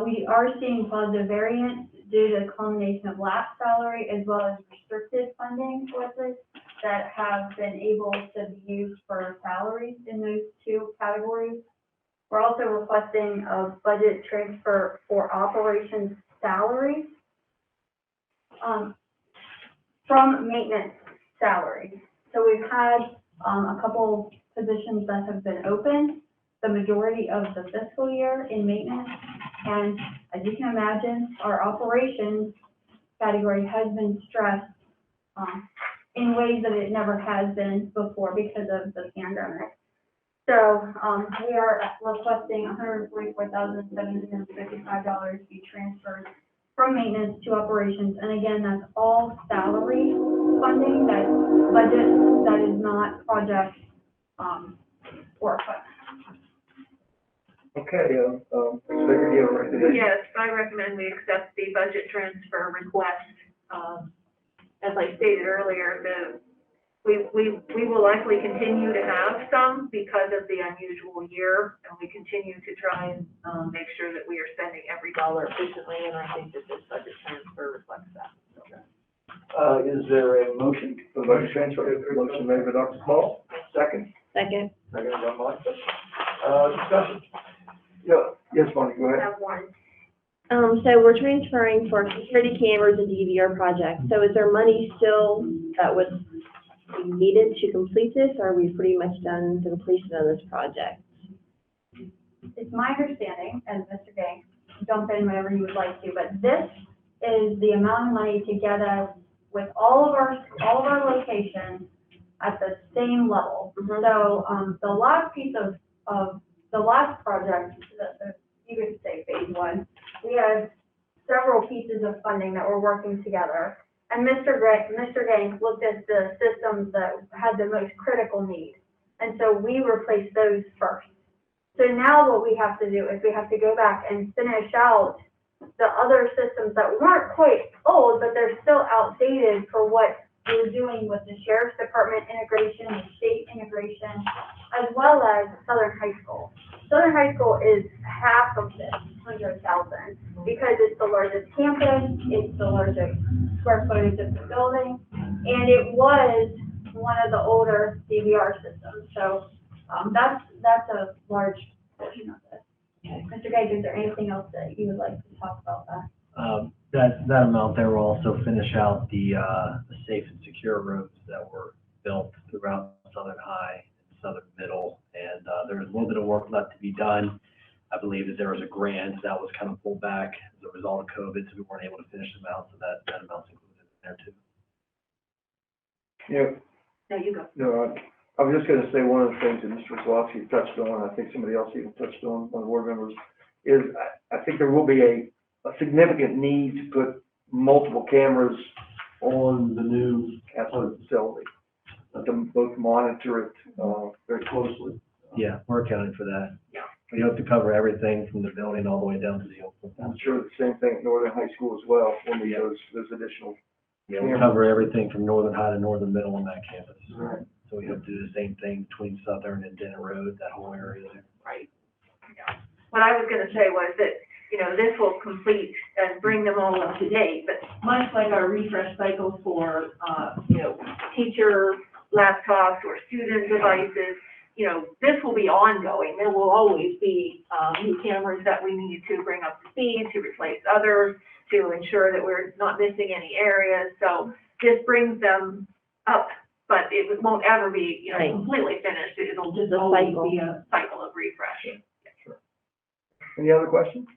We are seeing positive variance due to the culmination of lapse salary as well as restricted funding sources that have been able to be used for salaries in those 2 categories. We're also requesting a budget transfer for operations salaries, from maintenance salary. So we've had, a couple positions that have been open the majority of the fiscal year in maintenance. And as you can imagine, our operations category has been stressed, in ways that it never has been before because of the pandemic. So, we are requesting $144,755 to be transferred from maintenance to operations. And again, that's all salary funding, that's budget, that is not project, or equipment. Okay, Secretary, you have a recommendation? Yes, I recommend we accept the budget transfer request. As I stated earlier, we will likely continue to have some because of the unusual year, and we continue to try and, make sure that we are spending every dollar efficiently, and I think that this budget transfer reflects that. Is there a motion for the budget transfer? Motion made by Dr. Small, second. Second. Second by Monica. Discussion? Yeah, yes, Monica, go I ahead. have one. So we're transferring for security cameras and DVR projects. So is there money still that would be needed to complete this, or are we pretty much done the completion of this project? It's my understanding, and Mr. Gang, jump in whenever you would like to, but this is the amount of money to get us with all of our locations at the same level. So, the last piece of the last project, you could say phase 1, we had several pieces of funding that were working together. And Mr. Gang looked at the systems that had the most critical need. And so we replaced those first. So now what we have to do is we have to go back and finish out the other systems that weren't quite old, but they're still outdated for what we're doing with the sheriff's department integration, the state integration, as well as Southern High School. Southern High School is half of this, 100,000, because it's the largest campus, it's the largest square footage of the building, and it was one of the older DVR systems. So that's a large portion of it. Okay. Mr. Gage, is there anything else that you would like to talk about that? That amount there will also finish out the safe and secure rooms that were built throughout Southern High and Southern Middle. And there was a little bit of work left to be done. I believe that there was a grant that was kind of pulled back as a result of COVID, so we weren't able to finish them out, so that amount's included in there too. Yeah. There you go. No, I was just gonna say, one of the things that Mr. Wazowski touched on, I think somebody else even touched on, one of the board members, is I think there will be a significant need to put multiple cameras on the new capital facility, to both monitor it, very closely. Yeah, we're accounting for that. Yeah. We hope to cover everything from the building all the way down to the open. I'm sure the same thing at Northern High School as well, when we those additional. Yeah, we cover everything from Northern High to Northern Middle on that campus. Right. So we hope to do the same thing between Southern and Denton Road, that whole area there. Right. Yeah. What I was gonna say was that, you know, this will complete and bring them all up to date, but much like our refresh cycle for, you know, teacher laptops or student devices, you know, this will be ongoing. There will always be, new cameras that we need to bring up to speed, to replace others, to ensure that we're not missing any areas. So this brings them up, but it won't ever be, you know, Right. completely finished. It'll just a always cycle. be a cycle of refresh. Any other questions?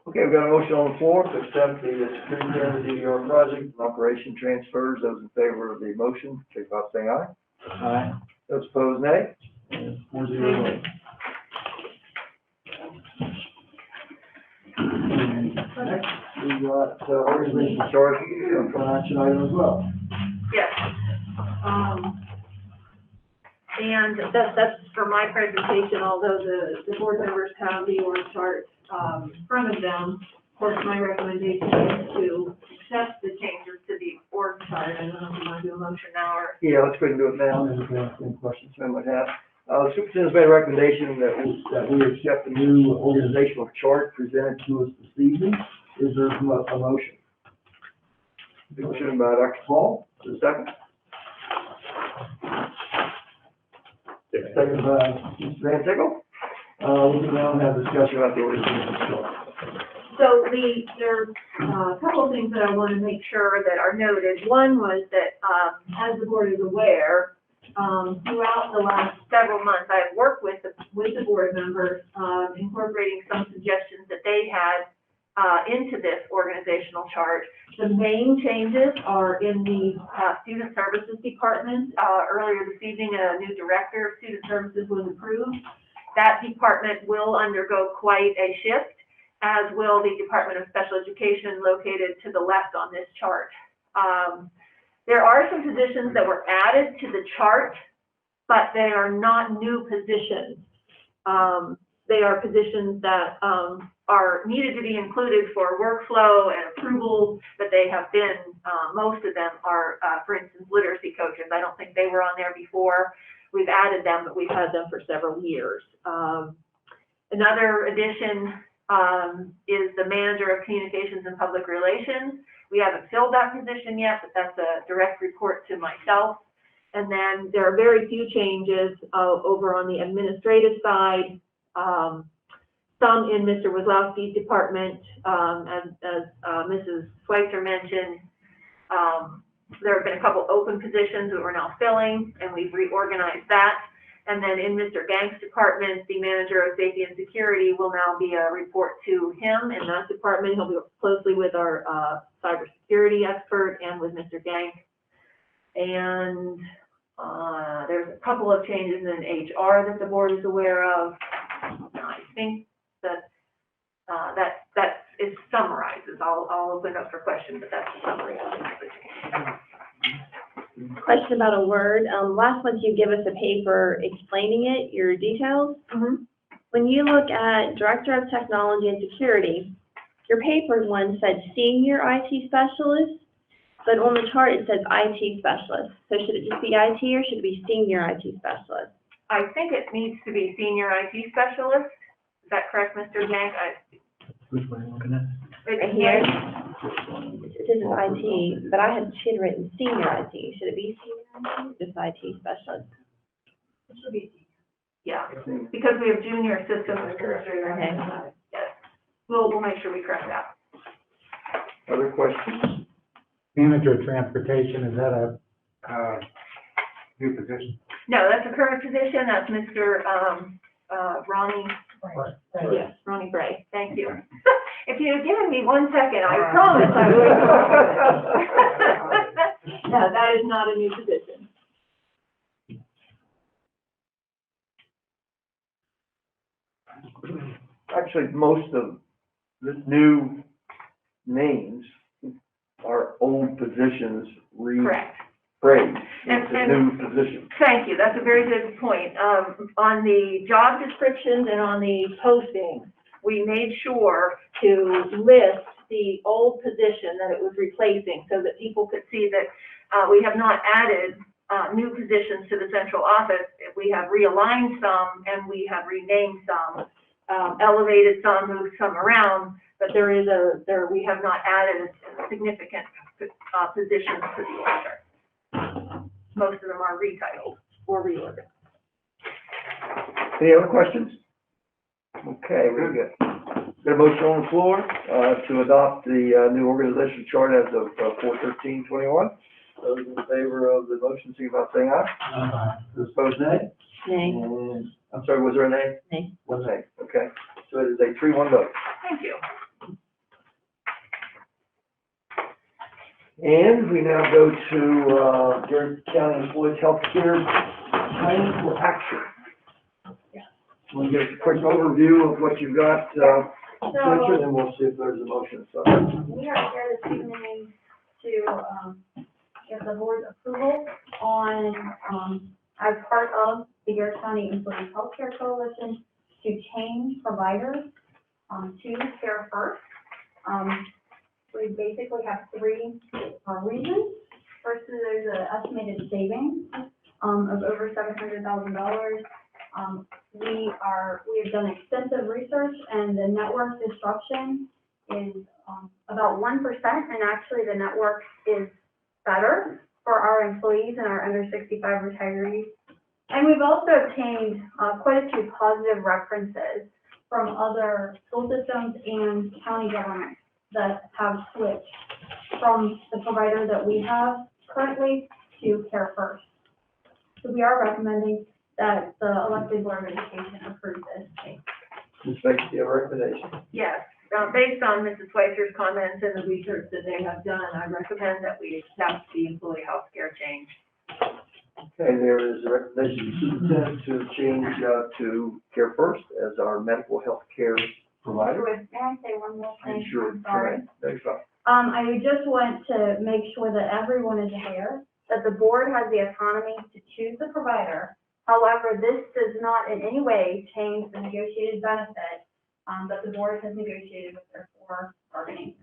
Okay, we've got a motion on the floor to accept the security camera DVR project and operation transfers. Those in favor of the motion, signify by saying aye. Aye. Those opposed, nay. 4-0. Next, we got organizational chart, for an action item as well. Yes. And that's for my presentation, although the board members have the org chart, in front of them. Of course, my recommendation is to accept the changes to the org chart. I don't know if you want to do a motion now or. Yeah, let's go ahead and do it now, and then we can ask any questions you might have. The superintendent's made a recommendation that we accept the new organizational chart presented to us this evening. Is there a motion? Motion by Dr. Paul, is there a second? Second by Mr. Van Tickle. We can now have discussion about the organizational chart. So there's a couple of things that I want to make sure that are noted. One was that, as the board is aware, throughout the last several months, I've worked with the board members, incorporating some suggestions that they had, into this organizational chart. The main changes are in the, student services department. Earlier this evening, a new director of student services was approved. That department will undergo quite a shift, as will the Department of Special Education located to the left on this chart. There are some positions that were added to the chart, but they are not new positions. They are positions that are needed to be included for workflow and approval, but they have been, most of them are, for instance, literacy coaches. I don't think they were on there before. We've added them, but we've had them for several years. Another addition is the Manager of Communications and Public Relations. We haven't filled that position yet, but that's a direct report to myself. And then there are very few changes over on the administrative side. Some in Mr. Wazowski's department, as Mrs. Schweitzer mentioned. There have been a couple open positions that we're now filling, and we've reorganized that. And then in Mr. Gank's department, the Manager of Safety and Security will now be a report to him in that department. He'll be closely with our cybersecurity expert and with Mr. Gank. And there's a couple of changes in HR that the board is aware of. I think that it summarizes. I'll open up for questions, but that's the summary of it. Question about a word. Last month you gave us a paper explaining it, your details. Mm-hmm. when you look at Director of Technology and Security, your paper one said Senior IT Specialist, but on the chart it says IT Specialist. So should it just be IT or should it be Senior IT Specialist? I think it needs to be senior IT specialist. Is that correct, Mr. Yank? Which one are you looking at? Right here. It says IT, but she had written Senior IT. Should it be Senior IT? Just IT Specialist? It should be. Yeah, because we have junior system administrator. Okay. Yes. We'll make sure we correct that. Other questions? Manager of Transportation, is that a, new position? No, that's a current position. That's Mr. Ronnie. Yes, Ronnie Bray. Thank you. If you had given me 1 second, I promise I would. No, that is not a new position. Actually, most of the new names are old positions Correct. rephrased And- into new positions. Thank you, that's a very good point. On the job descriptions and on the postings, we made sure to list the old position that it was replacing so that people could see that, we have not added, new positions to the central office. We have realigned some and we have renamed some, elevated some, moved some around, but we have not added significant, positions to the order. Most of them are retitled or reordered. Any other questions? Okay, very good. Got a motion on the floor, to adopt the, new organizational chart as of, 4/13/21. Those in favor of the motion, signify by saying aye. Those opposed, nay? Nay. And, I'm sorry, was there a nay? Nay. One nay, okay. So it is a 3-1 vote. Thank you. And we now go to, Garrett County Employees Healthcare Planning for Action. We'll get a quick overview of what you've got, Richard, and we'll see if there's a motion. So, We are here this evening to, get the board's approval on, as part of the Garrett County Employees Healthcare Coalition, to change providers, to Care First. We basically have 3 reasons. First, there's an estimated savings, of over $700,000. We have done extensive research, and the network disruption is about 1%, and actually the network is better for our employees and our under 65 retirees. And we've also obtained quite a few positive references from other school systems and county governments that have switched from the provider that we have currently to Care First. So we are recommending that the elected board of education approve this case. Ms. Bates, do you have a recommendation? Yes, based on Mrs. Schweitzer comments and the research that they have done, I recommend that we accept the employee health care change. Okay, there is a recommendation to superintendent to change, to Care First as our medical health care provider. May I say one more thing? Sure, I'm sorry. Very fine. I just want to make sure that everyone is aware that the board has the autonomy to choose the provider. However, this does not in any way change the negotiated benefit, that the board has negotiated with their 4 bargaining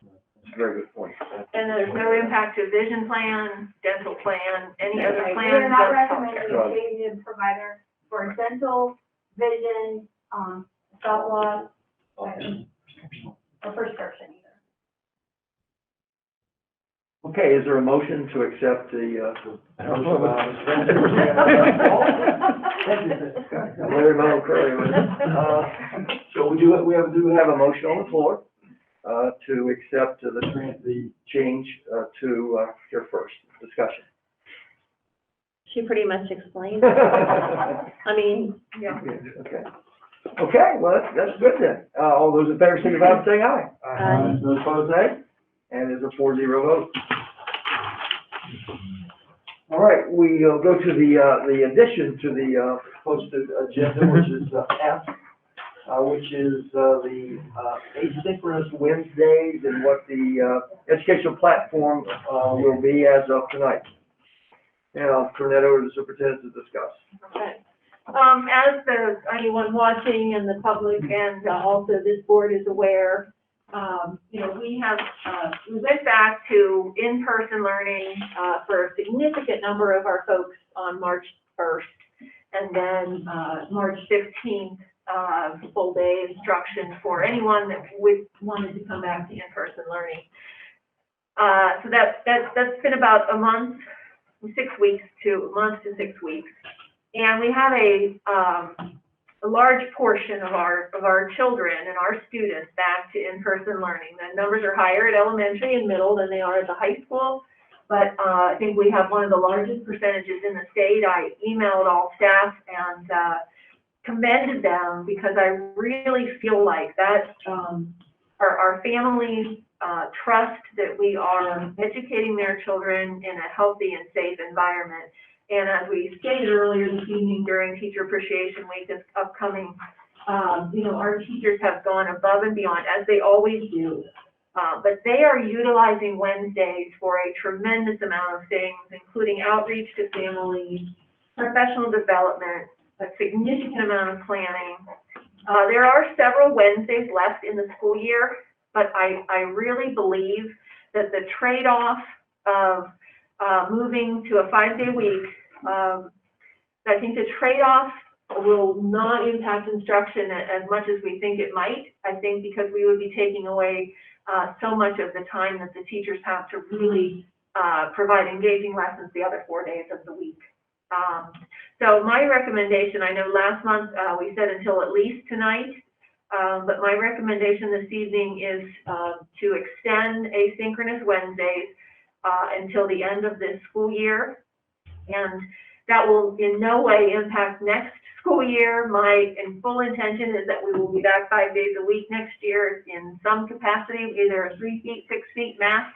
units. That's a very good point. And there's no impact to vision plan, dental plan, any other We plan. are not just recommending healthcare. a change in provider for dental, vision, stop loss, or prescription either. Okay, is there a motion to accept the, Larry Mellon Curry was it? So we do have a motion on the floor, to accept the change, to, Care First. Discussion. She pretty much explained it. I mean, Yeah. Okay. Okay, well, that's good then. All those in favor, signify by saying aye. Aye. Those opposed, nay. And it's a 4-0 vote. All right, we'll go to the addition to the, posted agenda, which is, F, which is, the, asynchronous Wednesdays and what the, educational platform, will be as of tonight. And I'll turn that over to the superintendent to discuss. Okay. Anyone watching and the public and also this board is aware, we went back to in-person learning, for a significant number of our folks on March 1st. And then, March 15th, full day instruction for anyone that wanted to come back to in-person learning. So that's been about a month to 6 weeks. And we have a large portion of our children and our students back to in-person learning. The numbers are higher at elementary and middle than they are at the high school, but I think we have one of the largest percentages in the state. I emailed all staff and commended them because I really feel like that our families trust that we are educating their children in a healthy and safe environment. And as we stated earlier this evening during Teacher Appreciation Week that's upcoming, our teachers have gone above and beyond, as they always do. But they are utilizing Wednesdays for a tremendous amount of things, including outreach to families, professional development, a significant amount of planning. There are several Wednesdays left in the school year, but I really believe that the trade-off of moving to a 5-day week, I think the trade-off will not impact instruction as much as we think it might. I think because we would be taking away so much of the time that the teachers have to really provide engaging lessons the other 4 days of the week. So my recommendation, I know last month we said until at least tonight, but my recommendation this evening is to extend asynchronous Wednesdays until the end of this school year. And that will in no way impact next school year. My full intention is that we will be back 5 days a week next year in some capacity, either 3 feet, 6 feet max.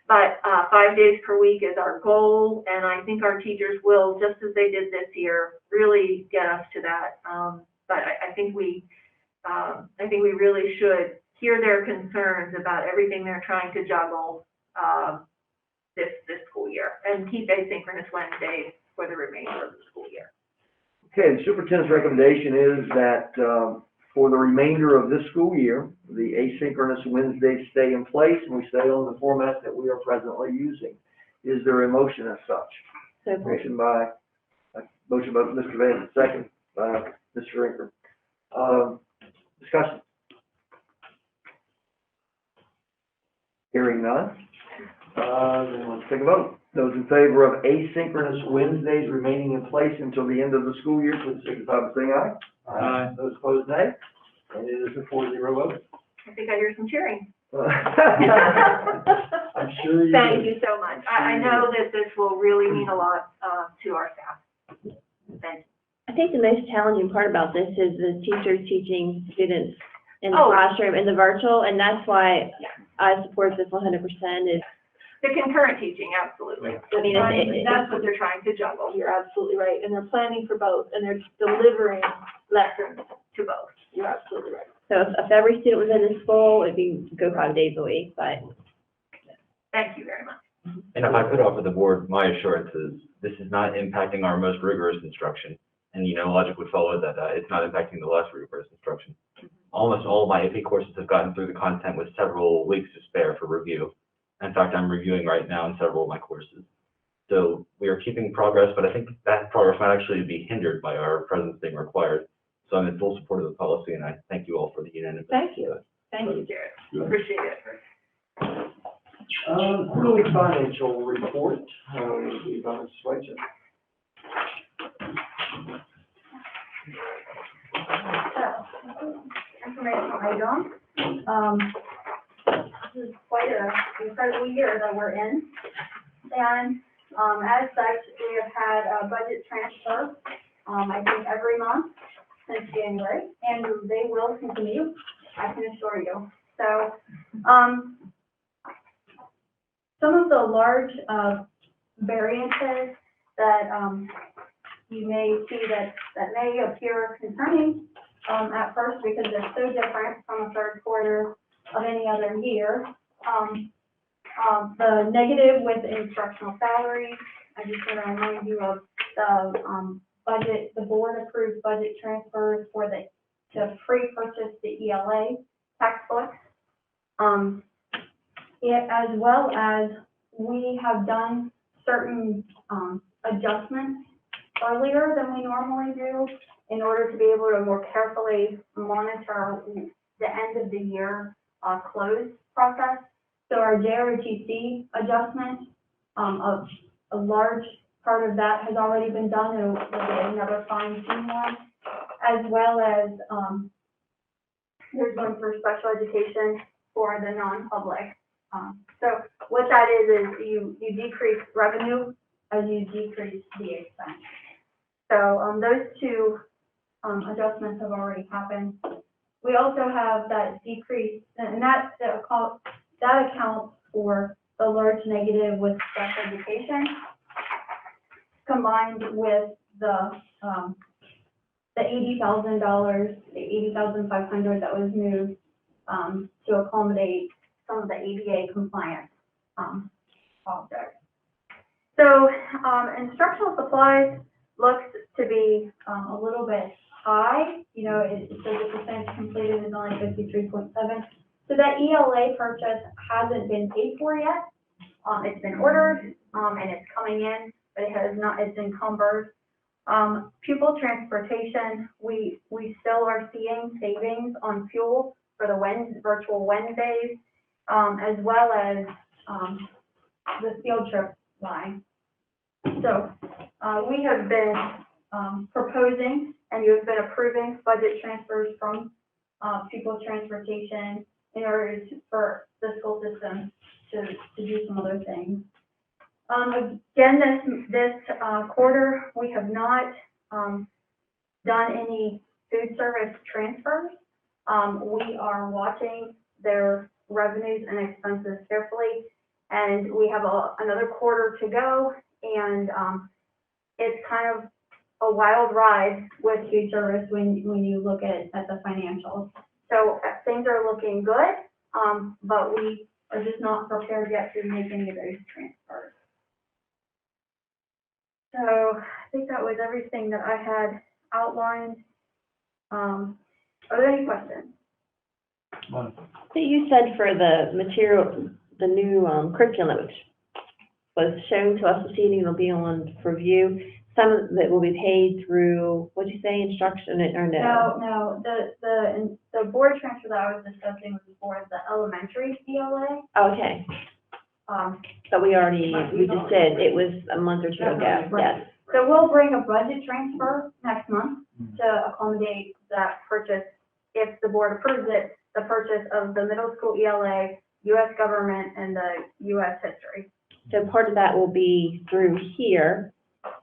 But 5 days per week is our goal, and I think our teachers will, just as they did this year, really get us to that. But I think we really should hear their concerns about everything they're trying to juggle this school year, and keep asynchronous Wednesdays for the remainder of the school year. Okay, the superintendent's recommendation is that for the remainder of this school year, the asynchronous Wednesdays stay in place, and we stay on the format that we are presently using. Is there a motion as such? Motion by Mr. Van, second by Mr. Rinker. Discussion. Hearing none. Then let's take a vote. Those in favor of asynchronous Wednesdays remaining in place until the end of the school year, please signify by saying aye. Aye. Those opposed, nay. And it is a 4-0 vote. I think I hear some cheering. I'm sure you Thank do. you so much. I know that this will really mean a lot to our staff. Thank you. I think the most challenging part about this is the teachers teaching students in the Oh. classroom in the virtual, and that's why I support this 100%. Is The concurrent teaching, absolutely. I mean, That's what they're trying to juggle. You're absolutely right. And they're planning for both, and they're delivering lessons to both. You're absolutely right. so if every student was in this school, it'd be go 5 days a week. But Thank you very much. And if I could offer the board my assurances, this is not impacting our most rigorous instruction. And, logic would follow that it's not impacting the less rigorous instruction. Almost all of my AP courses have gotten through the content with several weeks to spare for review. In fact, I'm reviewing right now in several of my courses. So we are keeping progress, but I think that progress might actually be hindered by our presence being required. So I'm in full support of the policy, and I thank you all for the unanimous. Thank you. Thank you, Garrett. Appreciate it. Quarterly financial report, lead by Ms. Schweitzer. Information item. This is quite an incredible year that we're in. And, as such, we have had a budget transfer, I think every month since January, and they will continue, I can assure you. So, some of the large, variances that, you may see that may appear concerning, at first because they're so different from the third quarter of any other year. The negative with instructional salaries, I just want to remind you of the budget, the board approved budget transfers to pre-purchase the ELA textbooks. As well as we have done certain, adjustments earlier than we normally do in order to be able to more carefully monitor the end of the year, close process. So our JROTC adjustment, a large part of that has already been done, and we'll get another fine-tune one, as well as, there's one for special education for the non-public. So what that is you decrease revenue as you decrease the expense. So, those two, adjustments have already happened. We also have that decrease, and that accounts for the large negative with special education, combined with the $80,000, the $80,500 that was moved, to accommodate some of the ADA compliance, objects. So, instructional supplies looks to be, a little bit high. You know, it says the percentage completed is only 53.7. So that ELA purchase hasn't been paid for yet. It's been ordered, and it's coming in, but it has not, it's encumbered. Pupil transportation, we still are seeing savings on fuel for the virtual Wednesdays, as well as, the field trip line. So, we have been, proposing, and you've been approving budget transfers from, pupil transportation in order for the school system to do some other things. Again, this quarter, we have not done any food service transfers. We are watching their revenues and expenses carefully, and we have another quarter to go, and it's kind of a wild ride with food service when you look at the financials. So things are looking good, but we are just not prepared yet to make any of those transfers. So I think that was everything that I had outlined. Are there any questions? So you said for the material, the new curriculum, which was shown to us this evening, it'll be on for view. Some of it will be paid through, what'd you say, instruction or no? No, the board transfer that I was discussing was for the elementary ELA. Okay. But we just did, it was a month or two ago, Right. yes. So we'll bring a budget transfer next month to accommodate that purchase, if the board approves it, the purchase of the middle school ELA, U.S. government, and the U.S. history. So part of that will be through here,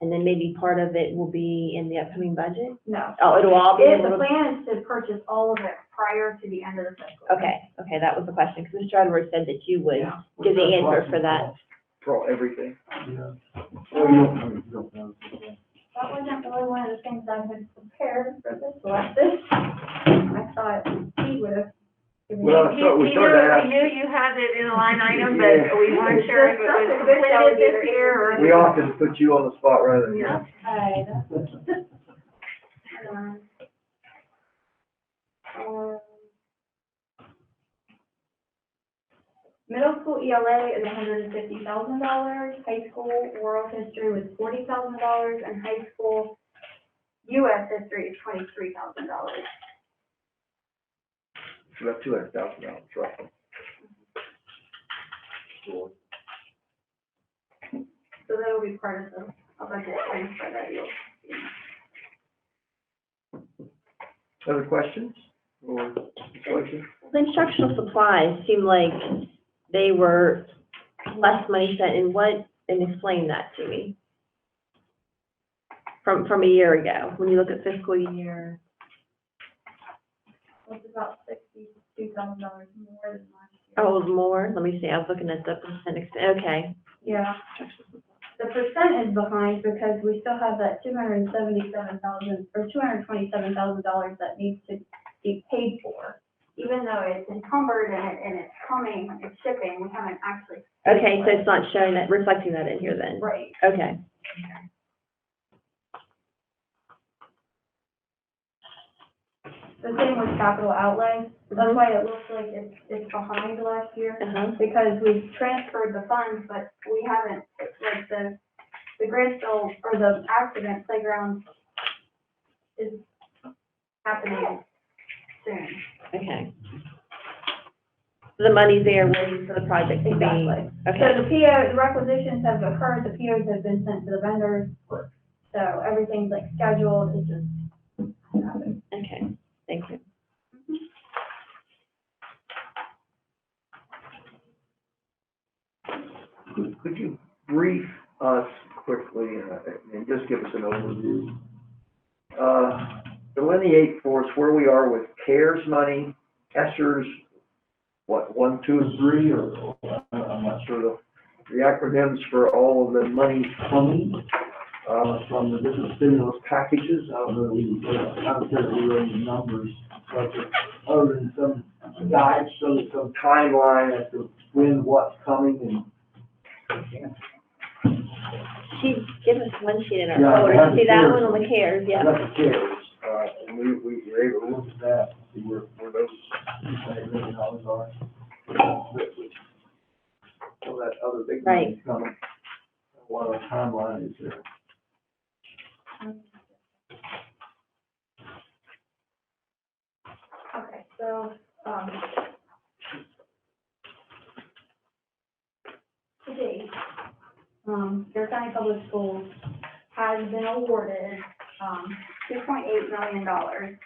and then maybe part of it will be in the upcoming budget? No. Oh, it'll all be in The plan is to purchase all of it prior to the end of the fiscal year. Okay, that was the question, because Mr. Edwards said that you would give the answer for that. For everything. That wasn't really one of the things I had prepared for this lesson. I thought he would have given me. Well, so we started to We ask, knew you had it in a line item, but we weren't sure if it was completed this year or. we often put you on the spot rather than. Yeah. Middle school ELA is $150,000. High school world history was $40,000, and high school U.S. history is $23,000. So that's $200,000 roughly. So that will be part of the budget transfer that you'll see. Other questions or questions? The instructional supplies seem like they were less money spent in what, and explain that to me. From a year ago, when you look at fiscal year. It's about $62,000 more than last year. Oh, it was more? Let me see, I was looking at the percent, okay. Yeah. The percent is behind because we still have that $277,000 or $227,000 that needs to be paid for. Even though it's encumbered and it's coming, it's shipping, we haven't actually. Okay, so it's not showing that, reflecting that in here then? Right. Okay. the same with capital outlay. That's why it looks like it's behind last year, because we've transferred the funds, but we haven't, like, the Grantsville, or the accident playground is happening soon. Okay. So the money's there ready for the project to be. Exactly. So Okay. the requisitions have occurred, the POs have been sent to the vendors, so everything's like scheduled, it's just happening. Okay, thank you. Could you brief us quickly, and just give us an overview? Delineate for us where we are with CARES money, ESSER's, what, 1, 2, and 3, or I'm not sure the acronyms for all of the money coming, from the different stimulus packages. I don't know, I don't care if we run the numbers, but other than some guides, some timeline as to when what's coming and. She's given us one sheet in our Yeah, folder. I have You see the that CARES. one on the CARES, yeah. That's the CARES, and we were able to look at that, see where those $8 million are. So that other big money's coming, what our timeline is there. Okay, so, to date, Garrett County Public Schools has been awarded, $2.8 million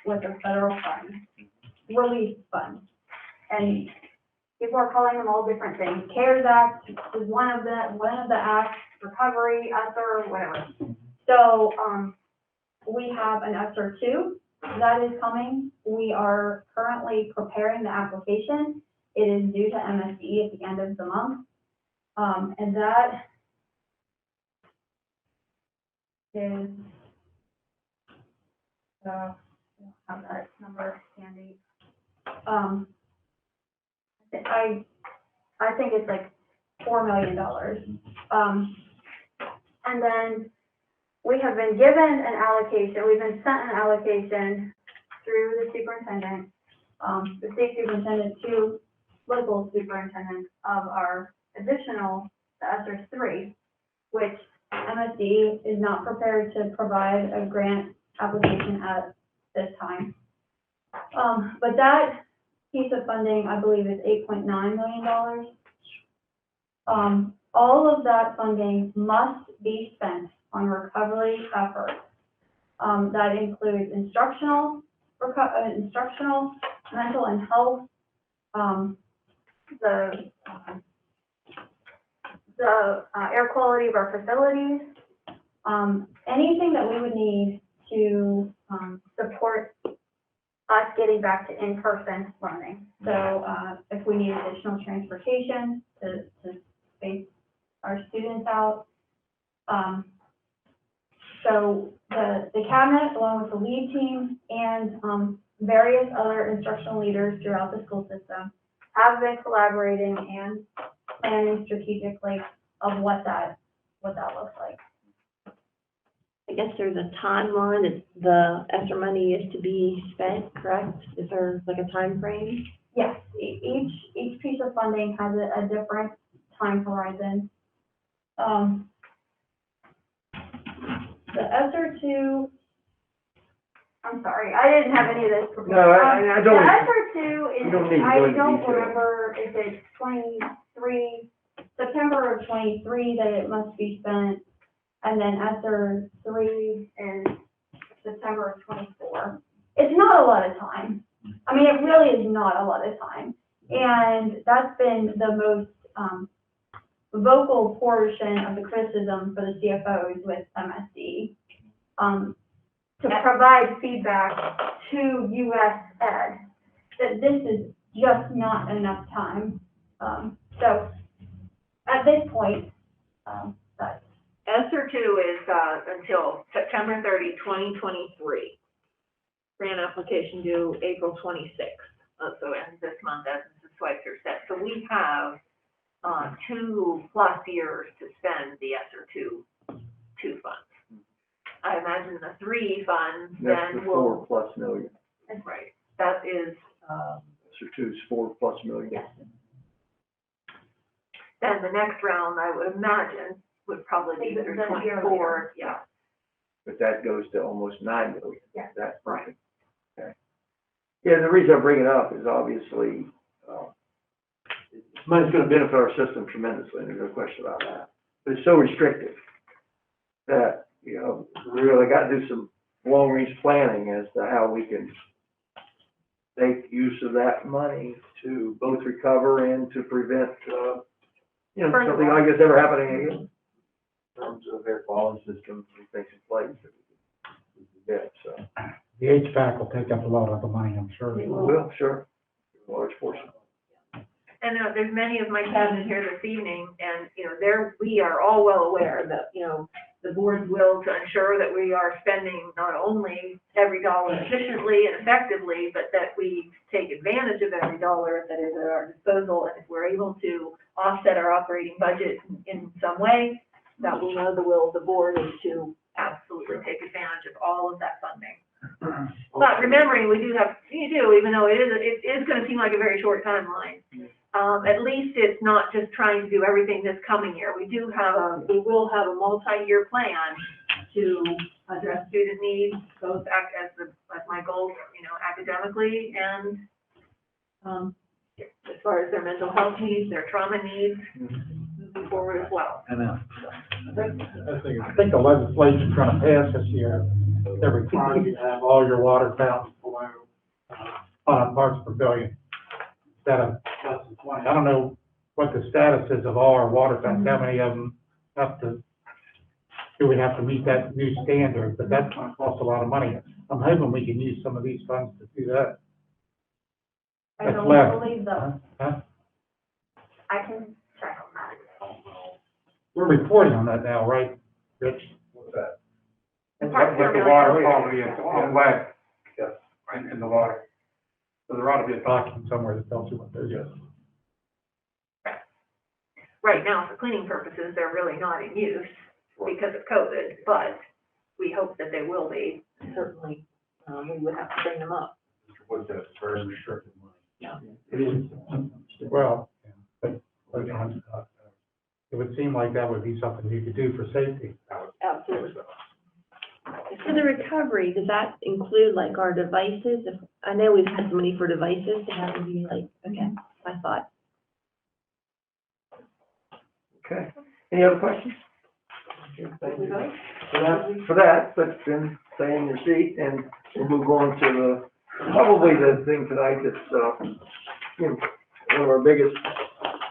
worth of federal funds, relief funds. And people are calling them all different things. CARES Act is one of the acts, recovery, ESSER, whatever. So, we have an ESSER 2 that is coming. We are currently preparing the application. It is due to MSD at the end of the month. And that is, I don't have that number handy. I think it's like $4 million. And then we have been given an allocation, we've been sent an allocation through the superintendent, the state superintendent to local superintendents of our additional, the ESSER 3, which MSD is not prepared to provide a grant application at this time. But that piece of funding, I believe, is $8.9 million. All of that funding must be spent on recovery efforts. That includes instructional, mental and health, the air quality of our facilities, anything that we would need to support us getting back to in-person learning. So if we need additional transportation to space our students out. So the cabinet, along with the lead team and various other instructional leaders throughout the school system, have been collaborating and planning strategically of what that looks like. I guess there's a timeline that the ESSER money is to be spent, correct? Is there like a time frame? Yes, each piece of funding has a different time horizon. The ESSER 2, I'm sorry, I didn't have any of this prepared. No, I don't. The ESSER 2 is, You don't need to go I into don't detail. remember if it's September of 23 that it must be spent, and then ESSER 3 is September of 24. It's not a lot of time. I mean, it really is not a lot of time. And that's been the most vocal portion of the criticism for the CFOs with MSD, to provide feedback to US Ed that this is just not enough time. So at this point, that's ESSER 2 is, until September 30, 2023. Grant application due April 26th. So ends this month, as Mrs. Schweitzer said. So we have, 2+ years to spend the ESSER 2 funds. I imagine the 3 funds That's then the will. $4+ million. That's right. choose $4+ million. Then the next round, I would imagine, would probably be through The year 24, yeah. But that goes to almost $9 million. Yeah. That's right. Okay. Yeah, the reason I bring it up is obviously, money's gonna benefit our system tremendously, there's no question about that. But it's so restrictive that, you know, we really gotta do some long-range planning as to how we can make use of that money to both recover and to prevent, you know, Further something like this ever happening again. In terms of air quality systems and things in place that we can get, so. The HVAC will take up a lot of the money, I'm sure. Well, sure, a large portion. And there's many of my cabinet here this evening, and, you know, we are all well aware that, you know, the board's will to ensure that we are spending not only every dollar efficiently and effectively, but that we take advantage of every dollar that is at our disposal. And if we're able to offset our operating budget in some way, that we know the will of the board is to absolutely take advantage of all of that funding. But remembering, even though it is gonna seem like a very short timeline, at least it's not just trying to do everything this coming year. We will have a multi-year plan to address student needs, both as my goals, you know, academically and, as far as their mental health needs, their trauma needs, moving forward as well. I think the legislature's gonna pass this year, they're requiring you to have all your water fountains below, 5 parts per billion, instead of less than 20. I don't know what the status is of all our water fountains, how many of them do we have to meet that new standard, but that's gonna cost a lot of money. I'm hoping we can use some of these funds to do that. I That's don't left. believe so. Huh? I can check on that. We're reporting on that now, right, Rich? What's that? The parts are With the really water clear. quality on web, right in the water. So there ought to be a document somewhere that tells you what they're doing. Right now, for cleaning purposes, they're really not in use because of COVID, but we hope that they will be. Certainly, we would have to bring them up. What's that, it's very restricted money. Yeah. It is, well, but, it would seem like that would be something you could do for safety. Absolutely. For the recovery, does that include like our devices? I know we've had money for devices to have to be like, okay, I thought. Okay, any other questions? Okay, thank you. For that, let's then stay in your seat and we'll move on to probably the thing tonight that's, you know, one of our biggest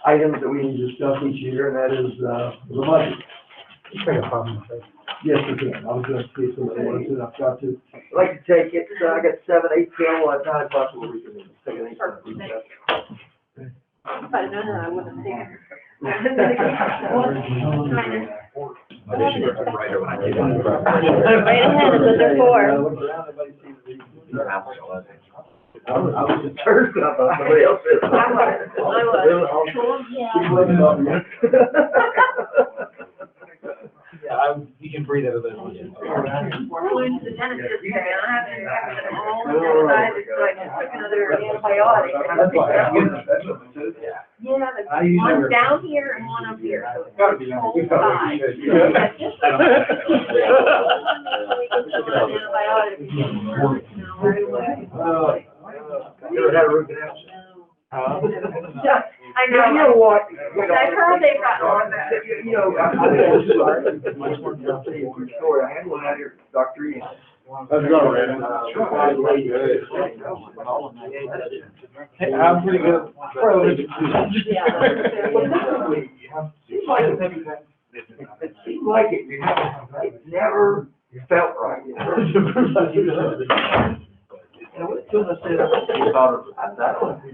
items that we need to discuss each year, and that is, the budget. Take a problem. Yes, we can. I was gonna see if somebody wanted to, I've got to. I'd like to take it, I got 7, 8 till, 9 o'clock, we can take an 8 o'clock. If I'd known that, I wouldn't have taken it. Right, or when I did. Right ahead, that's what they're for. I was concerned about somebody else. Yeah, you can breathe out of those ones. We're going to the dentist yesterday, and I haven't been all decided, so I just took another antibiotic. Yeah, there's one down here and one up here, so it's Gotta be both on. sides. You ever had a root canal? I know. You know what? I've heard they've gotten on that. You know, I'm sorry, much more tell you a quick story. I had one out here, Dr. Ian. How's it going, Randy? Hey, I'm pretty good. It seemed like it never felt right. And what Tuna said about it, that one, and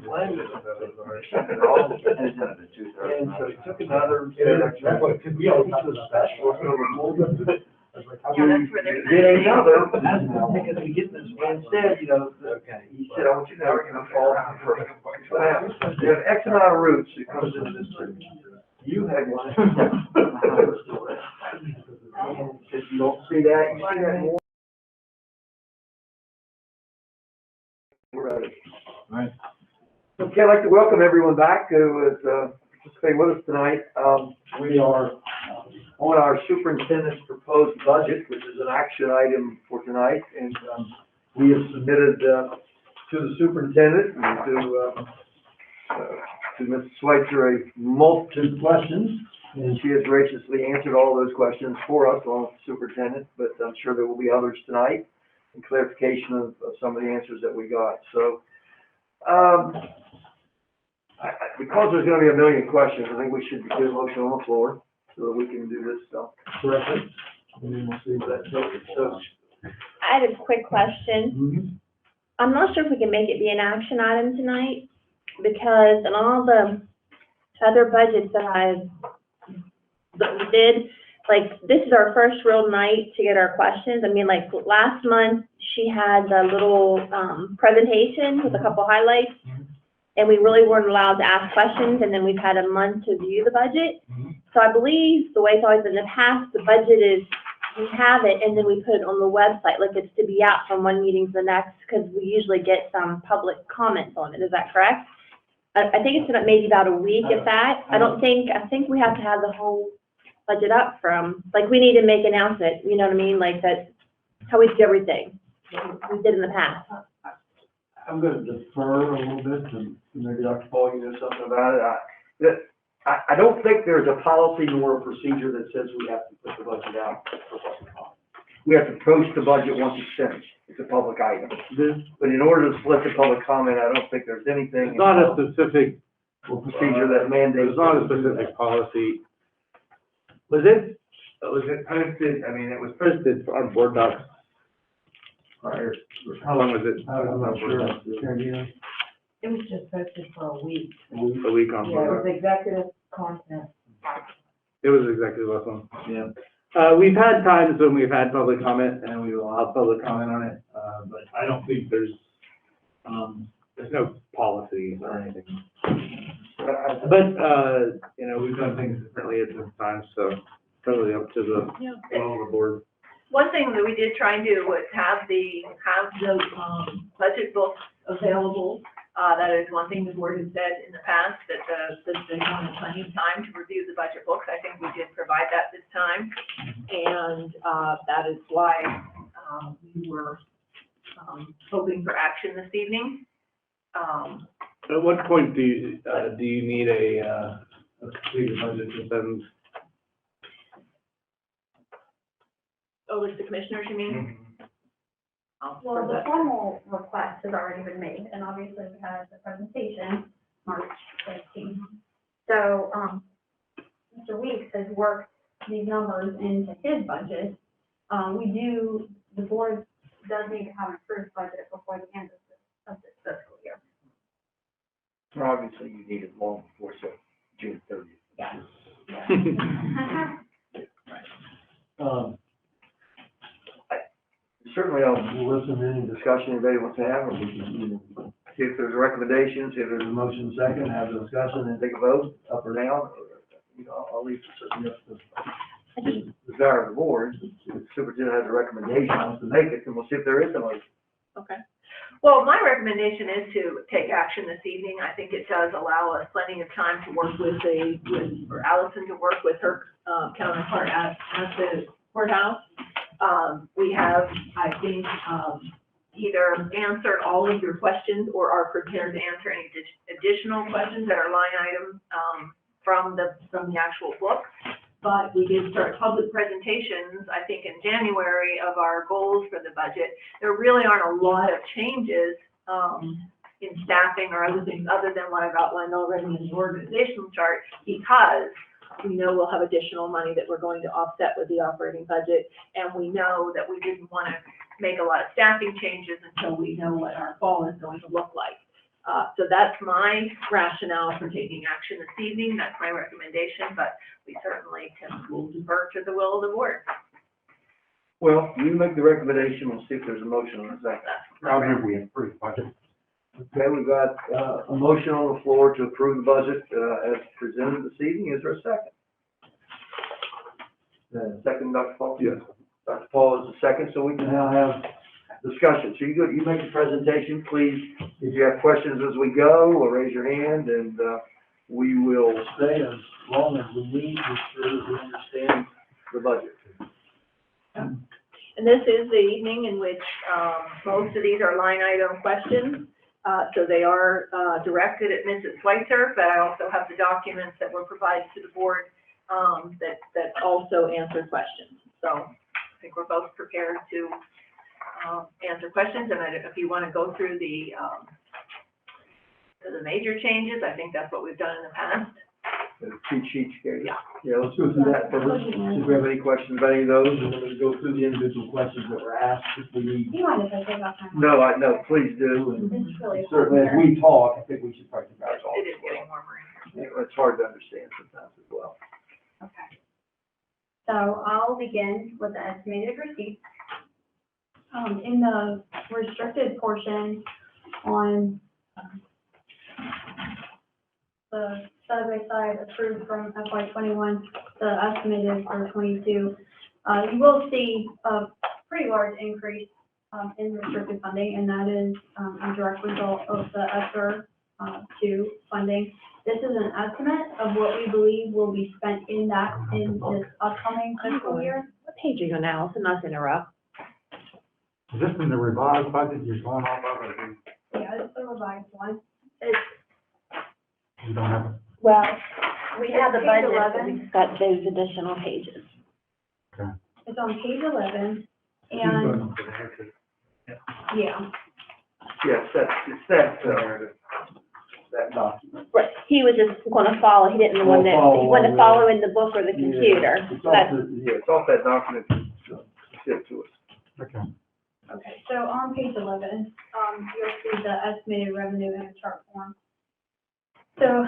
so it took another. That's where they're. Because we get this, instead, you know, he said, I want you to know, you're gonna fall down for what happens. You have X amount of roots that comes into this tree. You had one. And if you don't see that, you see that more. We're ready. Right. Okay, I'd like to welcome everyone back who is participating with us tonight. We are on our superintendent's proposed budget, which is an action item for tonight, and we have submitted to the superintendent and to Ms. Schweitzer a multitude of questions, and she has graciously answered all those questions for us, along with the superintendent, but I'm sure there will be others tonight in clarification of some of the answers that we got. So, because there's gonna be a million questions, I think we should do a motion on the floor so that we can do this stuff correctly. And then we'll see what that takes. So, I had a quick question. I'm not sure if we can make it be an action item tonight, because in all the other budgets that we did, like, this is our first real night to get our questions. I mean, like, last month, she had the little, presentation with a couple highlights, and we really weren't allowed to ask questions, and then we've had a month to view the budget. So I believe the way it's always been in the past, the budget is, we have it, and then we put it on the website, like it's to be out from one meeting to the next, because we usually get some public comments on it. Is that correct? I think it's maybe about a week, if that. I think we have to have the whole budget up from, like, we need to make an announcement, you know what I mean? Like, that's how we do everything, we did in the past. I'm gonna defer a little bit to maybe Dr. Paul, you know something about it. I don't think there's a policy nor a procedure that says we have to put the budget out for public comment. We have to post the budget once it's finished. It's a public item. But in order to split the public comment, I don't think there's anything. It's not a specific, procedure that mandates. it's not a specific policy. Was it posted, I mean, it was posted on board docs prior, how long was it? I'm not sure. It was just posted for a week. A week on Yeah, board it docs. was executive content. It was exactly last one. Yeah. We've had times when we've had public comment and we've allowed public comment on it, but I don't think there's no policy or anything. But, you know, we've done things differently at different times, so totally up to the will of the board. One thing that we did try and do was have the budget books available. That is one thing the board has said in the past, that they wanted plenty of time to review the budget books. I think we did provide that this time. And, that is why, we were, hoping for action this evening. At what point do you need a completed budget to send? Oh, with the commissioners, you mean? Well, the formal request has already been made, and obviously we had the presentation March 15th. So, Mr. Weeks has worked these numbers into his budget. The board does need to have an approved budget before the end of this fiscal year. Well, obviously, you need it long before June 30th. Yes. Certainly, I'll listen to any discussion anybody wants to have, or we can, see if there's a recommendation, see if there's a motion second, have a discussion, and take a vote, up or down. I'll leave it certainly up to the desire of the board. If the superintendent has a recommendation, wants to make it, and we'll see if there is a motion. Okay. Well, my recommendation is to take action this evening. I think it does allow us plenty of time to work for Allison to work with her counterpart at the courthouse. We have, I think, either answered all of your questions or are prepared to answer any additional questions that are line items from the actual book. But we did start public presentations, I think, in January of our goals for the budget. There really aren't a lot of changes in staffing or other things other than what I've outlined already in the organizational chart, because we know we'll have additional money that we're going to offset with the operating budget, and we know that we didn't want to make a lot of staffing changes until we know what our fall is going to look like. So that's my rationale for taking action this evening. That's my recommendation, but we certainly will defer to the will of the board. Well, you make the recommendation, we'll see if there's a motion on the second. I'll move we approve budget. Okay, we've got a motion on the floor to approve the budget as presented this evening. Is there a second? Second, Dr. Paul? Yes. Dr. Paul is the second, so we can now have discussion. So you make a presentation, please. If you have questions as we go, or raise your hand, and, we will Stay as long as we need to ensure that we understand the budget. And this is the evening in which, most of these are line item questions. So they are, directed at Mrs. Schweitzer, but I also have the documents that were provided to the board, that also answer questions. So I think we're both prepared to, answer questions, and if you want to go through the major changes, I think that's what we've done in the past. The cheat sheets here. Yeah. Yeah, let's go through that first. If we have any questions about any of those, and then we'll go through the individual questions that were asked, if we need. Do you mind if I take off my mask? No, no, please do. And It's really. certainly, as we talk, I think we should practice our talk. It is getting warmer in here. Yeah, it's hard to understand sometimes as well. Okay. So I'll begin with the estimated receipts. In the restricted portion on the side-by-side approved from FY *21, the estimated for '22, you will see a pretty large increase in restricted funding, and that is a direct result of the ESSER 2 funding. This is an estimate of what we believe will be spent in this upcoming fiscal year. What page are you on now? Allison, not to interrupt. Is this in the revised budget you're going off of, or Yeah, it's the revised one. you don't have it? Well, we have the Page budget, 11. but we've got those additional pages. It's on page 11, and, yeah. Yes, it's that document. Right, he was just gonna follow, he didn't want to, he wanted to follow in the book or the computer. It's So off, that's, it's off that document, sent to us. Okay. Okay, so on page 11, you'll see the estimated revenue in a chart form. So,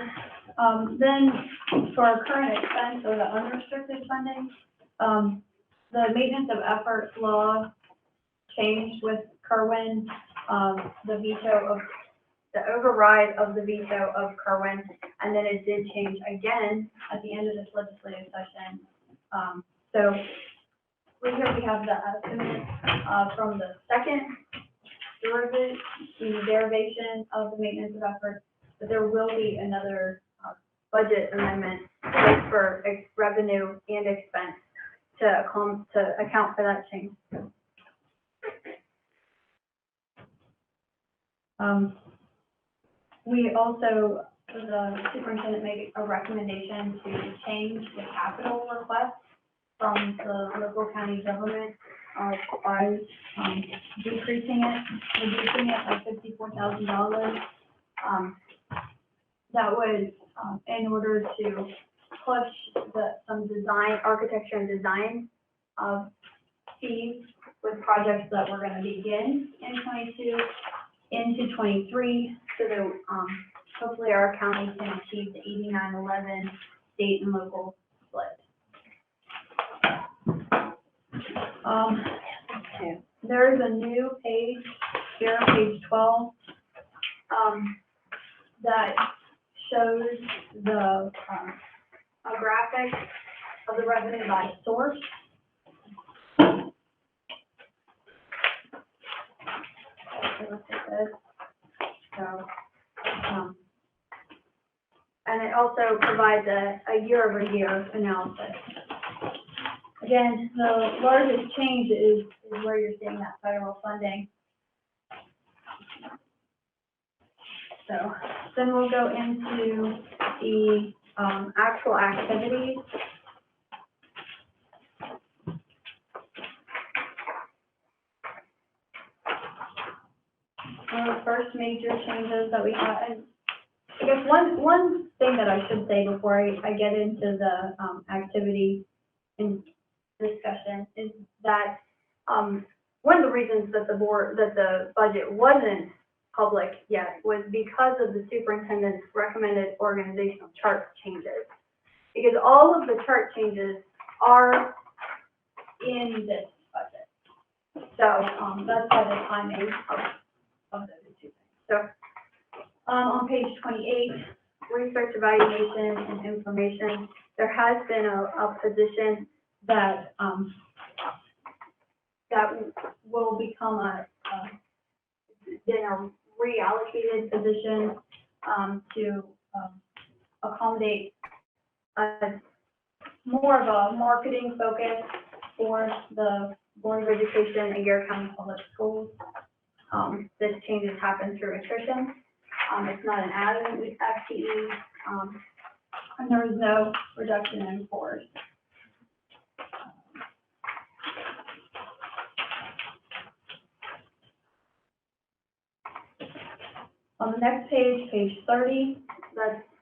then for our current expense or the unrestricted funding, the maintenance of efforts law changed with Kerwin, the veto of, the override of the veto of Kerwin, and then it did change again at the end of this legislative session. So right here we have the estimate, from the second derivation of the maintenance of efforts, but there will be another, budget amendment for revenue and expense to account for that change. We also, the superintendent made a recommendation to change the capital request from the local county government, by, reducing it by $54,000. That was, in order to push some design, architecture and design, fees with projects that we're gonna begin in '22 into '23, so that, hopefully our county can achieve the 89-11 state and local split. There is a new page here, page 12, that shows the, a graphic of the revenue by source. So, and it also provides a year-over-year analysis. Again, the largest change is where you're seeing that federal funding. So then we'll go into the actual activities. One of the first major changes that we had, and I guess one thing that I should say before I get into the activity in discussion is that one of the reasons that the budget wasn't public yet was because of the superintendent's recommended organizational chart changes. Because all of the chart changes are in this budget. So that's why the timing of those two things. So on page 28, research, evaluation, and information, there has been a position that that will become then a reallocated position, to, accommodate, more of a marketing focus for the Board of Education and Garrett County Public Schools. This change has happened through attrition. It's not an added FTE, and there is no reduction in force. On the next page, page 30,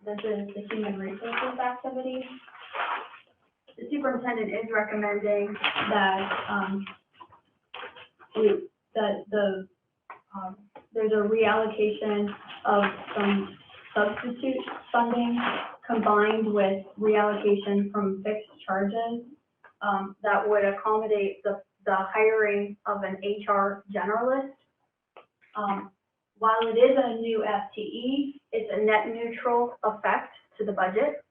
this is the human resources activity. The superintendent is recommending that, there's a reallocation of some substitute funding combined with reallocation from fixed charges, that would accommodate the hiring of an HR generalist. While it is a new FTE, it's a net neutral effect to the budget.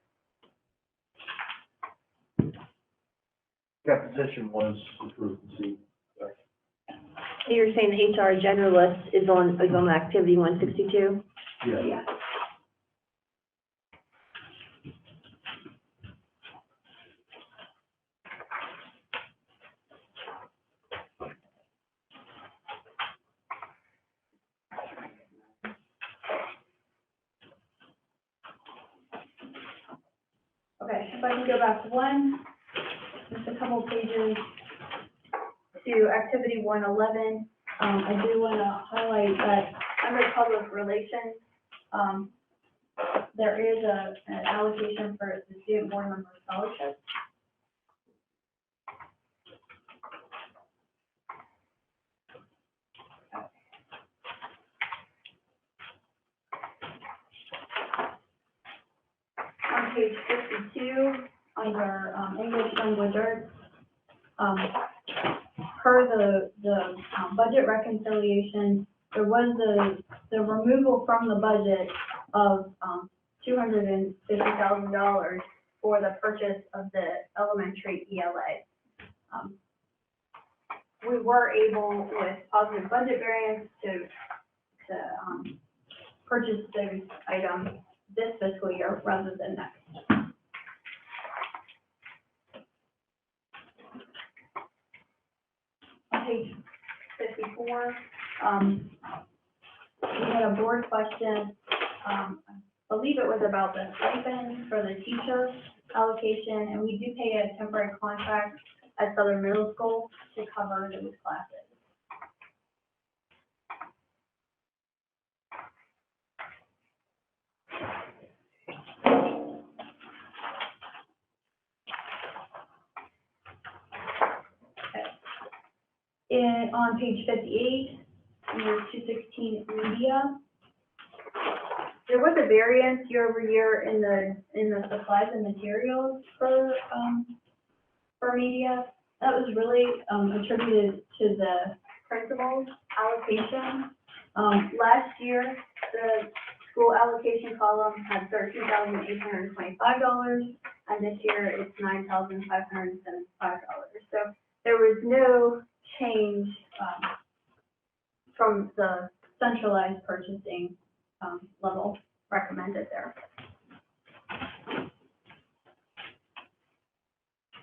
That position was approved this evening. So you're saying the HR generalist is on activity 162? Yeah. Okay, if I can go back just a couple pages to activity 111, I do want to highlight that under public relations, there is an allocation for the student board member scholarship. On page 52, under English language arts, per the budget reconciliation, there was the removal from the budget of $250,000 for the purchase of the elementary ELA. We were able, with positive budget variance, to purchase those items this fiscal year rather than next. On page 54, we had a board question. I believe it was about the stipend for the teacher allocation, and we do pay a temporary contract at Southern Middle School to cover those classes. On page 58, under 216 media, there was a variance year over year in the supplies and materials for media. That was really attributed to the principal's allocation. Last year, the school allocation column had $13,825, and this year it's $9,575. So there was no change from the centralized purchasing level recommended there.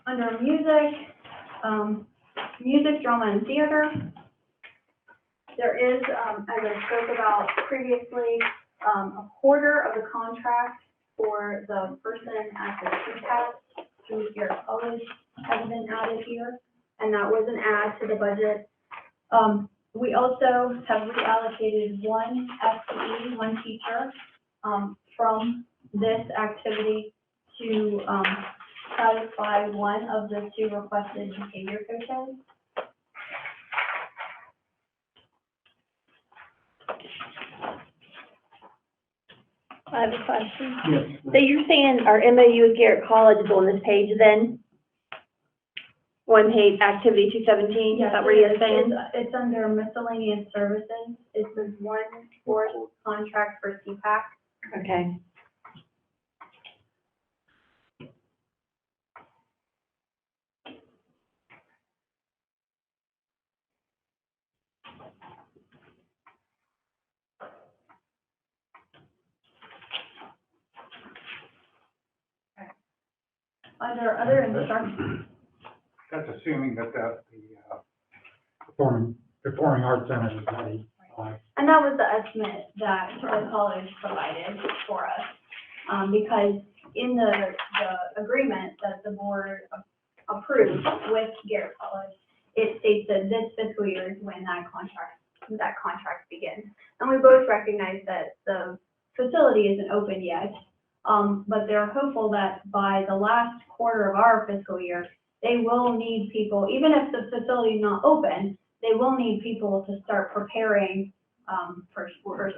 Under music, drama, and theater, there is, as I spoke about previously, a quarter of the contract for the person at the CPAS through Garrett College has been added here, and that was an add to the budget. We also have reallocated one FTE, one teacher, from this activity to satisfy one of the two requested behavior coaches. I have a question. Yes. So you're saying our MOU with Garrett College is on this page then? One page, activity 217, is that what you're saying? It's under miscellaneous services. It's this one fourth contract for CPAC. Okay. under other instruction, That's assuming that the performing arts center is ready. and that was the estimate that the college provided for us. Because in the agreement that the board approved with Garrett College, it states that this fiscal year is when that contract begins. And we both recognize that the facility isn't open yet, but they're hopeful that by the last quarter of our fiscal year, they will need people, even if the facility is not open, they will need people to start preparing for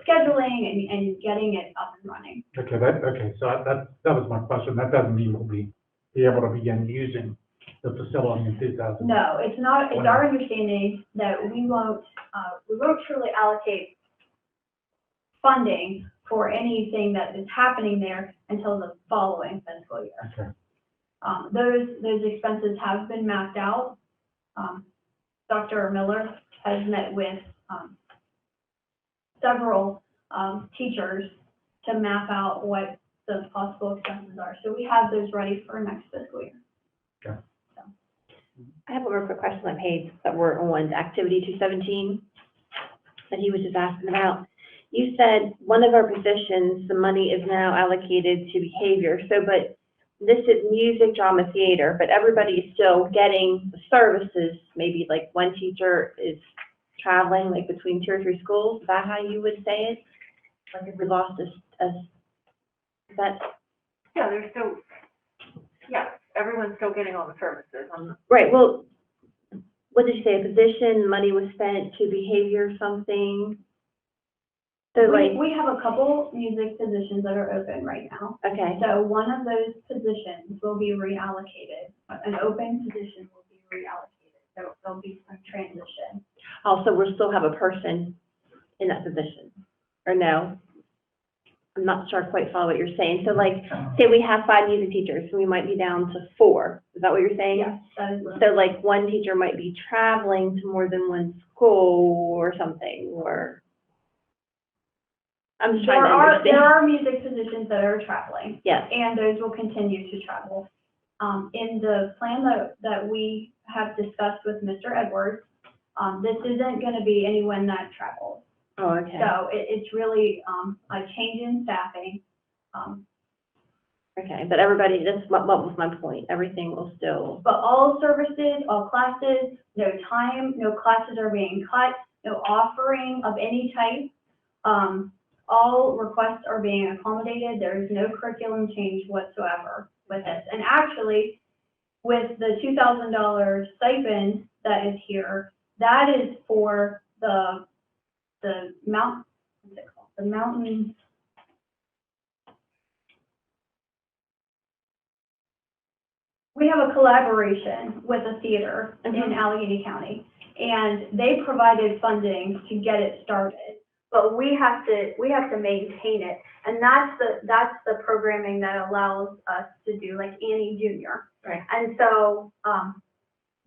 scheduling and getting it up and running. Okay, so that was my question. That doesn't mean we'll be able to begin using the facility in 2000. No, it's not, it's our understanding that we won't truly allocate funding for anything that is happening there until the following fiscal year. Okay. Those expenses have been mapped out. Dr. Miller has met with several teachers to map out what the possible expenses are. So we have those ready for next fiscal year. Okay. So. I have a real quick question on page that we're on activity 217 that he was just asking about. You said one of our positions, the money is now allocated to behavior. So, but this is music, drama, theater, but everybody is still getting the services. Maybe like one teacher is traveling like between 2 or 3 schools. Is that how you would say it? Like if we lost is that? Yeah, there's still, yeah, everyone's still getting all the services. Right, well, what did you say, a position, money was spent to behavior something? So like, We have a couple music positions that are open right now. okay, So one of those positions will be reallocated. An open position will be reallocated. So there'll be some transition. also, we'll still have a person in that position, or no? I'm not sure I quite follow what you're saying. So like, say we have 5 music teachers, so we might be down to 4. Is that what you're saying? Yes, that is what. So like, one teacher might be traveling to more than one school or something, or? I'm just trying to There understand. are music positions that are traveling. Yes. And those will continue to travel. In the plan that we have discussed with Mr. Edwards, this isn't gonna be anyone that travels. Oh, okay. So it's really, a change in staffing. Okay, but everybody, what was my point? Everything will still, But all services, all classes, no time, no classes are being cut, no offering of any type. All requests are being accommodated. There is no curriculum change whatsoever with this. And actually, with the $2,000 stipend that is here, that is for the mountain. We have a collaboration with a theater in Allegheny County, and they provided funding to get it started. But we have to maintain it, and that's the programming that allows us to do like Annie Junior. Right. And so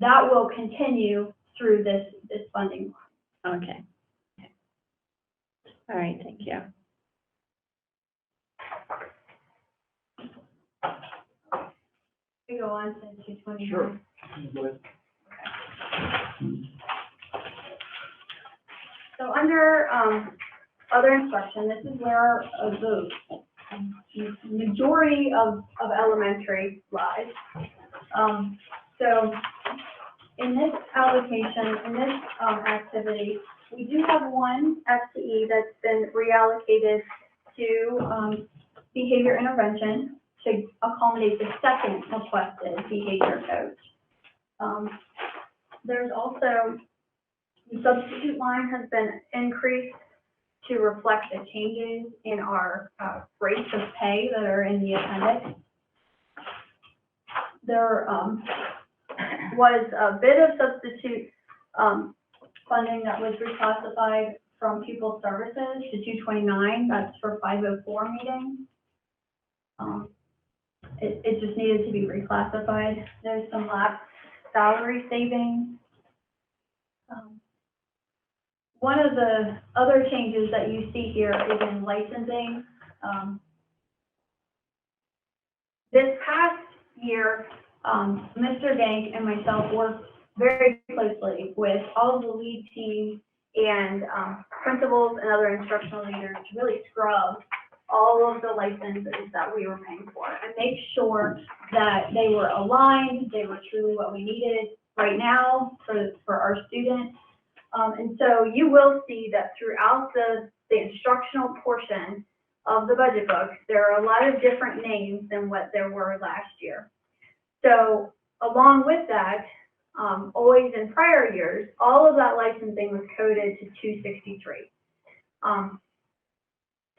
that will continue through this funding line. okay. All right, thank you. We go on to 229. Sure. So under other instruction, this is where the majority of elementary lies. So in this allocation, in this activity, we do have one FTE that's been reallocated to behavior intervention to accommodate the second requested behavior coach. There's also, the substitute line has been increased to reflect the changes in our rates of pay that are in the appendix. There was a bit of substitute funding that was reclassified from pupil services to 229. That's for 504 meetings. It just needed to be reclassified. There's some lapsed salary savings. One of the other changes that you see here is in licensing. This past year, Mr. Dank and myself worked very closely with all of the lead teams and, principals and other instructional leaders to really scrub all of the licenses that we were paying for and make sure that they were aligned, they were truly what we needed right now for our students. And so you will see that throughout the instructional portion of the budget book, there are a lot of different names than what there were last year. So along with that, always in prior years, all of that licensing was coded to 263.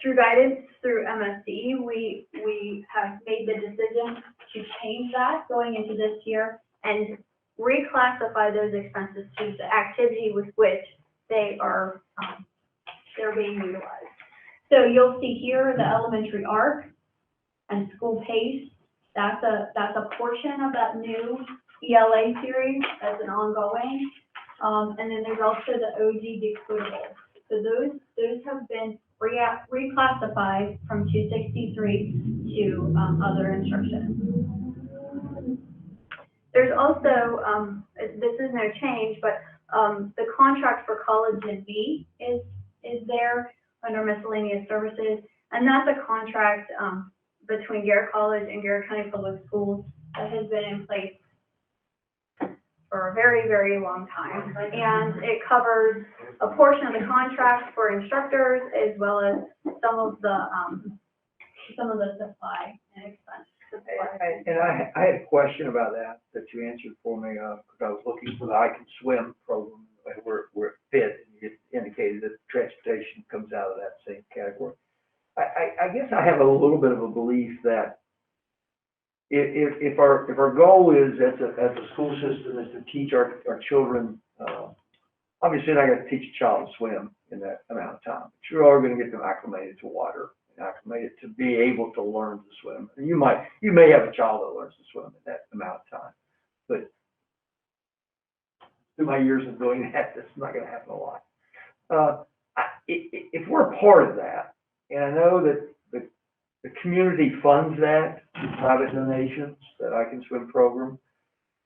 Through guidance through MSD, we have made the decision to change that going into this year and reclassify those expenses to the activity with which they are they're being utilized. So you'll see here the elementary ARC and school PACE. That's a portion of that new ELA series that's an ongoing. And then there's also the OG decodable. So those have been reclassified from 263 to other instruction. There's also, this is no change, but the contract for College and B is there under miscellaneous services, and that's a contract between Garrett College and Garrett County Public Schools that has been in place for a very, very long time. And it covers a portion of the contract for instructors as well as some of the supply and expense. And I had a question about that you answered for me, because I was looking for the I Can Swim program, where it fit, and it indicated that transportation comes out of that same category. I guess I have a little bit of a belief that if our goal is as a school system is to teach our children, obviously you're not going to teach a child to swim in that amount of time, but you are going to get them acclimated to water, and acclimated to be able to learn to swim. And you may have a child that learns to swim in that amount of time, but through my years of doing that, that's not going to happen a lot. If we're a part of that, and I know that the community funds that, private donations, that I Can Swim program,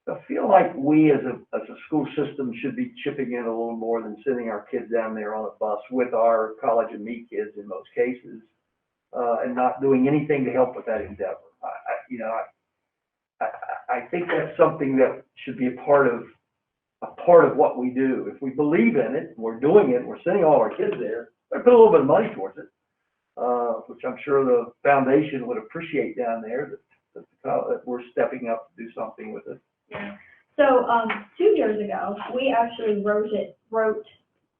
I feel like we as a school system should be chipping in a little more than sending our kids down there on a bus with our College and Me kids in most cases, and not doing anything to help with that endeavor. I think that's something that should be a part of what we do. If we believe in it, we're doing it, we're sending all our kids there, but put a little bit of money towards it, which I'm sure the foundation would appreciate down there, that we're stepping up to do something with it. Yeah. So 2 years ago, we actually wrote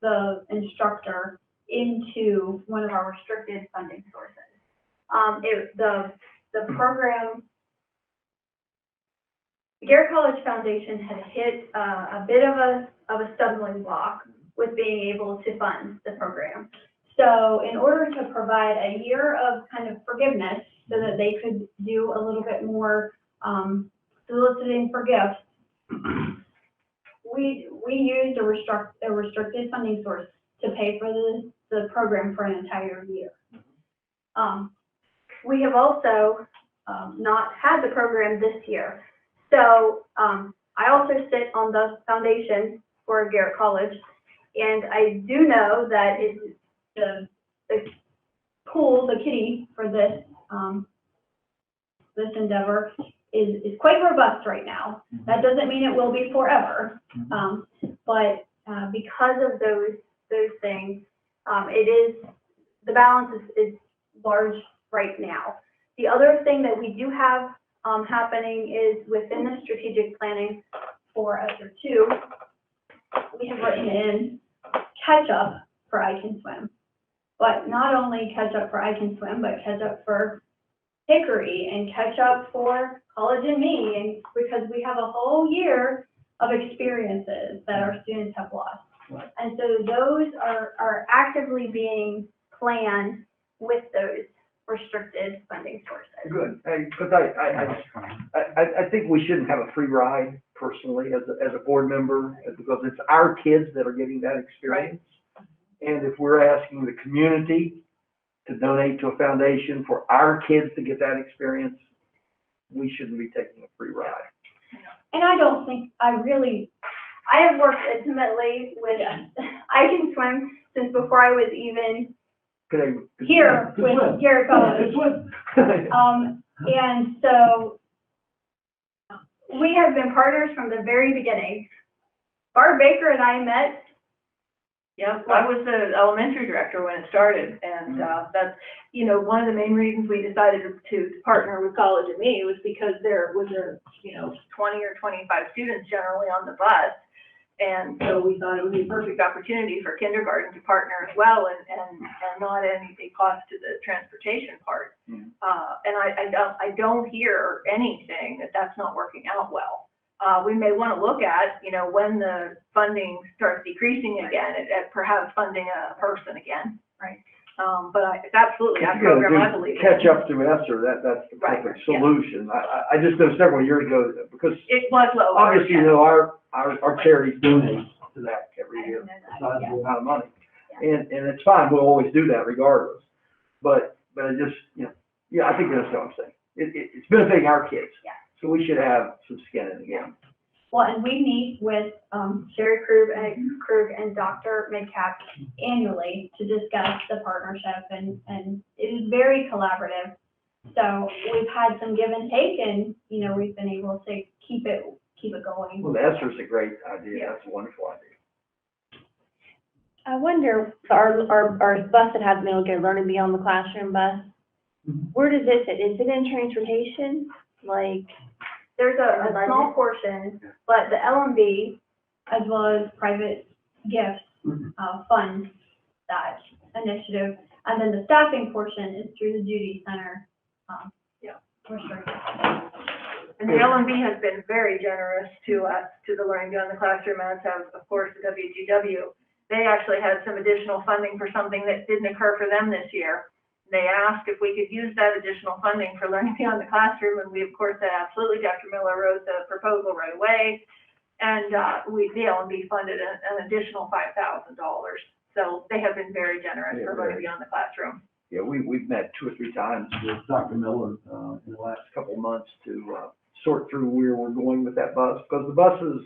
the instructor into one of our restricted funding sources. The program, the Garrett College Foundation had hit a bit of a stumbling block with being able to fund the program. So in order to provide a year of kind of forgiveness so that they could do a little bit more soliciting for gifts, we used a restricted funding source to pay for the program for an entire year. We have also not had the program this year. So I also sit on the foundation for Garrett College, and I do know that the pool, the kitty for this this endeavor is quite robust right now. That doesn't mean it will be forever, but because of those things, the balance is large right now. The other thing that we do have happening is within the strategic planning for ESSER 2, we have written in catch up for I Can Swim. But not only catch up for I Can Swim, but catch up for Hickory and catch up for College and Me, and because we have a whole year of experiences that our students have lost. And so those are actively being planned with those restricted funding sources. Good, because I think we shouldn't have a free ride personally as a board member, because it's our kids that are getting that experience. And if we're asking the community to donate to a foundation for our kids to get that experience, we shouldn't be taking a free ride. And I don't think, I have worked intimately with, I can swim since before I was even here with Garrett College. And so we have been partners from the very beginning. Barb Baker and I met. Yep, I was the elementary director when it started, and that's, one of the main reasons we decided to partner with College and Me was because there was 20 or 25 students generally on the bus. And so we thought it would be a perfect opportunity for kindergarten to partner as well and not any cost to the transportation part. And I don't hear anything that's not working out well. We may want to look at, when the funding starts decreasing again, at perhaps funding a person again. Right. But it's absolutely a program I believe in. Catch up to ESSER, that's the perfect solution. I just know several years ago, because it was low. obviously, our charities donate to that every year, a sizable amount of money. And it's fine, we'll always do that regardless. But it just, I think that's what I'm saying. It's benefiting our kids. Yeah. So we should have some skin in the game. Well, and we meet with Sherry Krug and Dr. Midcap annually to discuss the partnership, and it is very collaborative. So we've had some give and take, and we've been able to keep it going. Well, the ESSER's a great idea. Yeah. That's a wonderful idea. I wonder, our bus that has Middle Good Learning Beyond the Classroom bus, where does it fit? Is it in transportation? There's a small portion, but the LMB, as well as private gifts, fund that initiative. And then the staffing portion is through the Duty Center. And the LMB has been very generous to us, to the Learning Beyond the Classroom, as have, of course, the WGW. They actually had some additional funding for something that didn't occur for them this year. They asked if we could use that additional funding for Learning Beyond the Classroom, and we, of course, said absolutely. Dr. Miller wrote the proposal right away, and the LMB funded an additional $5,000. So they have been very generous for Learning Beyond the Classroom. Yeah, we've met 2 or 3 times with Dr. Miller in the last couple of months to sort through where we're going with that bus, because the bus is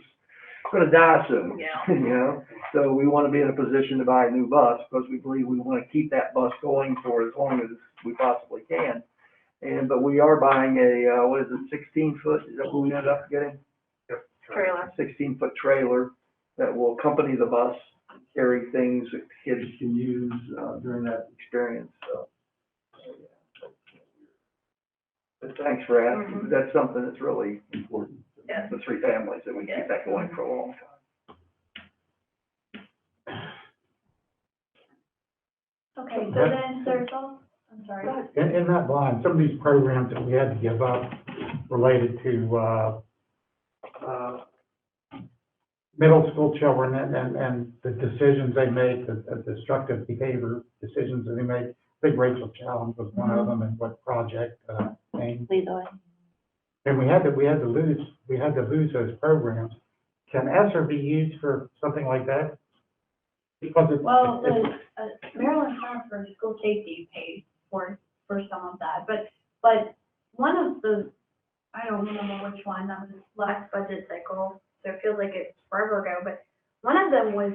going to die soon. Yeah. So we want to be in a position to buy a new bus, because we believe we want to keep that bus going for as long as we possibly can. But we are buying a 16-foot, is that what we ended up getting? Trailer. 16-foot trailer that will accompany the bus, carry things that kids can use during that experience. So, but thanks for asking. That's something that's really important. Yes. The 3 families, that we keep that going for a long time. Okay, so then there's I'm sorry. In that line, some of these programs that we had to give up related to, middle school children and the decisions they make, the destructive behavior decisions that they make. I think Rachel Challenge was one of them, and what project, name. And we had to lose those programs. Can ESSER be used for something like that? Because the Maryland Center for School Safety pays for some of that, but one of the, I don't remember which one, that was last budget cycle, so it feels like it's forever ago, but one of them was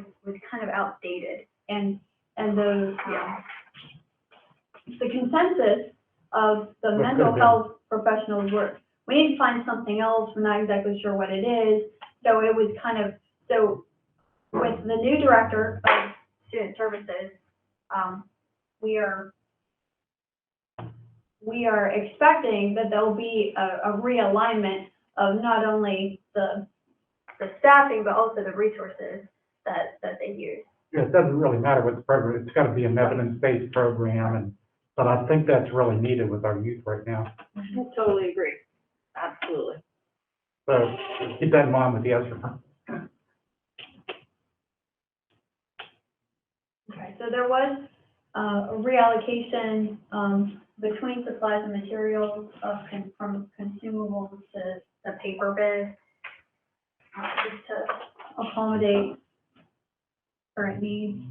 kind of outdated, and the consensus of the mental health professionals were, we need to find something else, we're not exactly sure what it is. So it was kind of, so with the new director of student services, we are expecting that there'll be a realignment of not only the staffing, but also the resources that they use. Yeah, it doesn't really matter what the program, it's gotta be an evidence-based program, but I think that's really needed with our youth right now. I totally agree. Absolutely. So keep that in mind with the ESSER. Okay, so there was a reallocation between supplies and materials from consumables to the paper bin, just to accommodate current needs.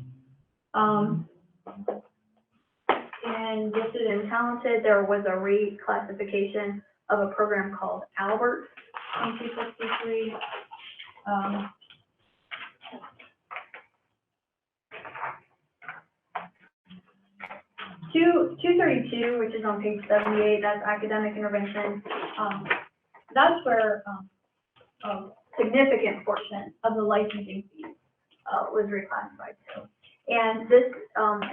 And gifted and talented, there was a reclassification of a program called Albert, 2263. 232, which is on page 78, that's academic intervention. That's where a significant portion of the licensing fees was reclassified to. And this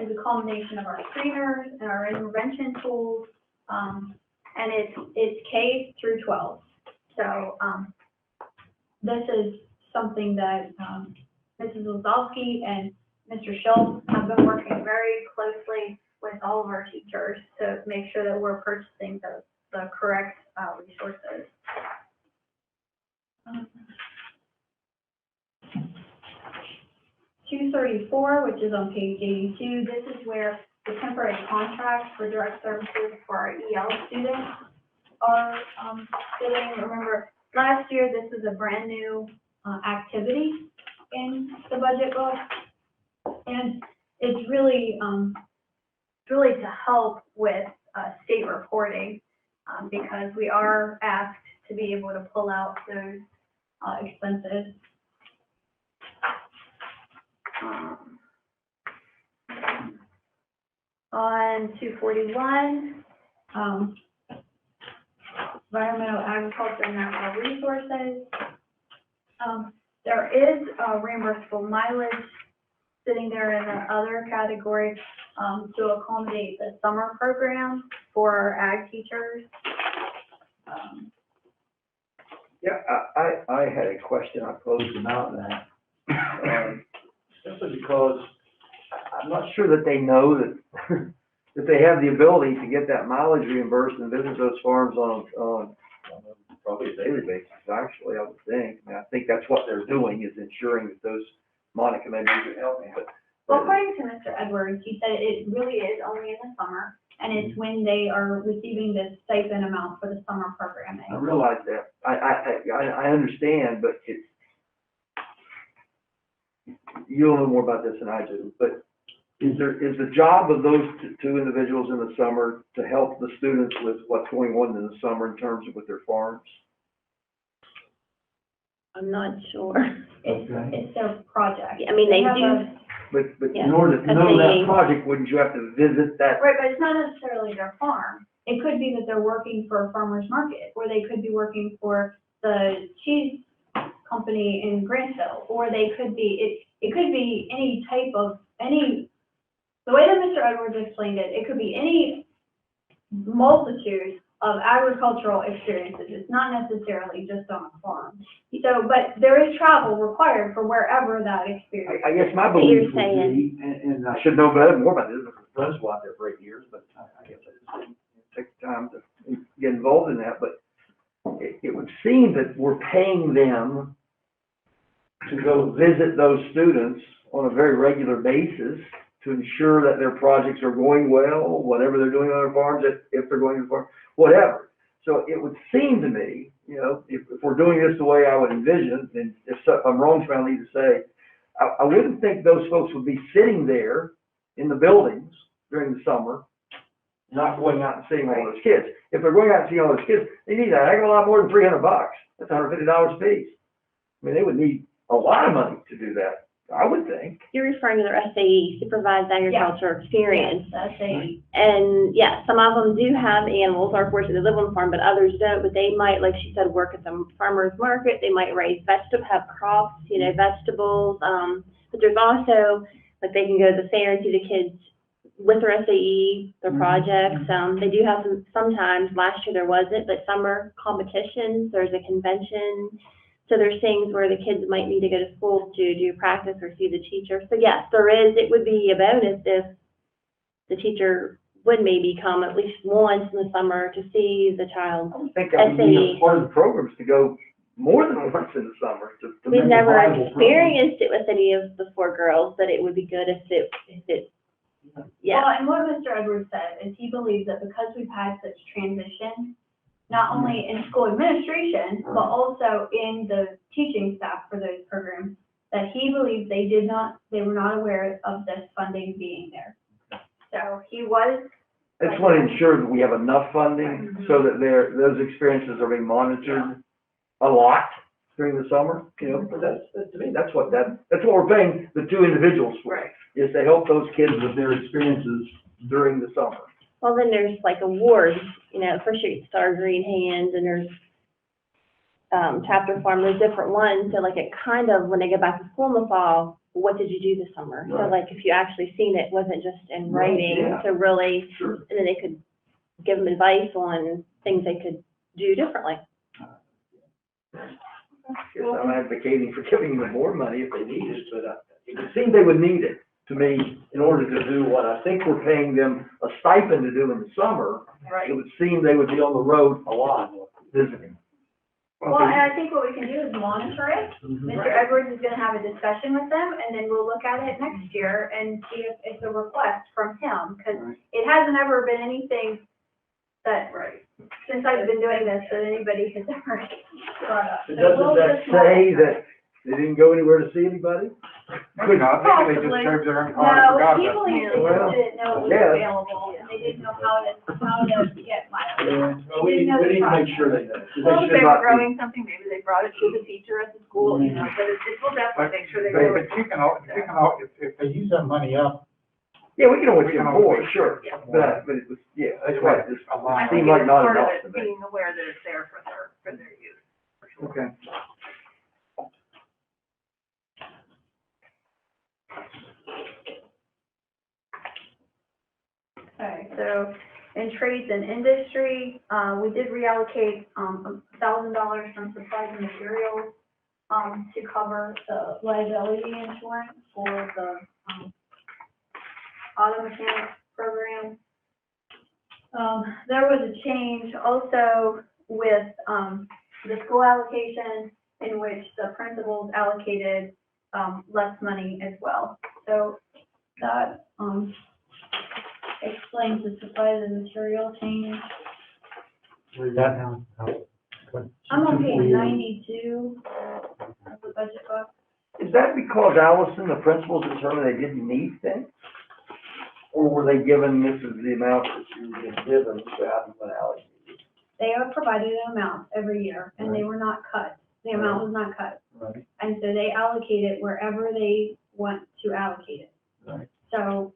is a culmination of our screeners and our intervention tools, and it's K through 12. So this is something that Mrs. Lazowski and Mr. Schultz have been working very closely with all of our teachers to make sure that we're purchasing the correct resources. 234, which is on page 82, this is where the temporary contracts for direct services for our EL students are sitting. Remember, last year this was a brand new activity in the budget book, and it's really to help with state reporting because we are asked to be able to pull out those expenses. On 241, environmental, agriculture, and natural resources. There is reimbursable mileage sitting there in the other category to accommodate the summer program for our ag teachers. Yeah, I had a question I posed about that. Simply because I'm not sure that they know that that they have the ability to get that mileage reimbursed and visit those farms on probably a daily basis, actually, I would think. I mean, I think that's what they're doing, is ensuring that those, Monica, maybe you can help me, but. Well, according to Mr. Edwards, he said it really is only in the summer, and it's when they are receiving this stipend amount for the summer programming. I realize that. I understand, but it's, you'll know more about this than I do, but is the job of those two individuals in the summer to help the students with what's going on in the summer in terms of with their farms? I'm not sure. It's their project. I mean, they do. But Yeah, in order to that's know a- that project, wouldn't you have to visit that? Right, but it's not necessarily their farm. It could be that they're working for a farmer's market, or they could be working for the cheese company in Grantville, or they could be, it could be any type of, the way that Mr. Edwards explained it, it could be any multitude of agricultural experiences. It's not necessarily just on a farm. So, but there is travel required for wherever that experience. I guess my What you're belief would saying. be, and I should know better, more about this, because Friends was out there for 8 years, but I guess I just didn't take the time to get involved in that, but it would seem that we're paying them to go visit those students on a very regular basis to ensure that their projects are going well, whatever they're doing on their farms, if they're going to the farm, whatever. So it would seem to me, you know, if we're doing this the way I would envision, and if I'm wrong, so I need to say, I wouldn't think those folks would be sitting there in the buildings during the summer, not going out and seeing all those kids. If they're going out and seeing all those kids, they need a heck of a lot more than $300. That's $150 a piece. I mean, they would need a lot of money to do that, I would think. You're referring to their SAE, supervised agriculture experience. That's a, And yeah, some of them do have animals, or fortunately they live on the farm, but others don't. But they might, like she said, work at the farmer's market. They might raise vegetables, have crops, you know, vegetables. But there's also, like, they can go to the fair and see the kids with their SAE, their projects. They do have sometimes, last year there wasn't, but summer competitions, there's a convention. So there's things where the kids might need to go to school to do practice or see the teacher. So yes, there is, it would be a bonus if the teacher would maybe come at least once in the summer to see the child. I would think that would be a part of the programs to go more than once in the summer to We've make a never viable program. experienced it with any of the 4 girls, but it would be good if it, yeah. Well, and what Mr. Edwards said is he believes that because we've had such transition, not only in school administration, but also in the teaching staff for those programs, that he believes they were not aware of this funding being there. So he was It's what ensures we have enough funding so that those experiences are being monitored a lot during the summer, you know, but to me, that's what we're paying the two individuals for. Right. Is to help those kids with their experiences during the summer. Well, then there's like awards, you know, first you get Star Green Hands, and there's, Chapter Farm, there's different ones, so like it kind of, when they get back to school in the fall, what did you do this summer? So Right. like, if you actually seen it, wasn't just in Right, writing, yeah. so really, Sure. and then they could give them advice on things they could do differently. Guess I'm advocating for giving them more money if they need it, but it would seem they would need it to me in order to do what I think we're paying them a stipend to do in the summer. Right. It would seem they would be on the road a lot visiting. Well, and I think what we can do is monitor it. Mr. Edwards is gonna have a discussion with them, and then we'll look at it next year and see if it's a request from him, because it hasn't ever been anything that, since I've been doing this, that anybody has ever brought up. So Doesn't we'll that just say monitor. that they didn't go anywhere to see anybody? Maybe not, maybe they just Possibly. drove their own car and No, forgot he about it. believes they Well, just didn't know it was yes. available, and they didn't know how to get mileage. Well, we need to make sure that, Well, if should they not were be. growing something, maybe they brought it to the teacher at the school, you know, but it will definitely make sure they go. But you can, if They use that money up. Yeah, we can always We get can always more, make- sure, Yeah. but it was, yeah, that's right, it a line. I think seemed it like is not part of enough it, to me. being aware that it's there for their use. Okay. Okay, so in trades and industry, we did reallocate, $1,000 from supplies and materials, to cover the liability insurance for the, auto mechanics program. There was a change also with, the school allocation, in which the principals allocated, less money as well. So that, explains the supplies and material change. Where's that now? I'm on page 92 of the budget book. Is that because Allison, the principal, determined they didn't need things? Or were they given, this is the amount that you were given, so how do you want to allocate it? They are provided an amount every year, and they were not cut. The amount was not cut. Right. And so they allocate it wherever they want to allocate it. Right. So,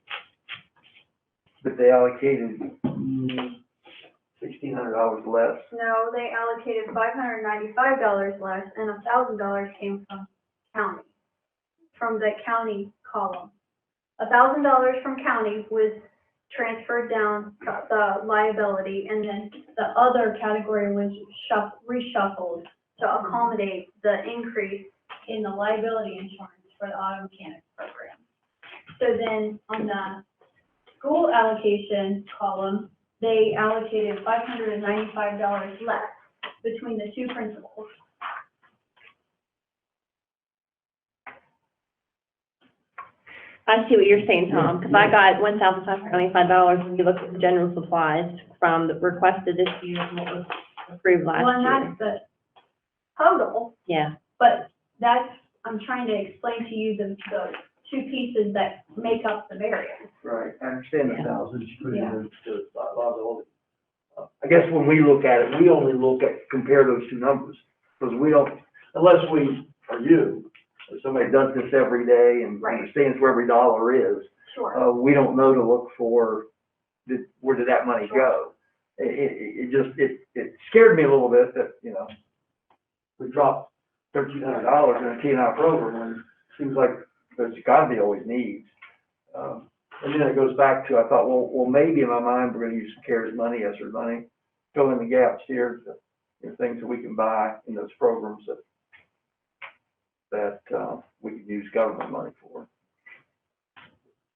But they allocated $1,600 less. no, they allocated $595 less, and $1,000 came from county, from the county column. $1,000 from county was transferred down the liability, and then the other category was reshuffled to accommodate the increase in the liability insurance for the auto mechanics program. So then on the school allocation column, they allocated $595 less between the two principals. I see what you're saying, Tom, because I got $1,525 when you look at the general supplies from the requested this year and what was approved last Well, and year. that's the total, Yeah, but that's, I'm trying to explain to you the two pieces that make up the variance. Right, I understand the Yeah. thousands, you put it Yeah. into liability. I guess when we look at it, we only look at, compare those two numbers, because we don't, unless we, or you, or somebody does this every day and Right. understands where every dollar is, Sure. we don't know to look for, where did that money go? It scared me a little bit that, you know, we dropped $1,300 in a T&I program, and it seems like there's gotta be always needs. And then it goes back to, I thought, well, maybe in my mind, we're gonna use some CARES money, ESSER money, fill in the gaps here, things that we can buy in those programs that we can use government money for.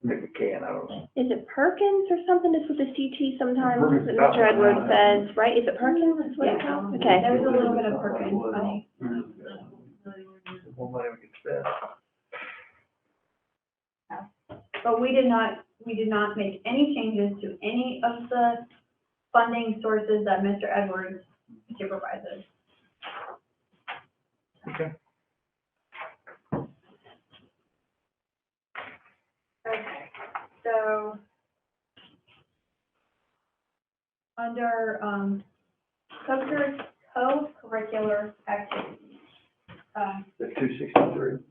Maybe we can, I don't know. is it Perkins or something that's with the CT sometimes, Perkins that got Mr. Edwards one. says, right? Is it Perkins? That's what it's called? Okay. There's a little bit of Perkins money. The more money we can spend. But we did not make any changes to any of the funding sources that Mr. Edwards supervises. Okay. Okay, so Under, co-curricular activities. The 263.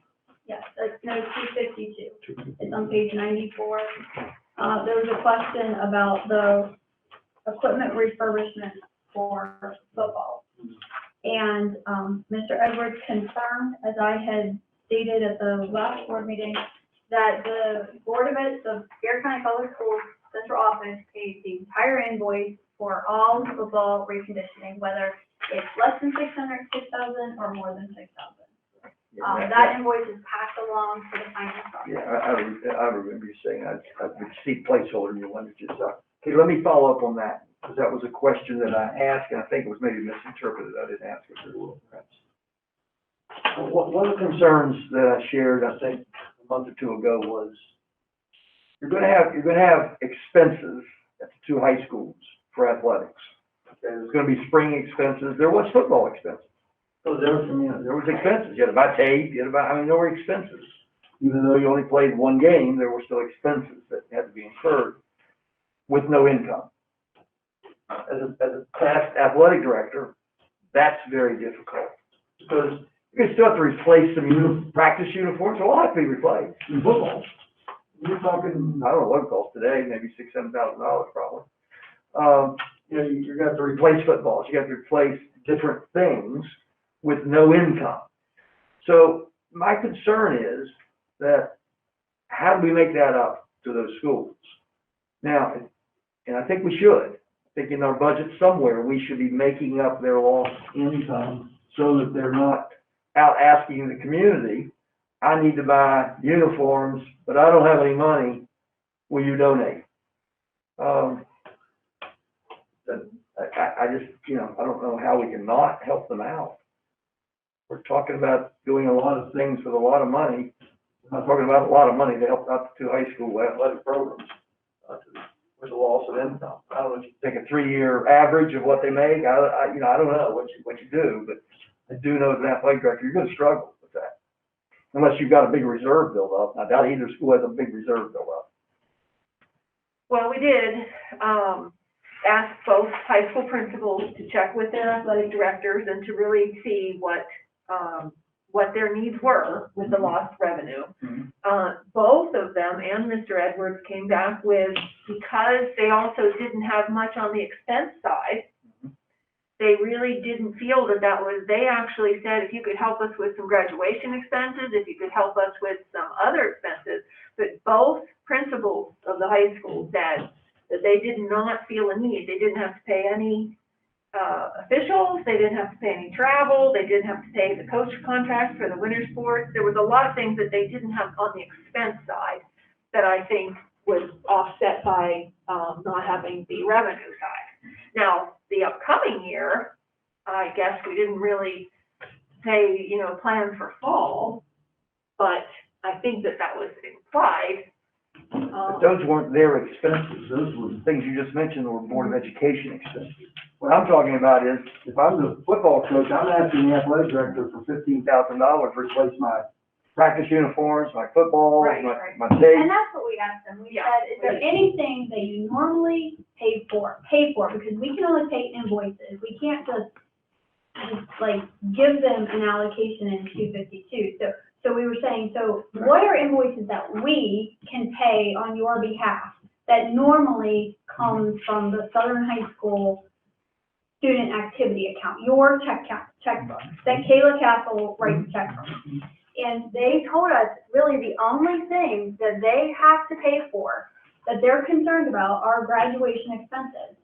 Yes, that's no 252. It's on page 94. There was a question about the equipment refurbishment for football. And, Mr. Edwards confirmed, as I had stated at the last board meeting, that the Board of Ed, the Garrett County Public Schools Central Office pays the entire invoice for all football reconditioning, whether it's less than 6,000 or more than 6,000. That invoice is passed along to the finance office. Yeah, I remember you saying, I received placeholder and you wanted to just, okay, let me follow up on that, because that was a question that I asked, and I think it was maybe misinterpreted. I didn't ask it very well, perhaps. One of the concerns that I shared, I think, a month or two ago was, you're gonna have expenses at the two high schools for athletics. Okay, there's gonna be spring expenses. There was football expenses. So there was expenses. You had to buy tape, you had to buy, there were expenses. Even though you only played one game, there were still expenses that had to be incurred with no income. As a past athletic director, that's very difficult, because you still have to replace some practice uniforms. They'll all have to be replaced in football. You're talking, I don't know what it costs today, maybe $6,000-7,000 probably. You're gonna have to replace footballs. You have to replace different things with no income. So my concern is that, how do we make that up to those schools? Now, and I think we should. I think in our budget somewhere, we should be making up their lost income so that they're not out asking the community, I need to buy uniforms, but I don't have any money, will you donate? I just, I don't know how we can not help them out. We're talking about doing a lot of things with a lot of money. I'm not talking about a lot of money to help out the two high school athletic programs with a loss of income. I don't know if you take a 3-year average of what they make. I don't know what you do, but I do know as an athletic director, you're going to struggle with that unless you've got a big reserve built up. I doubt either school has a big reserve built up. Well, we did, ask both high school principals to check with their athletic directors and to really see what their needs were with the lost revenue. Both of them and Mr. Edwards came back with, because they also didn't have much on the expense side, they really didn't feel that was, they actually said, if you could help us with some graduation expenses, if you could help us with some other expenses, but both principals of the high school said that they did not feel a need. They didn't have to pay any officials, they didn't have to pay any travel, they didn't have to pay the coach contract for the winter sports. There was a lot of things that they didn't have on the expense side that I think was offset by not having the revenue side. Now, the upcoming year, I guess we didn't really pay, plan for fall, but I think that was implied. But those weren't their expenses. Those were the things you just mentioned were Board of Education expenses. What I'm talking about is, if I'm the football coach, I'm asking the athletic director for $15,000 to replace my practice uniforms, my footballs, my tape. And that's what we asked them. We said, is there anything that you normally pay for? Because we can only pay invoices. We can't just give them an allocation in 252. So we were saying, so what are invoices that we can pay on your behalf that normally comes from the Southern High School student activity account, your checkbook, that Kayla Castle writes checks from? And they told us really the only thing that they have to pay for, that they're concerned about, are graduation expenses.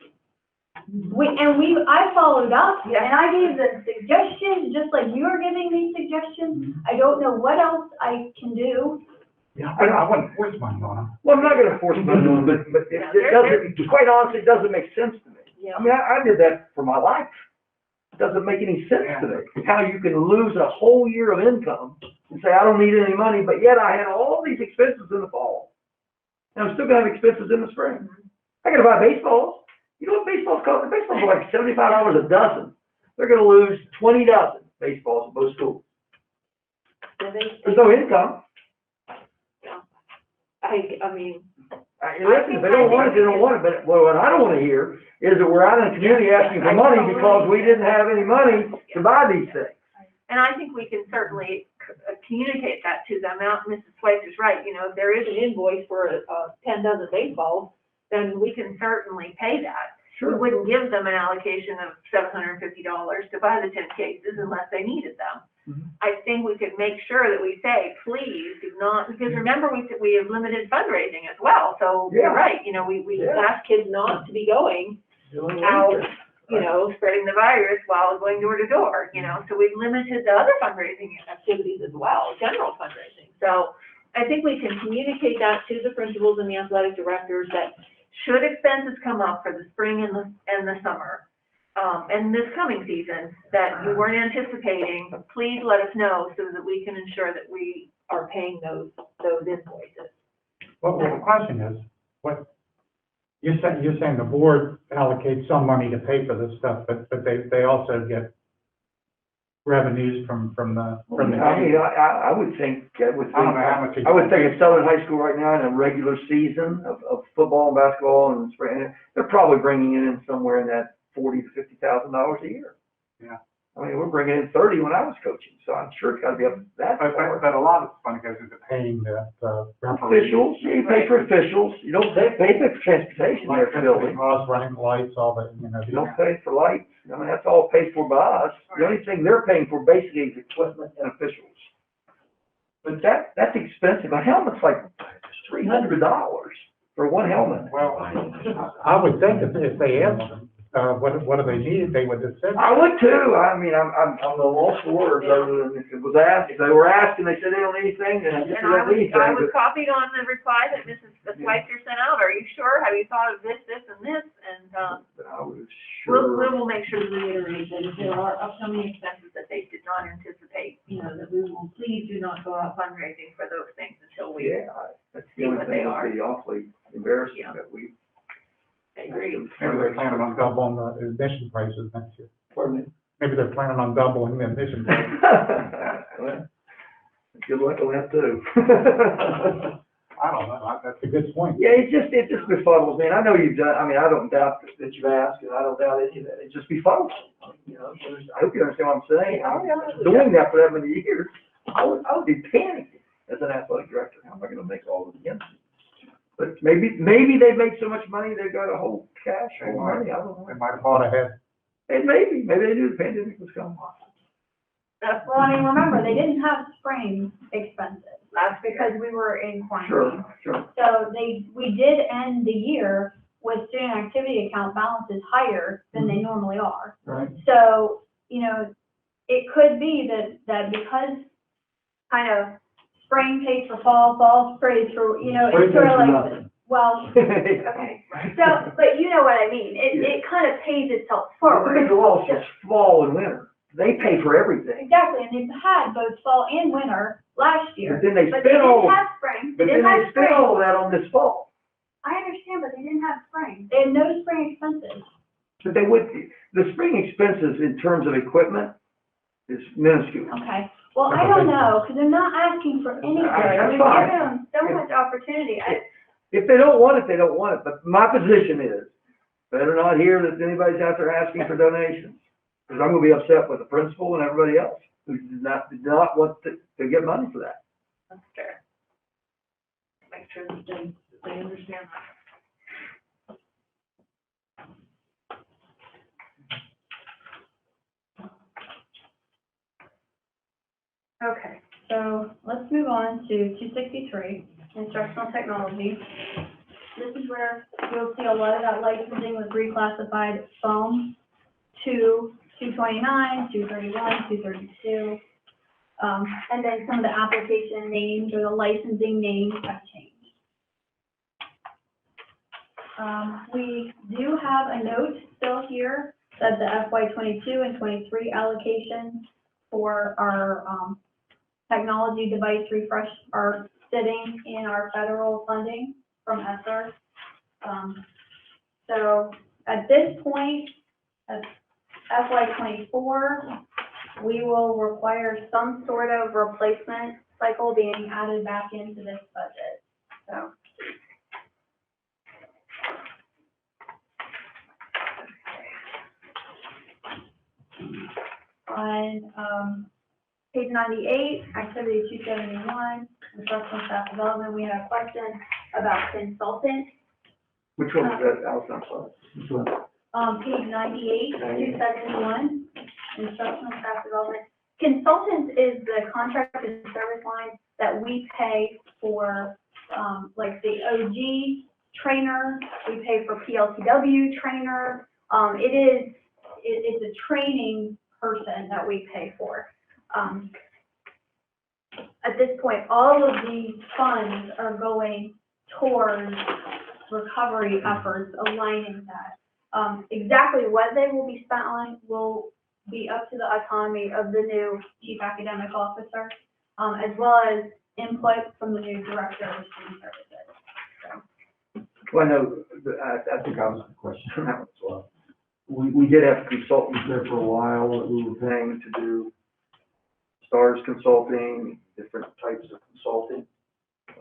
I followed up, and I gave them suggestions, just like you are giving me suggestions. I don't know what else I can do. Yeah, I wouldn't force money on them. Well, I'm not gonna force money on them, but it doesn't, quite honestly, it doesn't make sense to me. Yeah. I did that for my life. It doesn't make any sense to me. How you can lose a whole year of income and say, I don't need any money, but yet I had all these expenses in the fall. And I'm still gonna have expenses in the spring. I gotta buy baseballs. You know what baseballs cost? Baseballs are like $75 a dozen. They're gonna lose 20 dozen baseballs at both schools. There's no income. I mean, Listen, if they don't want it, they don't want it, but what I don't wanna hear is that we're out in the community asking for money because we didn't have any money to buy these things. And I think we can certainly communicate that to them. Now, Mrs. Swayze's right, you know, if there is an invoice for 10 dozen baseballs, then we can certainly pay that. We wouldn't give them an allocation of $750 to buy the 10 cases unless they needed them. I think we could make sure that we say, please do not, because remember, we have limited fundraising as well. So you're right, you know, we ask kids not to be going out, you know, spreading the virus while going door to door, you know. So we've limited the other fundraising activities as well, general fundraising. So I think we can communicate that to the principals and the athletic directors that should expenses come up for the spring and the summer, and this coming season that you weren't anticipating, please let us know so that we can ensure that we are paying those invoices. Well, the question is, you're saying the board allocates some money to pay for this stuff, but they also get revenues from the. I mean, I would think, I don't know how much. I would think at Southern High School right now in a regular season of football and basketball and spring, they're probably bringing in somewhere in that $40,000 to $50,000 a year. Yeah. I mean, we're bringing in 30 when I was coaching, so I'm sure it's gotta be up to that. But a lot of the money goes into paying the referees. Officials, you pay for officials, you don't pay for transportation there, Philly. Costs, running lights, all that, you know. You don't pay for lights, I mean, that's all paid for by us. The only thing they're paying for basically is equipment and officials. But that's expensive, a helmet's like $300 for one helmet. Well, I would think if they asked them, what do they need, they would have said. I would too, I mean, I'm the lost for words, other than if it was asked, if they were asked and they said they don't need anything, then I guess they don't need anything. I was copied on the reply that Mrs. Schweitzer sent out, are you sure, have you thought of this, this, and this, and, But I was sure. we will make sure to reiterate that if there are upcoming expenses that they did not anticipate, you know, that we will, please do not go out fundraising for those things until we. Yeah, that's the only thing that would be awfully embarrassing that we. I agree. Maybe they're planning on doubling the admission prices next year. Pardon me? Maybe they're planning on doubling the admission prices. Well, good luck on that too. I don't know, that's a good point. Yeah, it just befuddles me, and I know you've done, I mean, I don't doubt that you've asked, and I don't doubt any of that, it just befuddles me, you know, I hope you understand what I'm saying. Doing that for that many years, I would be panicking as an athletic director, how am I gonna make all of the ends? But maybe they've made so much money, they've got a whole cash, whole money, I don't know. They might have thought ahead. And maybe they knew the pandemic was coming. Well, I mean, remember, they didn't have spring expenses. That's because we were in quarantine. Sure. So we did end the year with student activity account balances higher than they normally are. Right. So, you know, it could be that because kind of spring pays for fall, fall pays for, you know, it's sort of like, well, okay. So, but you know what I mean, it kind of pays itself forward. Because the law says fall and winter, they pay for everything. Exactly, and they've had both fall and winter last year. But then they But spend all, didn't have spring. but They then didn't they have spend spring. all of that on this fall. I understand, but they didn't have spring. They had no spring expenses. But they would, the spring expenses in terms of equipment is minuscule. Okay, well, I don't know, because they're not asking for anything. That's We've fine. given them so much opportunity. If they don't want it, they don't want it, but my position is, better not hear that anybody's out there asking for donations. Because I'm gonna be upset with the principal and everybody else who did not want to get money for that. That's fair. Make sure that they understand that. Okay, so let's move on to 263, instructional technology. This is where you'll see a lot of that licensing was reclassified from to 229, 231, 232. And then some of the application names or the licensing names have changed. We do have a note still here that the FY22 and 23 allocations for our technology device refresh are sitting in our federal funding from ESSER. So at this point, at FY24, we will require some sort of replacement cycle being added back into this budget. So On, page 98, activity 271, instructional staff development, we had a question about consultant. Which one was that, Allison, I'm sorry? Page 98, 271, instructional staff development. Consultants is the contracted service line that we pay for, like the OG trainer, we pay for PLTW trainer. It's a training person that we pay for. At this point, all of these funds are going towards recovery efforts, aligning that. Exactly what they will be spent on will be up to the autonomy of the new chief academic officer, as well as input from the new director of student services. Well, I know, I think I was the question on that one as well. We did have consultants there for a while that we were paying to do STARS consulting, different types of consulting,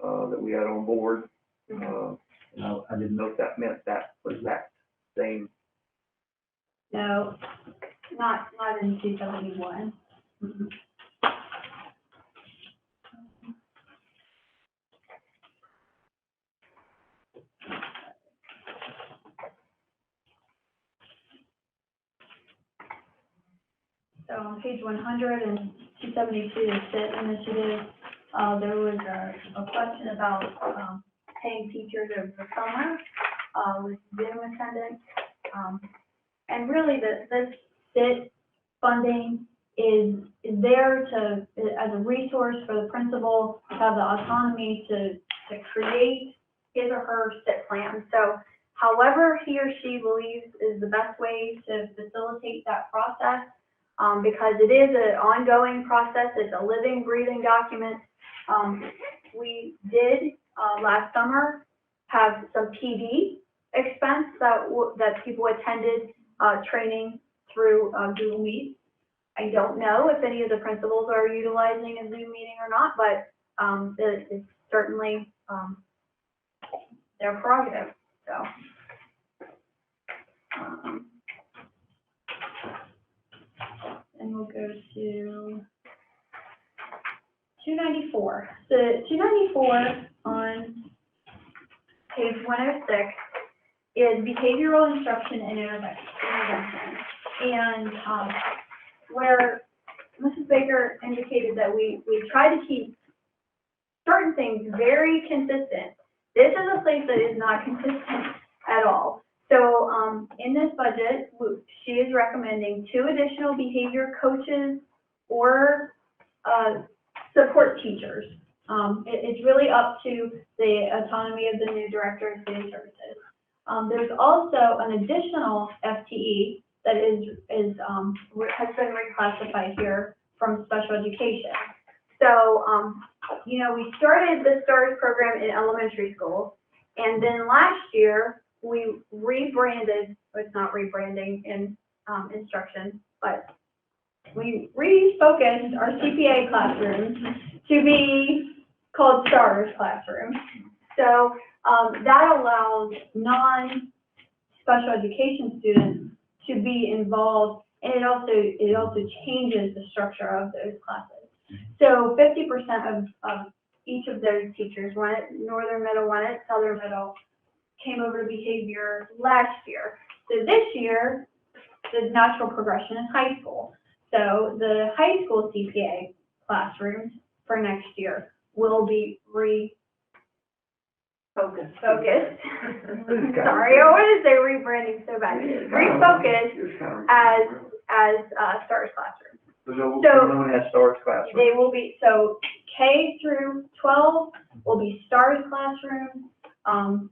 that we had on board. And I didn't know if that meant that was that same. No, not in 271. Mm-hmm. So on page 100 and 272, the SIT initiative, there was a question about paying teachers over the summer with Zoom attendance. And really, this SIT funding is there to, as a resource for the principal to have the autonomy to create his or her SIT plan. So however he or she believes is the best way to facilitate that process, because it is an ongoing process, it's a living, breathing document. We did last summer have some PD expense that people attended training through Google Meet. I don't know if any of the principals are utilizing a Zoom meeting or not, but it's certainly their prerogative. So. And we'll go to 294. The 294 on page 106 is behavioral instruction and intervention. And where Mrs. Baker indicated that we try to keep certain things very consistent. This is a place that is not consistent at all. So in this budget, she is recommending 2 additional behavior coaches or support teachers. It's really up to the autonomy of the new director of student services. There's also an additional FTE that has been reclassified here from special education. So, we started the STARS program in elementary schools, and then last year we rebranded, it's not rebranding in instruction, but we refocused our CPA classrooms to be called STARS classrooms. So that allows non-special education students to be involved, and it also changes the structure of those classes. So 50% of each of those teachers, one at Northern Middle, one at Southern Middle, came over to behavior last year. So this year, the natural progression is high school. So the high school CPA classrooms for next year will be focused. Sorry, I wanted to say rebranding so bad. Refocused as STARS classrooms. So no one has STARS classrooms. They will be, so K through 12 will be STARS classrooms,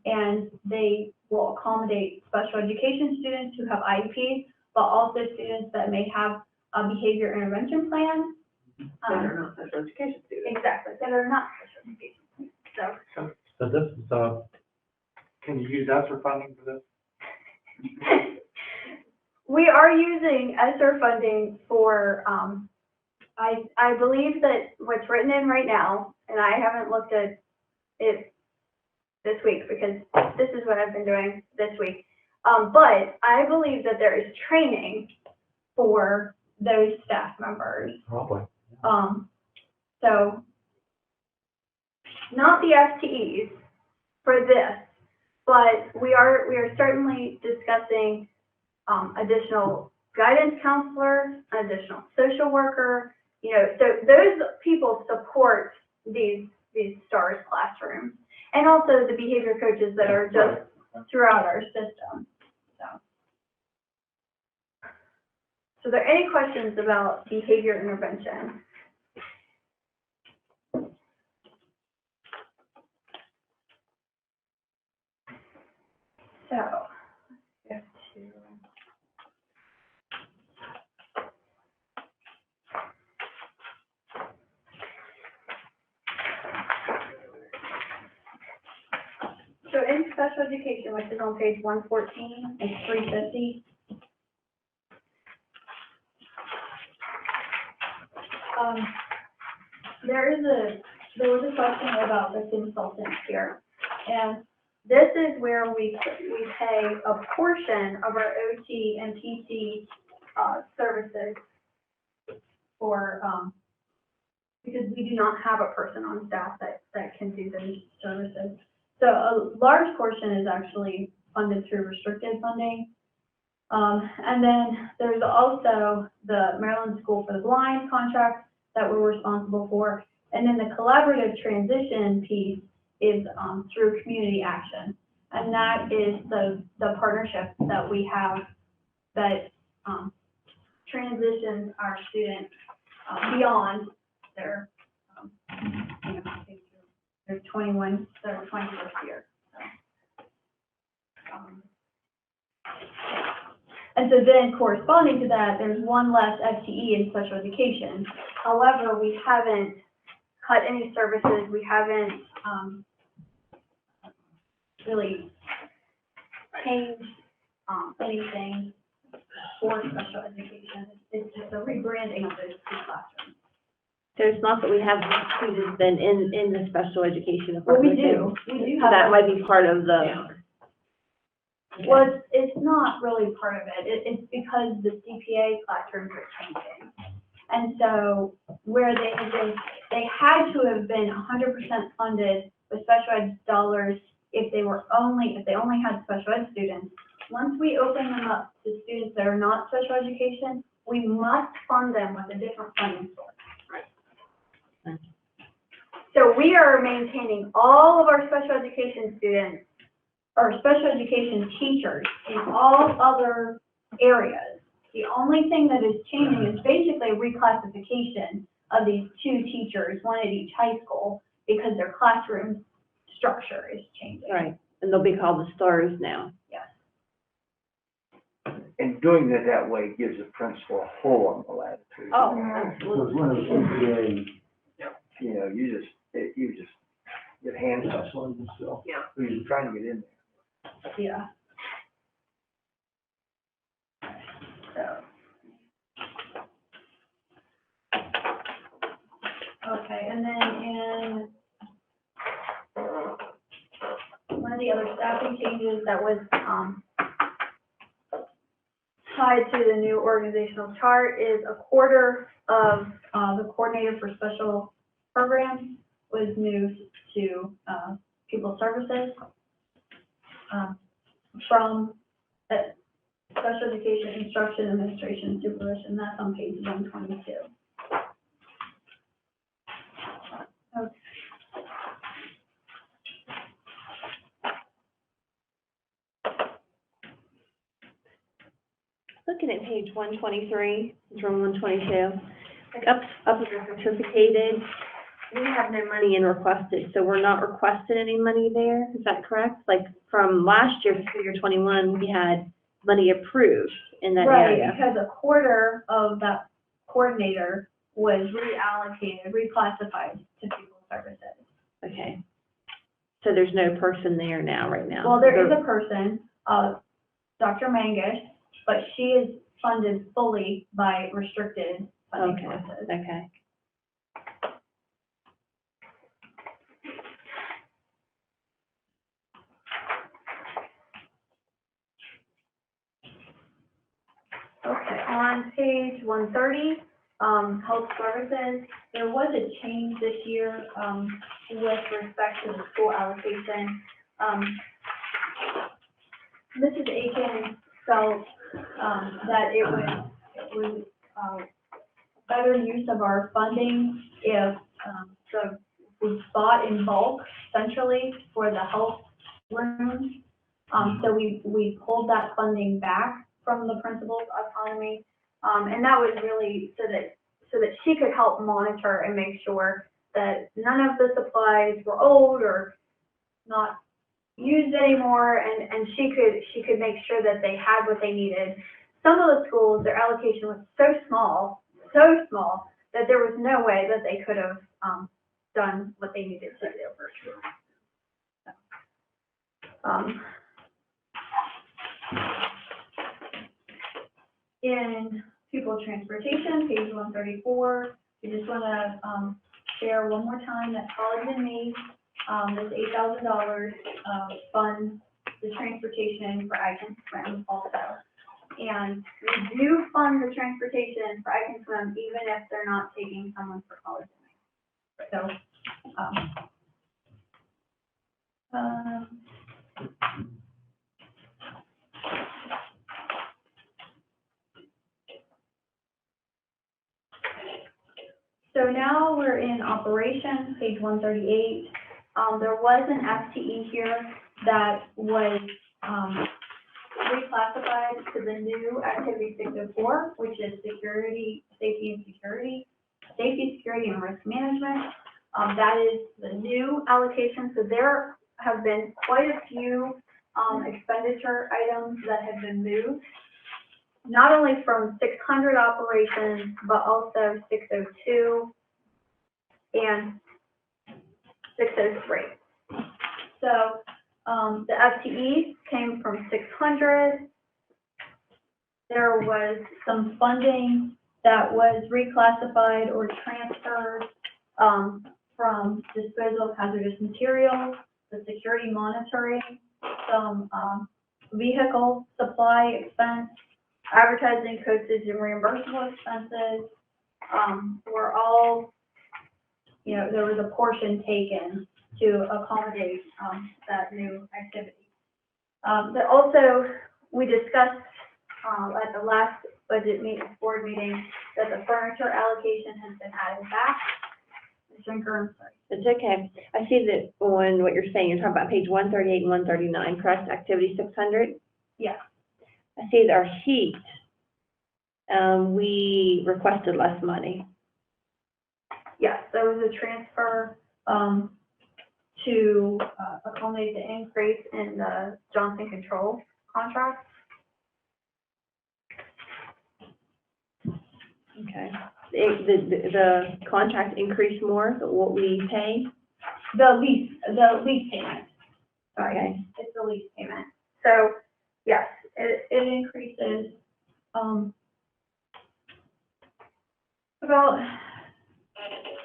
and they will accommodate special education students who have IEPs, but also students that may have a behavior intervention plan. That are not special education students. Exactly, that are not special education students. So this is, can you use ESSER funding for this? We are using ESSER funding for, I believe that what's written in right now, and I haven't looked at it this week because this is what I've been doing this week, but I believe that there is training for those staff members. Probably. So, not the FTEs for this, but we are certainly discussing, additional guidance counselor, additional social worker, you know, so those people support these STARS classrooms, and also the behavior coaches that are just throughout our system, So are there any questions about behavior intervention? So, let's go to. So in special education, which is on page 114, it's 350. There was a question about the consultants here, and this is where we pay a portion of our OT and PT services for because we do not have a person on staff that can do those services. So a large portion is actually funded through restricted funding. And then there's also the Maryland School for the Blind contract that we're responsible for. And then the collaborative transition piece is through community action. And that is the partnership that we have that transitions our students beyond their, their 21st year. And so then corresponding to that, there's one less FTE in special education. However, we haven't cut any services. We haven't really changed anything for special education. It's just a rebranding of those two classrooms. So it's not that we have students then in the special education Well, we department. do have. That might be part of the. Yeah. Well, it's not really part of it. It's because the CPA classrooms are changing. And so where they had to have been 100% funded with special ed dollars if they only had special ed students. Once we open them up to students that are not special education, we must fund them with a different funding source. Right. So we are maintaining all of our special education students or special education teachers in all other areas. The only thing that is changing is basically a reclassification of these two teachers, one at each high school, because their classroom structure is changing. Right, and they'll be called the STARS now. Yes. And doing it that way gives the principal a whole lot more latitude. Oh, Because when it's CPA, You know, you just get handcuffs on yourself. Yeah. Who's trying to get in there. yeah. So. Okay, and then in one of the other staffing changes that was tied to the new organizational chart is a quarter of the coordinator for special programs was moved to pupil services from special education instruction, administration, and supervision. That's on page 122. Okay. Looking at page 123, from 122, like up is certificated. We have no money in requested, so we're not requesting any money there. Is that correct? Like from last year, fiscal year 21, we had money approved in that area. Right, because a quarter of that coordinator was reallocated, reclassified to pupil services. Okay. So there's no person there now, right now? Well, there is a person, Dr. Mangus, but she is funded fully by restricted funding sources. Okay. Okay, on page 130, health services, there was a change this year, with respect to the school allocation. Mrs. Aiken felt, that it was, better use of our funding if, we bought in bulk centrally for the health rooms. So we pulled that funding back from the principal's autonomy. And that was really so that she could help monitor and make sure that none of the supplies were old or not used anymore, and she could make sure that they had what they needed. Some of the schools, their allocation was so small, that there was no way that they could have, done what they needed to do. In pupil transportation, page 134, we just want to share one more time that College and Me, this $8,000 funds the transportation for I Can Swim also. And we do fund the transportation for I Can Swim even if they're not taking someone for College and Me. So, so now we're in operations, page 138. There was an FTE here that was reclassified to the new activity 604, which is safety, security, and risk management. That is the new allocation. So there have been quite a few expenditure items that have been moved, not only from 600 operations, but also 602 and 603. So the FTE came from 600. There was some funding that was reclassified or transferred from disposal of hazardous materials, the security monitoring, some vehicle supply expense, advertising, postage, and reimbursable expenses were all, there was a portion taken to accommodate that new activity. But also, we discussed at the last board meeting that the furniture allocation has been added back. Mr. Inker, I'm sorry. It's okay. I see that on what you're saying, you're talking about page 138 and 139, correct? Activity 600? Yeah. I see that our heat, we requested less money. Yes, there was a transfer to accommodate the increase in the Johnson Controls contract. Okay. The contract increased more than what we pay? The lease payment. Sorry, Okay. it's the lease payment. So, yes, it increases about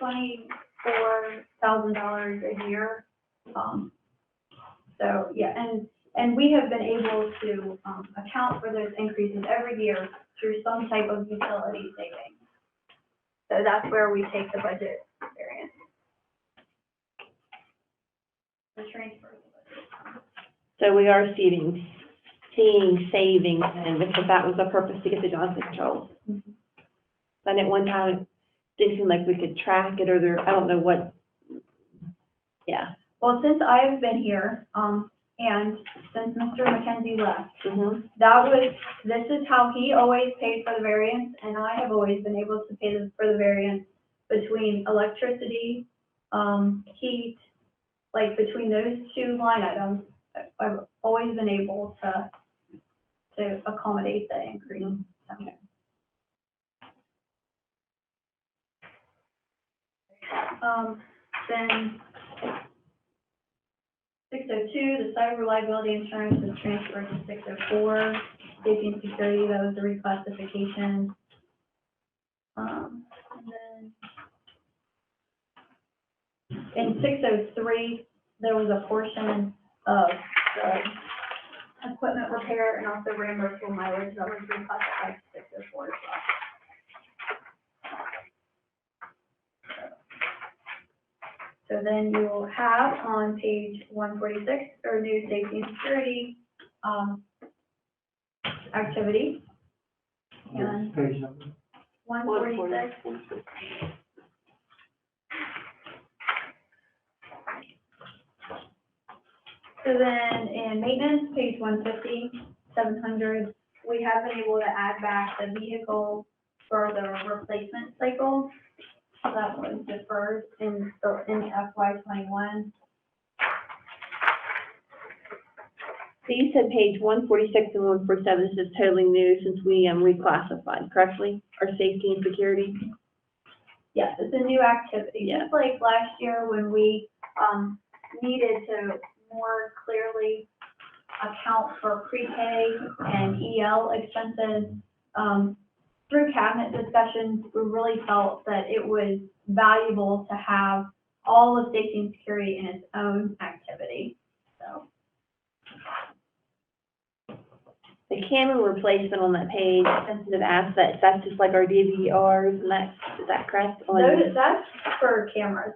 $24,000 a year. So, yeah, and we have been able to account for those increases every year through some type of utility savings. So that's where we take the budget variance. The transfer. So we are seeing savings, and because that was the purpose to get the Johnson Controls. Mm-hmm. And at one time, it didn't seem like we could track it, or I don't know what, yeah. Well, since I've been here, and since Mr. McKenzie left, Mm-hmm. this is how he always paid for the variance, and I have always been able to pay for the variance between electricity, heat, like between those two line items. I've always been able to accommodate the increase. Okay. Then 602, the cyber reliability insurance was transferred to 604. Safety and security, that was the reclassification. And then in 603, there was a portion of the equipment repair and also reimbursable mileage that was reclassified to So then you will have on page 146, or new safety and security, activity. And Page number. 146. So then in maintenance, page 150, 700, we have been able to add back the vehicle for the replacement cycle. So that was deferred in FY '21. So you said page 146 and 147, this is totally new since we reclassified, correctly, our safety and security? Yes, it's a new activity. Yeah. Just like last year when we, needed to more clearly account for pre-K and EL expenses, through cabinet discussions, we really felt that it was valuable to have all of safety and security in its own activity, so. The camera replacement on that page, sensitive assets, that's just like our DVRs, and is that correct? That's for cameras.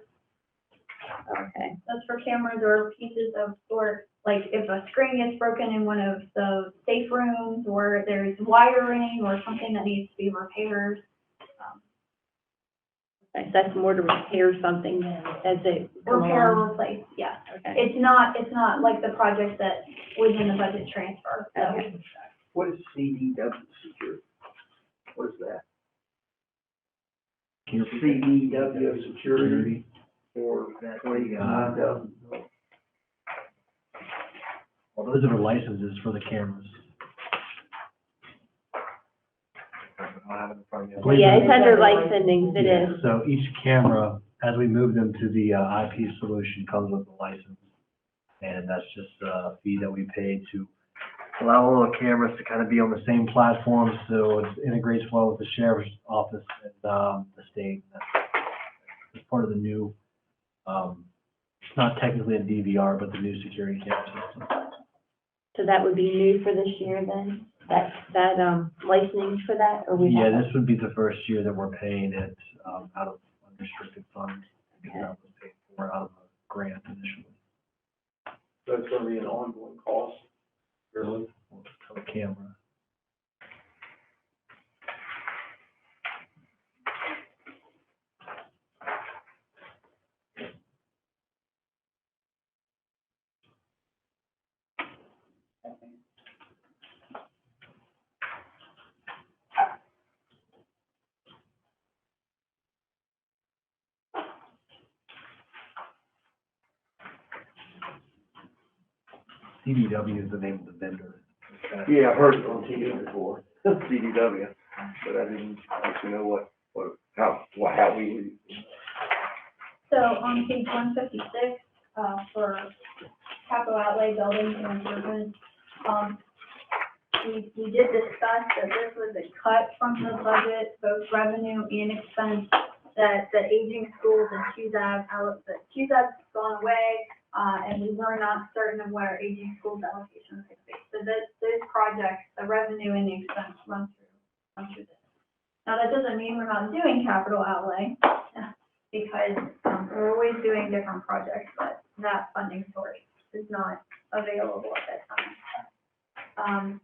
Okay. That's for cameras or pieces of, or like if a screen gets broken in one of the safe rooms, or there's wiring or something that needs to be repaired. Okay, so that's more to repair something than as it come Repair or along. replace, yeah. Okay. It's not like the project that was in the budget transfer, so. Okay. What is CDW security? What is that? CDW security for 29,000. Well, those are the licenses for the cameras. Yeah, it's under licensing, it Yeah, is. so each camera, as we move them to the IP solution, comes with a license. And that's just a fee that we pay to allow all the cameras to kind of be on the same platform, so it integrates well with the sheriff's office and the state. It's part of the new, it's not technically a DVR, but the new security camera system. So that would be new for this year then? That licensing for that, or we Yeah, have? this would be the first year that we're paying it out of unrestricted funds, because that was paid for out of a grant initially. So it's gonna be an ongoing cost. Really? For the camera. CDW is the name of the vendor. Yeah, I've heard it on TV before, CDW, but I didn't actually know how we. So on page 156, for capital outlay buildings and improvements, we did discuss that this was a cut from the budget, both revenue and expense, that the aging schools and QZAB's gone away, and we were not certain of what our aging schools allocation would be. So those projects, the revenue and the expense run through this. Now, that doesn't mean we're not doing capital outlay, because we're always doing different projects, but that funding source is not available at that time.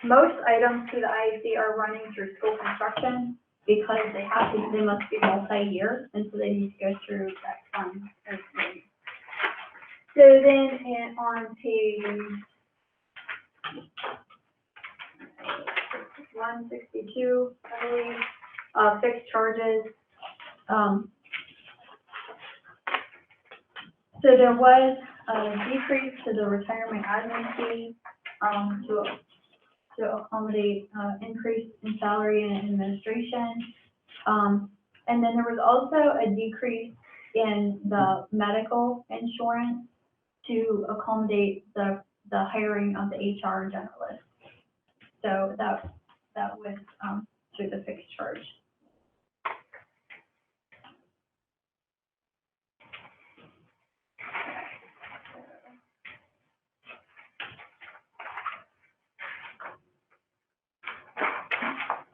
Most items through the IAC are running through school construction because they must be multi-year, and so they need to go through that fund. So then on page 162, I believe, fixed charges. So there was a decrease to the retirement admin fee, to accommodate, increase in salary and administration. And then there was also a decrease in the medical insurance to accommodate the hiring of the HR generalist. So that was, through the fixed charge.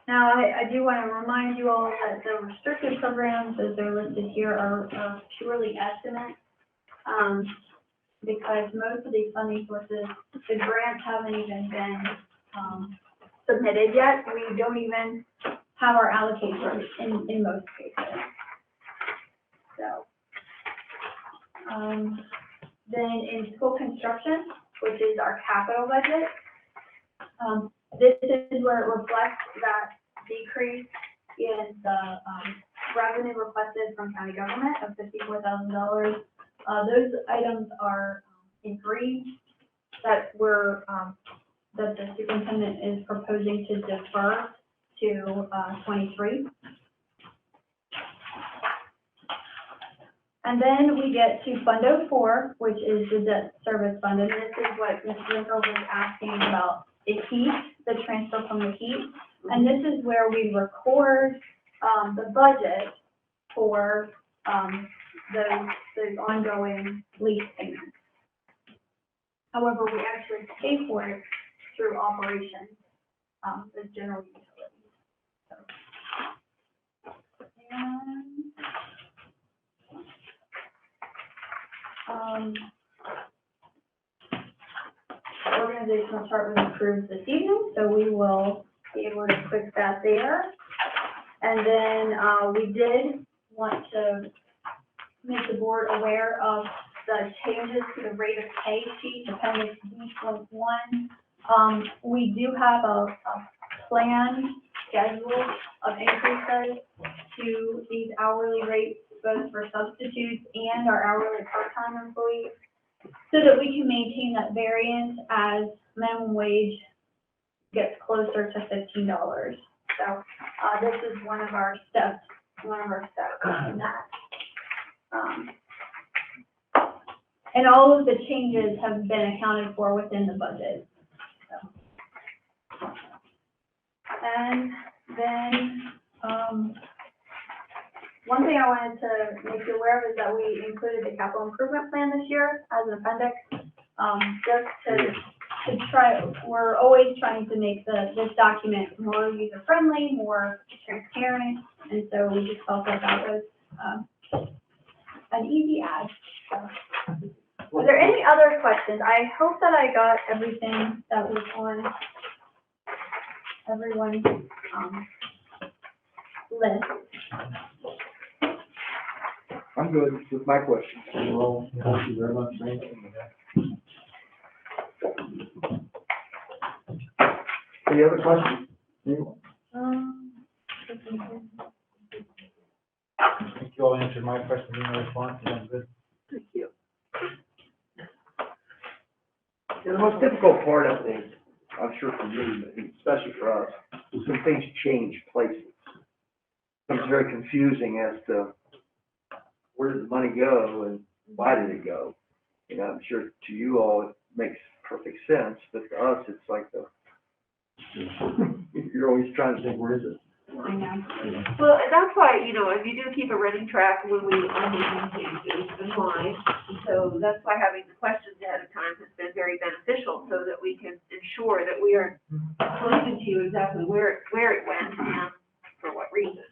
Now, I do want to remind you all that the restricted programs, as they're listed here, are purely estimates. Because most of these funding sources, the grants haven't even been, submitted yet. We don't even have our allocations in most cases. So, then in school construction, which is our capital budget, this is where it reflects that decrease in the, revenue requested from county government of $54,000. Those items are in green that that the superintendent is proposing to defer to 23. And then we get to Fund 04, which is the debt service fund, and this is what Ms. Winkle was asking about the heat, the transfer from the heat. And this is where we record the budget for those ongoing lease payments. However, we actually pay for it through operations, the general utilities. So, organizational chart was approved this evening, so we will be able to fix that there. And then we did want to make the board aware of the changes to the rate of pay sheet, appendix D.1. We do have a planned schedule of increases to these hourly rates, both for substitutes and our hourly part-time employees, so that we can maintain that variance as minimum wage gets closer to $15. So this is one of our steps in that. And all of the changes have been accounted for within the budget. So. And then one thing I wanted to make you aware of is that we included the capital improvement plan this year as an appendix, just to try. We're always trying to make this document more user friendly, more transparent, and so we just felt that that was an easy add. So. Are there any other questions? I hope that I got everything that was on everyone's list. I'm good with my questions. Well, thank you very much, Frank. Any other questions? Anyone? I think you all answered my question in response, and I'm good. Thank you. Yeah, the most difficult part, I think, I'm sure for you, but especially for us, is when things change places. It's very confusing as to where did the money go and why did it go? You know, I'm sure to you all it makes perfect sense, but to us it's like you're always trying to think, where is it? I know. Well, that's why, you know, if you do keep a running track when we are making changes and why, and so that's why having the questions ahead of time has been very beneficial, so that we can ensure that we are explaining to you exactly where it went and for what reason.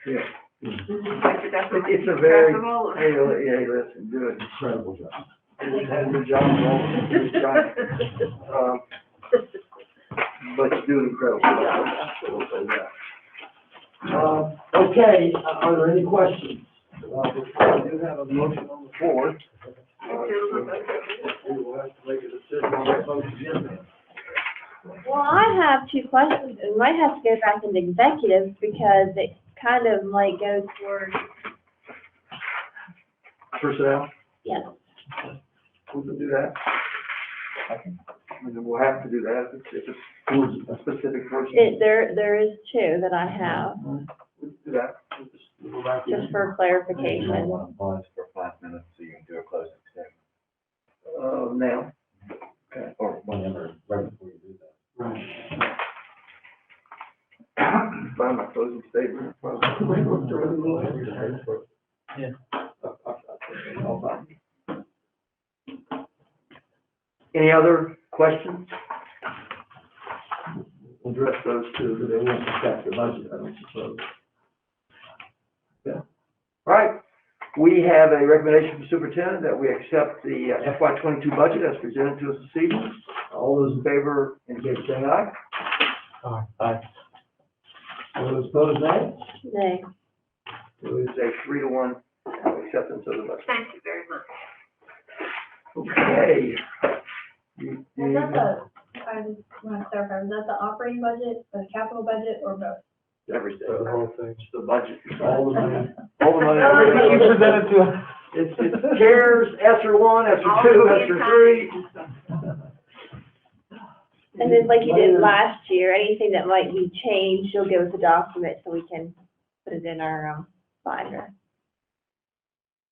Yeah. It's a very, hey, listen, good. Incredible job. It's had a good job, but you do an incredible job. Okay, are there any questions? We do have a motion on the floor. We will have to make a decision on that motion. Well, I have two questions. We might have to go back into executive because it kind of like goes towards, Personnel, yes. we can do that. I mean, we'll have to do that if it's towards a specific person. There is two that I have, We can do that. We'll go back in. just for clarification. Pause for 5 minutes so you can do a closing statement. Now. Okay. Or whenever, right before you do that. Right. Find my closing statement. Yeah. Any other questions? address those two, but they won't affect the budget, I don't suppose. Yeah. All right, we have a recommendation from superintendent that we accept the FY '22 budget as presented to us this evening. All those in favor indicate by saying aye. Aye. All those opposed, nay. Nay. It was a 3-1 acceptance of the budget. Thank you very much. Okay. Was that the, I just want to clarify, was that the operating budget, the capital budget, or both? Everything. The whole thing. It's the budget, all the money, all the money. Everything you presented to us. It's CARES, ESSER 1, ESSER 2, ESSer 3. And then like you did last year, anything that might be changed, you'll give us a document so we can put it in our, binder.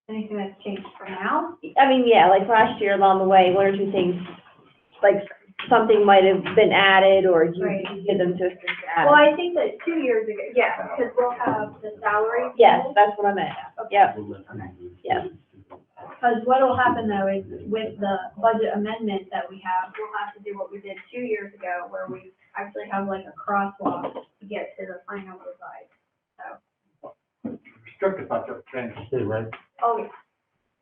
Anything that's changed for now? I mean, yeah, like last year along the way, one or two things, like something might have been added or you Right. give them to us to add. Well, I think that 2 years ago, yeah, because we'll have the salary. Yes, that's what I meant. Yep, yes. Because what will happen though is with the budget amendment that we have, we'll have to do what we did 2 years ago, where we actually have like a crosswalk to get to the final result. So, Restricted budget changes too, right? oh, yeah.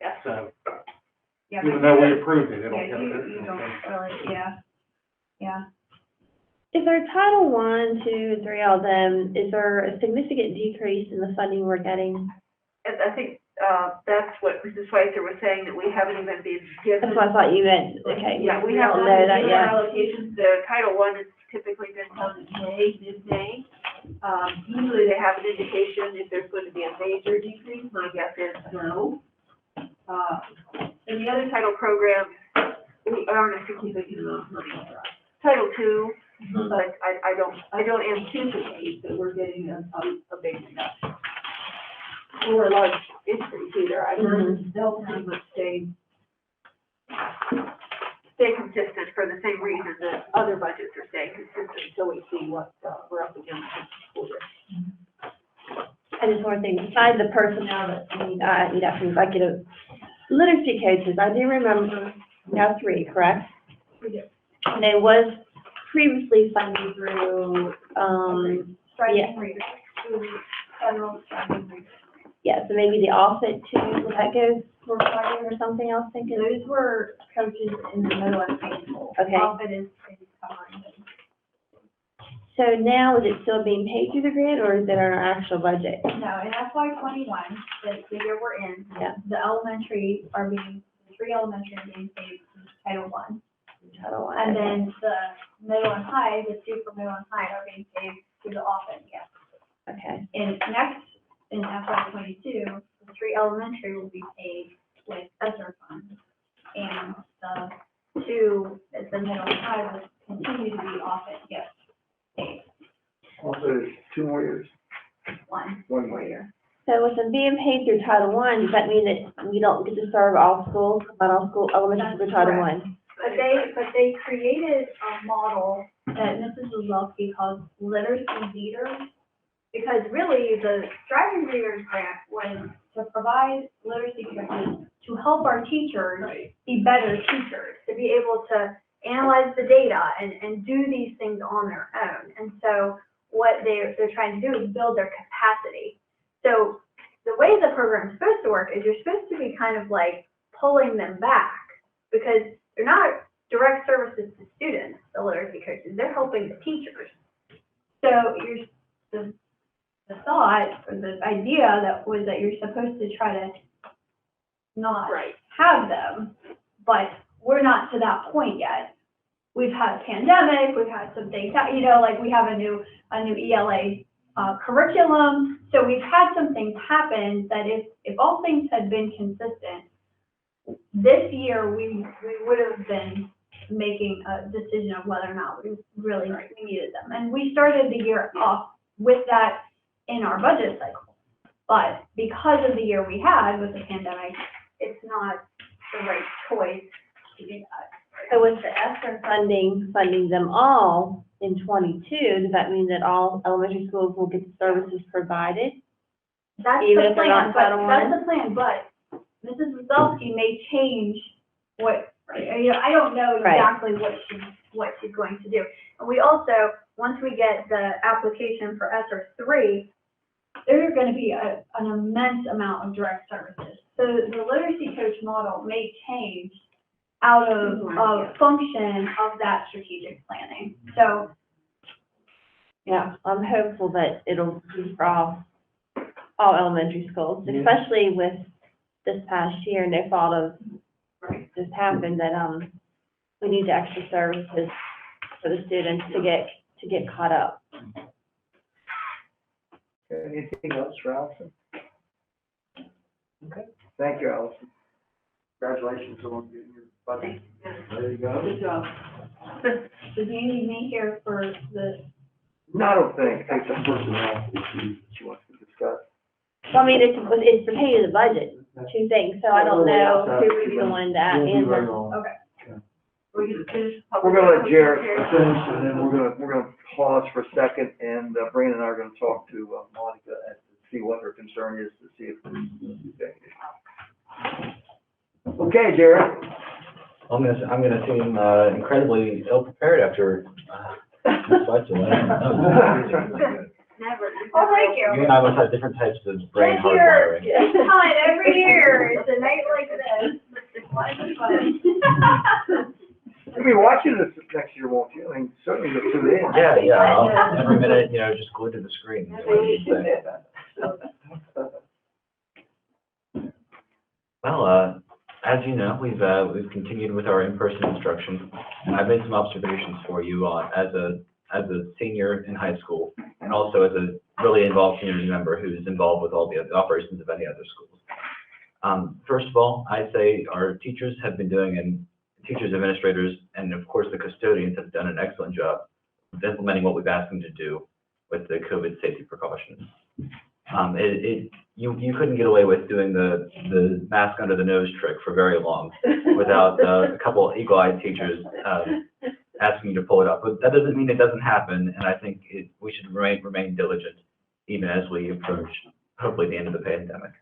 Yes. So, Yeah, even though we approved it, it'll Yeah, get a you bit. don't really, yeah, yeah. Is there Title I, 2, and 3, all of them, is there a significant decrease in the funding we're getting? And I think, that's what Mrs. Schweitzer was saying, that we haven't even been given. That's what I thought you meant, okay. Yeah, we don't haven't know that given yet. our allocations. The Title I has typically been held in May, mid-May. Usually they have an indication if there's going to be a major decrease. My guess is no. And the other title programs, we aren't a significant amount of money for us. Title II, but I don't anticipate that we're getting a big reduction. Or a large increase either. I heard they'll pretty much stay consistent for the same reason that other budgets are staying consistent until we see what, we're up against this school year. And just one thing, besides the personnel that we need from executive literacy coaches, I do remember we have 3, correct? We do. And it was previously funded through, Striking readers, through federal striking readers. yeah, so maybe the offset too, would that go for Friday or something else thinking? Those were coaches in the middle and high school. Okay. Offset is covering them. So now, is it still being paid through the grant or is it on our actual budget? No, in FY '21, the year we're in, Yeah. the 3 elementary are being paid through Title I. Title I. And then the middle and high, the 2 for middle and high are being paid through the offset, yes. Okay, In FY '22, the 3 elementary will be paid with ESSER funds. And the 2, that's the middle and high, will continue to be offset, yes, paid, Also, there's 2 more years, 1 more year. so with them being paid through Title I, does that mean that we don't get to serve all schools, not all school, elementary through Title I? But they created a model that Mrs. Wazowski calls literacy leaders, because really the Striving Readers grant was to provide literacy coaches to help our teachers be better teachers, to be able to analyze the data and do these things on their own. And so what they're trying to do is build their capacity. So the way the program's supposed to work is you're supposed to be kind of like pulling them back, because they're not direct services to students, the literacy coaches, they're helping the teachers. So the thought, or the idea that you're supposed to try to not have them, but we're not to that point yet. We've had a pandemic, we've had some things, like we have a new ELA curriculum, so we've had some things happen that if all things had been consistent, this year we would have been making a decision of whether or not we really needed them. And we started the year off with that in our budget cycle. But because of the year we had with the pandemic, it's not the right choice to do that. So with the ESSER funding them all in '22, does that mean that all elementary schools will get the services provided? That's Even the if they're plan, not Title I? that's the plan, but Mrs. Wazowski may change what, I don't know Right. exactly what she's going to do. And we also, once we get the application for ESER 3, there are gonna be an immense amount of direct services. So the literacy coach model may change out of function of that strategic planning. So, Yeah, I'm hopeful that it'll be for all elementary schools, especially with this past year, no fault of just happened, that, we need the extra services for the students to get caught up. Anything else for Allison? Okay, thank you, Allison. Congratulations on getting your budget. There you go. good job. So do you need me here for the, No, I don't think, I think the personnel issue she wants to discuss. Well, I mean, it's pertaining to the budget, two things, so I don't know who would be the one to answer. okay. We're gonna finish. We're gonna let Garrett finish, and then we're gonna pause for a second, and Brandon and I are gonna talk to Monica and see what her concern is, to see if okay, Garrett. I'm gonna seem incredibly ill-prepared after this question. Never. Oh, thank you. You and I must have different types of brain This year, hardwiring. it's fun every year. It's a night like this. It's fun. You'll be watching this next year, won't you? I mean, certainly you'll tune in. Yeah, I'll, every minute, just glued to the screen. Well, as you know, we've continued with our in-person instruction. I've made some observations for you as a senior in high school, and also as a really involved community member who's involved with all the operations of any other schools. First of all, I say our teachers have been doing, and teachers, administrators, and of course the custodians have done an excellent job of implementing what we've asked them to do with the COVID safety precautions. You couldn't get away with doing the mask under the nose trick for very long without a couple eagle-eyed teachers asking you to pull it up. But that doesn't mean it doesn't happen, and I think we should remain diligent even as we approach, hopefully, the end of the pandemic.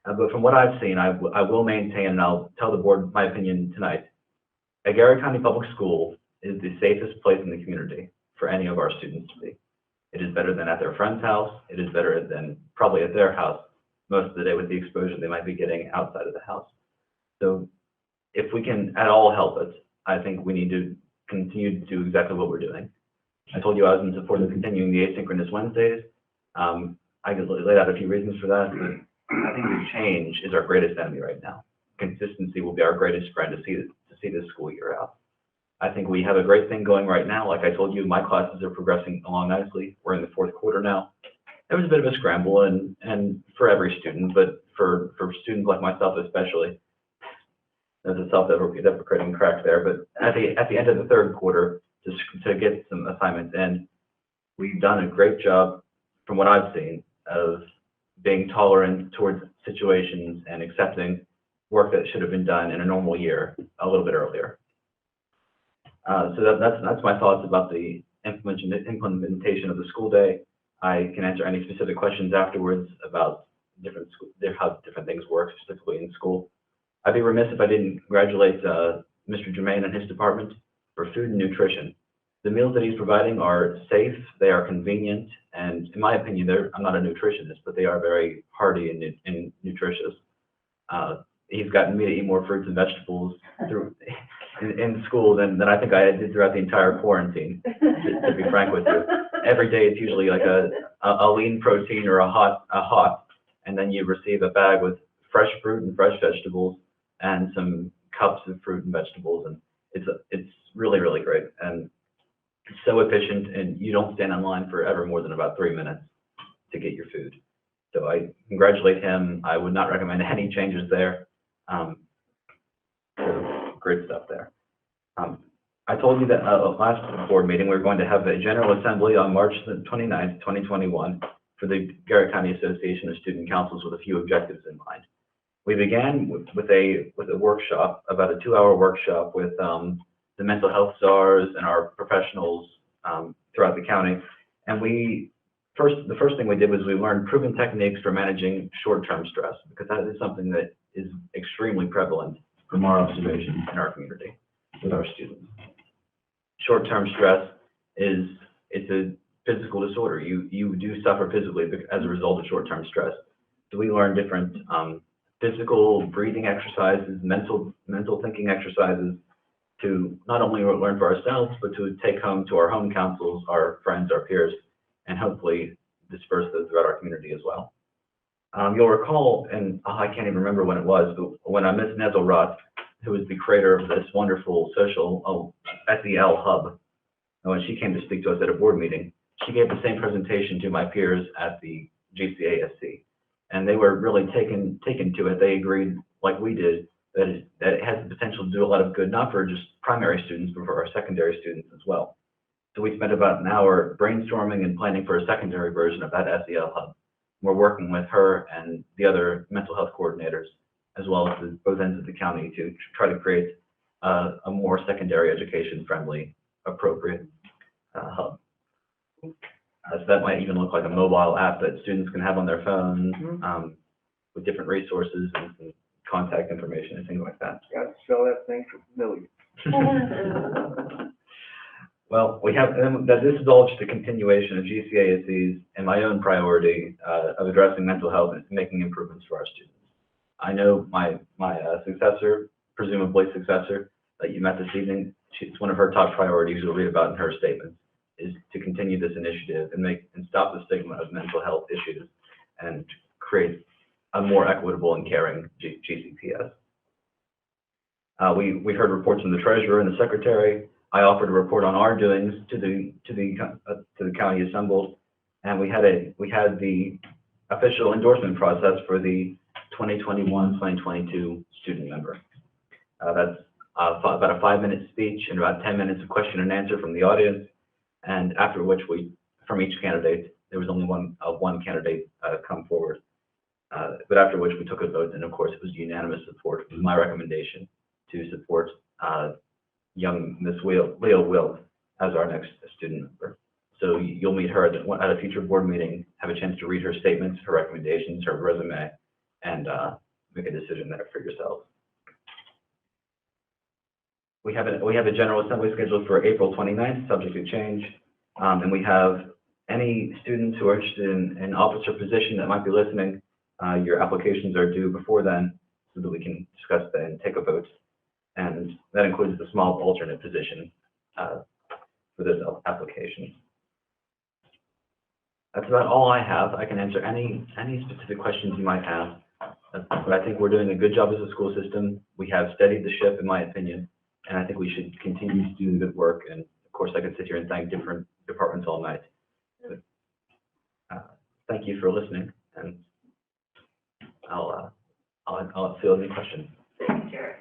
But from what I've seen, I will maintain, and I'll tell the board my opinion tonight, a Garrett County Public School is the safest place in the community for any of our students to be. It is better than at their friend's house. It is better than probably at their house most of the day with the exposure they might be getting outside of the house. So if we can at all help it, I think we need to continue to do exactly what we're doing. I told you I was in support of continuing the asynchronous Wednesdays. I could lay out a few reasons for that, but I think the change is our greatest enemy right now. Consistency will be our greatest friend to see this school year out. I think we have a great thing going right now. Like I told you, my classes are progressing along nicely. We're in the fourth quarter now. It was a bit of a scramble, and for every student, but for students like myself especially, there's a self-deprecating crack there. But at the end of the third quarter, to get some assignments in, we've done a great job, from what I've seen, of being tolerant towards situations and accepting work that should have been done in a normal year a little bit earlier. So that's my thoughts about the implementation of the school day. I can answer any specific questions afterwards about how different things work, specifically in school. I'd be remiss if I didn't congratulate Mr. Germain and his department for food and nutrition. The meals that he's providing are safe, they are convenient, and in my opinion, I'm not a nutritionist, but they are very hearty and nutritious. He's gotten me to eat more fruits and vegetables in school than I think I did throughout the entire quarantine, to be frank with you. Every day it's usually like a lean protein or a hot, and then you receive a bag with fresh fruit and fresh vegetables and some cups of fruit and vegetables, and it's really, really great. And it's so efficient, and you don't stand in line for ever more than about 3 minutes to get your food. So I congratulate him. I would not recommend any changes there. Great stuff there. I told you that last board meeting, we were going to have a general assembly on March 29th, 2021 for the Garrett County Association of Student Councils with a few objectives in mind. We began with a workshop, about a 2-hour workshop with the mental health czars and our professionals throughout the county. And the first thing we did was we learned proven techniques for managing short-term stress, because that is something that is extremely prevalent from our observations in our community with our students. Short-term stress is it's a physical disorder. You do suffer physically as a result of short-term stress. So we learn different physical breathing exercises, mental thinking exercises to not only learn for ourselves, but to take home to our home councils, our friends, our peers, and hopefully disperse those throughout our community as well. You'll recall, and I can't even remember when it was, but when Ms. Nezelrot, who is the creator of this wonderful social SEL hub, when she came to speak to us at a board meeting, she gave the same presentation to my peers at the GCASC. And they were really taken to it. They agreed, like we did, that it has the potential to do a lot of good, not for just primary students, but for our secondary students as well. So we spent about an hour brainstorming and planning for a secondary version of that SEL hub. We're working with her and the other mental health coordinators, as well as both ends of the county, to try to create a more secondary education-friendly, appropriate hub. So that might even look like a mobile app that students can have on their phones with different resources and some contact information and things like that. Got to sell that thing for millions. Well, we have, and this is all just a continuation of GCASC's and my own priority of addressing mental health and making improvements for our students. I know my successor, presumably successor, that you met this evening, it's one of her top priorities you'll read about in her statements, is to continue this initiative and stop the stigma of mental health issues and create a more equitable and caring GCPS. We heard reports from the treasurer and the secretary. I offered a report on our doings to the county assembled, and we had the official endorsement process for the 2021-2022 student member. That's about a 5-minute speech and about 10 minutes of question and answer from the audience, and after which from each candidate, there was only one candidate come forward. But after which we took a vote, and of course it was unanimous support. It was my recommendation to support young Miss Leo Wild as our next student member. So you'll meet her at a future board meeting, have a chance to read her statements, her recommendations, her resume, and make a decision there for yourselves. We have a general assembly scheduled for April 29th, subject to change, and we have any students who are interested in an officer position that might be listening. Your applications are due before then, so that we can discuss that and take a vote. And that includes the small alternate position for this application. That's about all I have. I can answer any specific questions you might have. But I think we're doing a good job as a school system. We have steadied the ship, in my opinion, and I think we should continue to do the good work. And of course, I could sit here and thank different departments all night. But, thank you for listening, and I'll field any questions. Thanks, Jared.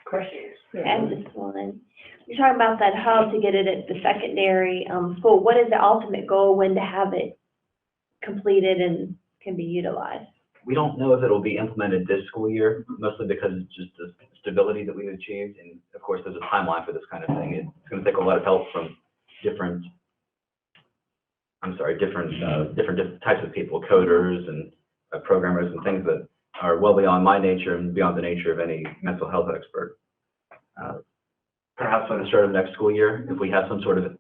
Questions? And this one, you're talking about that hub to get it at the secondary school. What is the ultimate goal when to have it completed and can be utilized? We don't know if it'll be implemented this school year, mostly because it's just the stability that we've achieved. And of course, there's a timeline for this kind of thing. It's going to take a lot of help from different types of people, coders and programmers and things that are well beyond my nature and beyond the nature of any mental health expert. Perhaps by the start of next school year, if we have some sort of,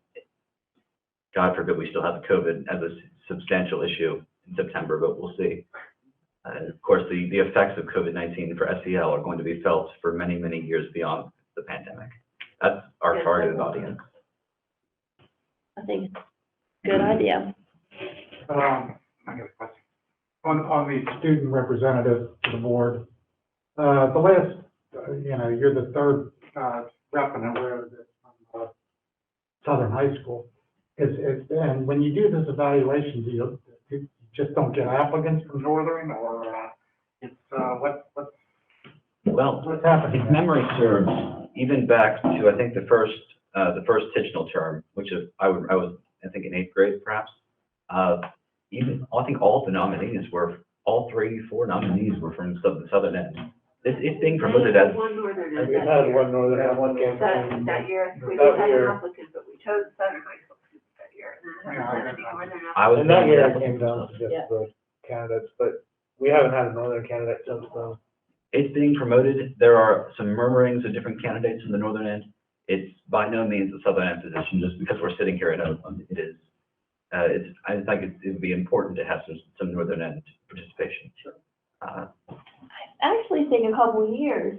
God forbid, we still have COVID as a substantial issue in September, but we'll see. And of course, the effects of COVID-19 for SEL are going to be felt for many, many years beyond the pandemic. That's our targeted audience. I think it's a good idea. I got a question. On the student representative to the board, the last, you're the third rep in a row that's from Southern High School. And when you do this evaluation, do you just don't get applicants from Northern, or what's happening? If memory serves, even back to I think the first Tichenal term, which I was in 8th grade perhaps. I think all the nominees were, all 4 nominees were from the southern end. It's being promoted as. One northern. We've had one Northern and one campaign. That year, we That did have year. an applicant, but we chose Southern High School students that year. And then it was northern. I was And that year it thinking- came down to just the candidates, but we haven't had a Northern candidate since then. It's being promoted. There are some murmurings of different candidates from the northern end. It's by no means a Southern End position, just because we're sitting here in Oakland. It is, I think it would be important to have some Northern End participation. I actually think a couple of years,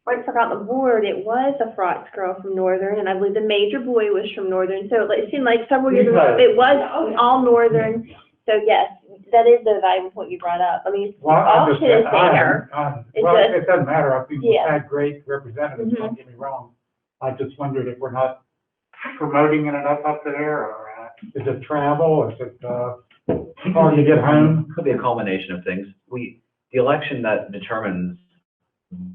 right before I got on the board, it was a Frotts girl from Northern, and I believe the major boy was from Northern, so it seemed like several years ago, it was all Northern. So yes, that is the valuable point you brought up. I mean, Well, all I just, kids I there. haven't, It's well, just- it doesn't matter, I think we've Yeah. had great representatives, Mhm. don't get me wrong. I just wondered if we're not promoting it enough up there, or, is it travel, is it, hard to get home? Could be a culmination of things. The election that determines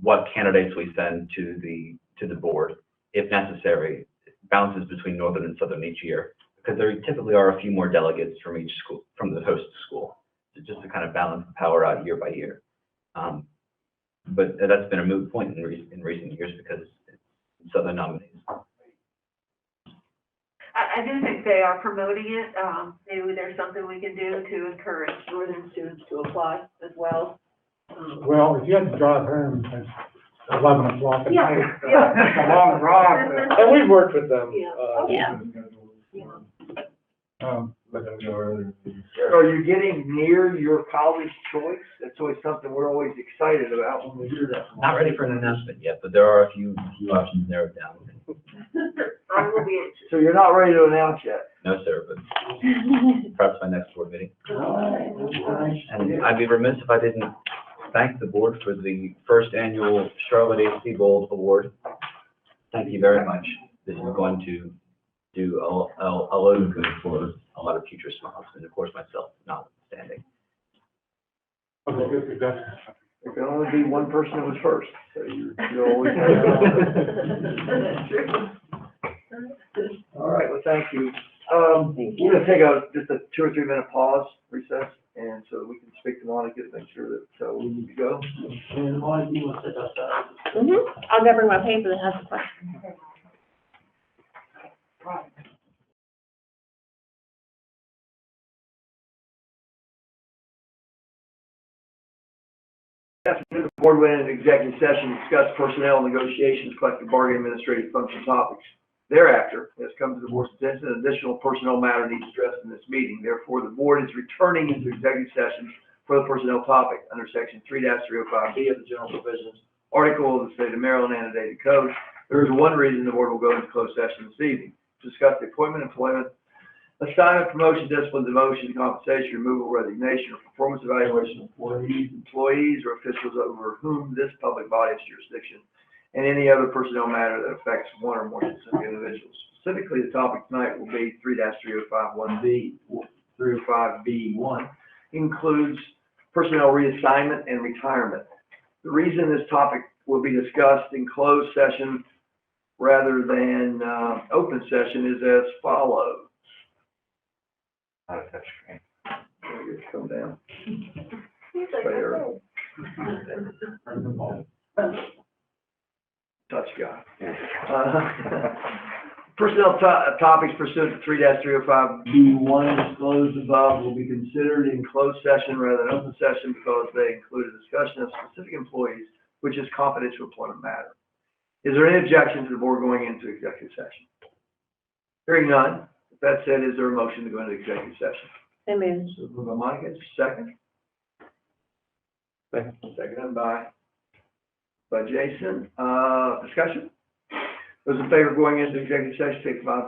what candidates we send to the board, if necessary, bounces between Northern and Southern each year, because there typically are a few more delegates from each school, from the host school, just to kind of balance the power out year by year. But that's been a moot point in recent years because it's Southern nominees. I do think they are promoting it. Maybe there's something we can do to encourage Northern students to apply as well. Well, if you had to drive home at 11 o'clock at Yeah, night, yeah. it's a long drive. And we've worked with them. Yeah. Are you getting near your college choice? That's always something we're always excited about when we hear that. Not ready for an announcement yet, but there are a few options narrowed down. I will be anxious. So you're not ready to announce yet? No, sir, but perhaps my next board meeting. And I'd be remiss if I didn't thank the board for the first annual Charlotte AC Bowl Award. Thank you very much. This is going to do a lot of good for a lot of future smiles, and of course myself notwithstanding. There can only be one person who was first, so you're always. That's true. All right, well, thank you. We're gonna take just a 2 or 3 minute pause, recess, and so that we can speak to Monica to make sure that, we need to go. And Monica, you want to sit outside? I'll go bring my paper that has the question. The board went into executive session, discussed personnel negotiations, collective bargaining, administrative function topics. Thereafter, it has come to the board's attention, an additional personnel matter needs addressed in this meeting. Therefore, the board is returning into executive session for the personnel topic under section 3-305B of the general provisions article of the state of Maryland annotated code. There is one reason the board will go into closed session this evening: to discuss the appointment, employment, assignment, promotion, discipline, demotion, compensation, removal, resignation, or performance evaluation of employees, or officials over whom this public body has jurisdiction, and any other personnel matter that affects one or more specific individuals. Specifically, the topic tonight will be 3-3051B, 305B1, includes personnel reassignment and retirement. The reason this topic will be discussed in closed session rather than open session is as follows. Not a touch screen. Come down. He's like, okay. Touch guy. Personnel topics pursuant to 3-305B1 disclosed above will be considered in closed session rather than open session because they include a discussion of specific employees, which is confidential employment matter. Is there any objection to the board going into executive session? Hearing none. With that said, is there a motion to go into executive session? So moved. So moved by Monica, second. Seconded by Jason. Discussion? Those in favor of going into executive session, take 5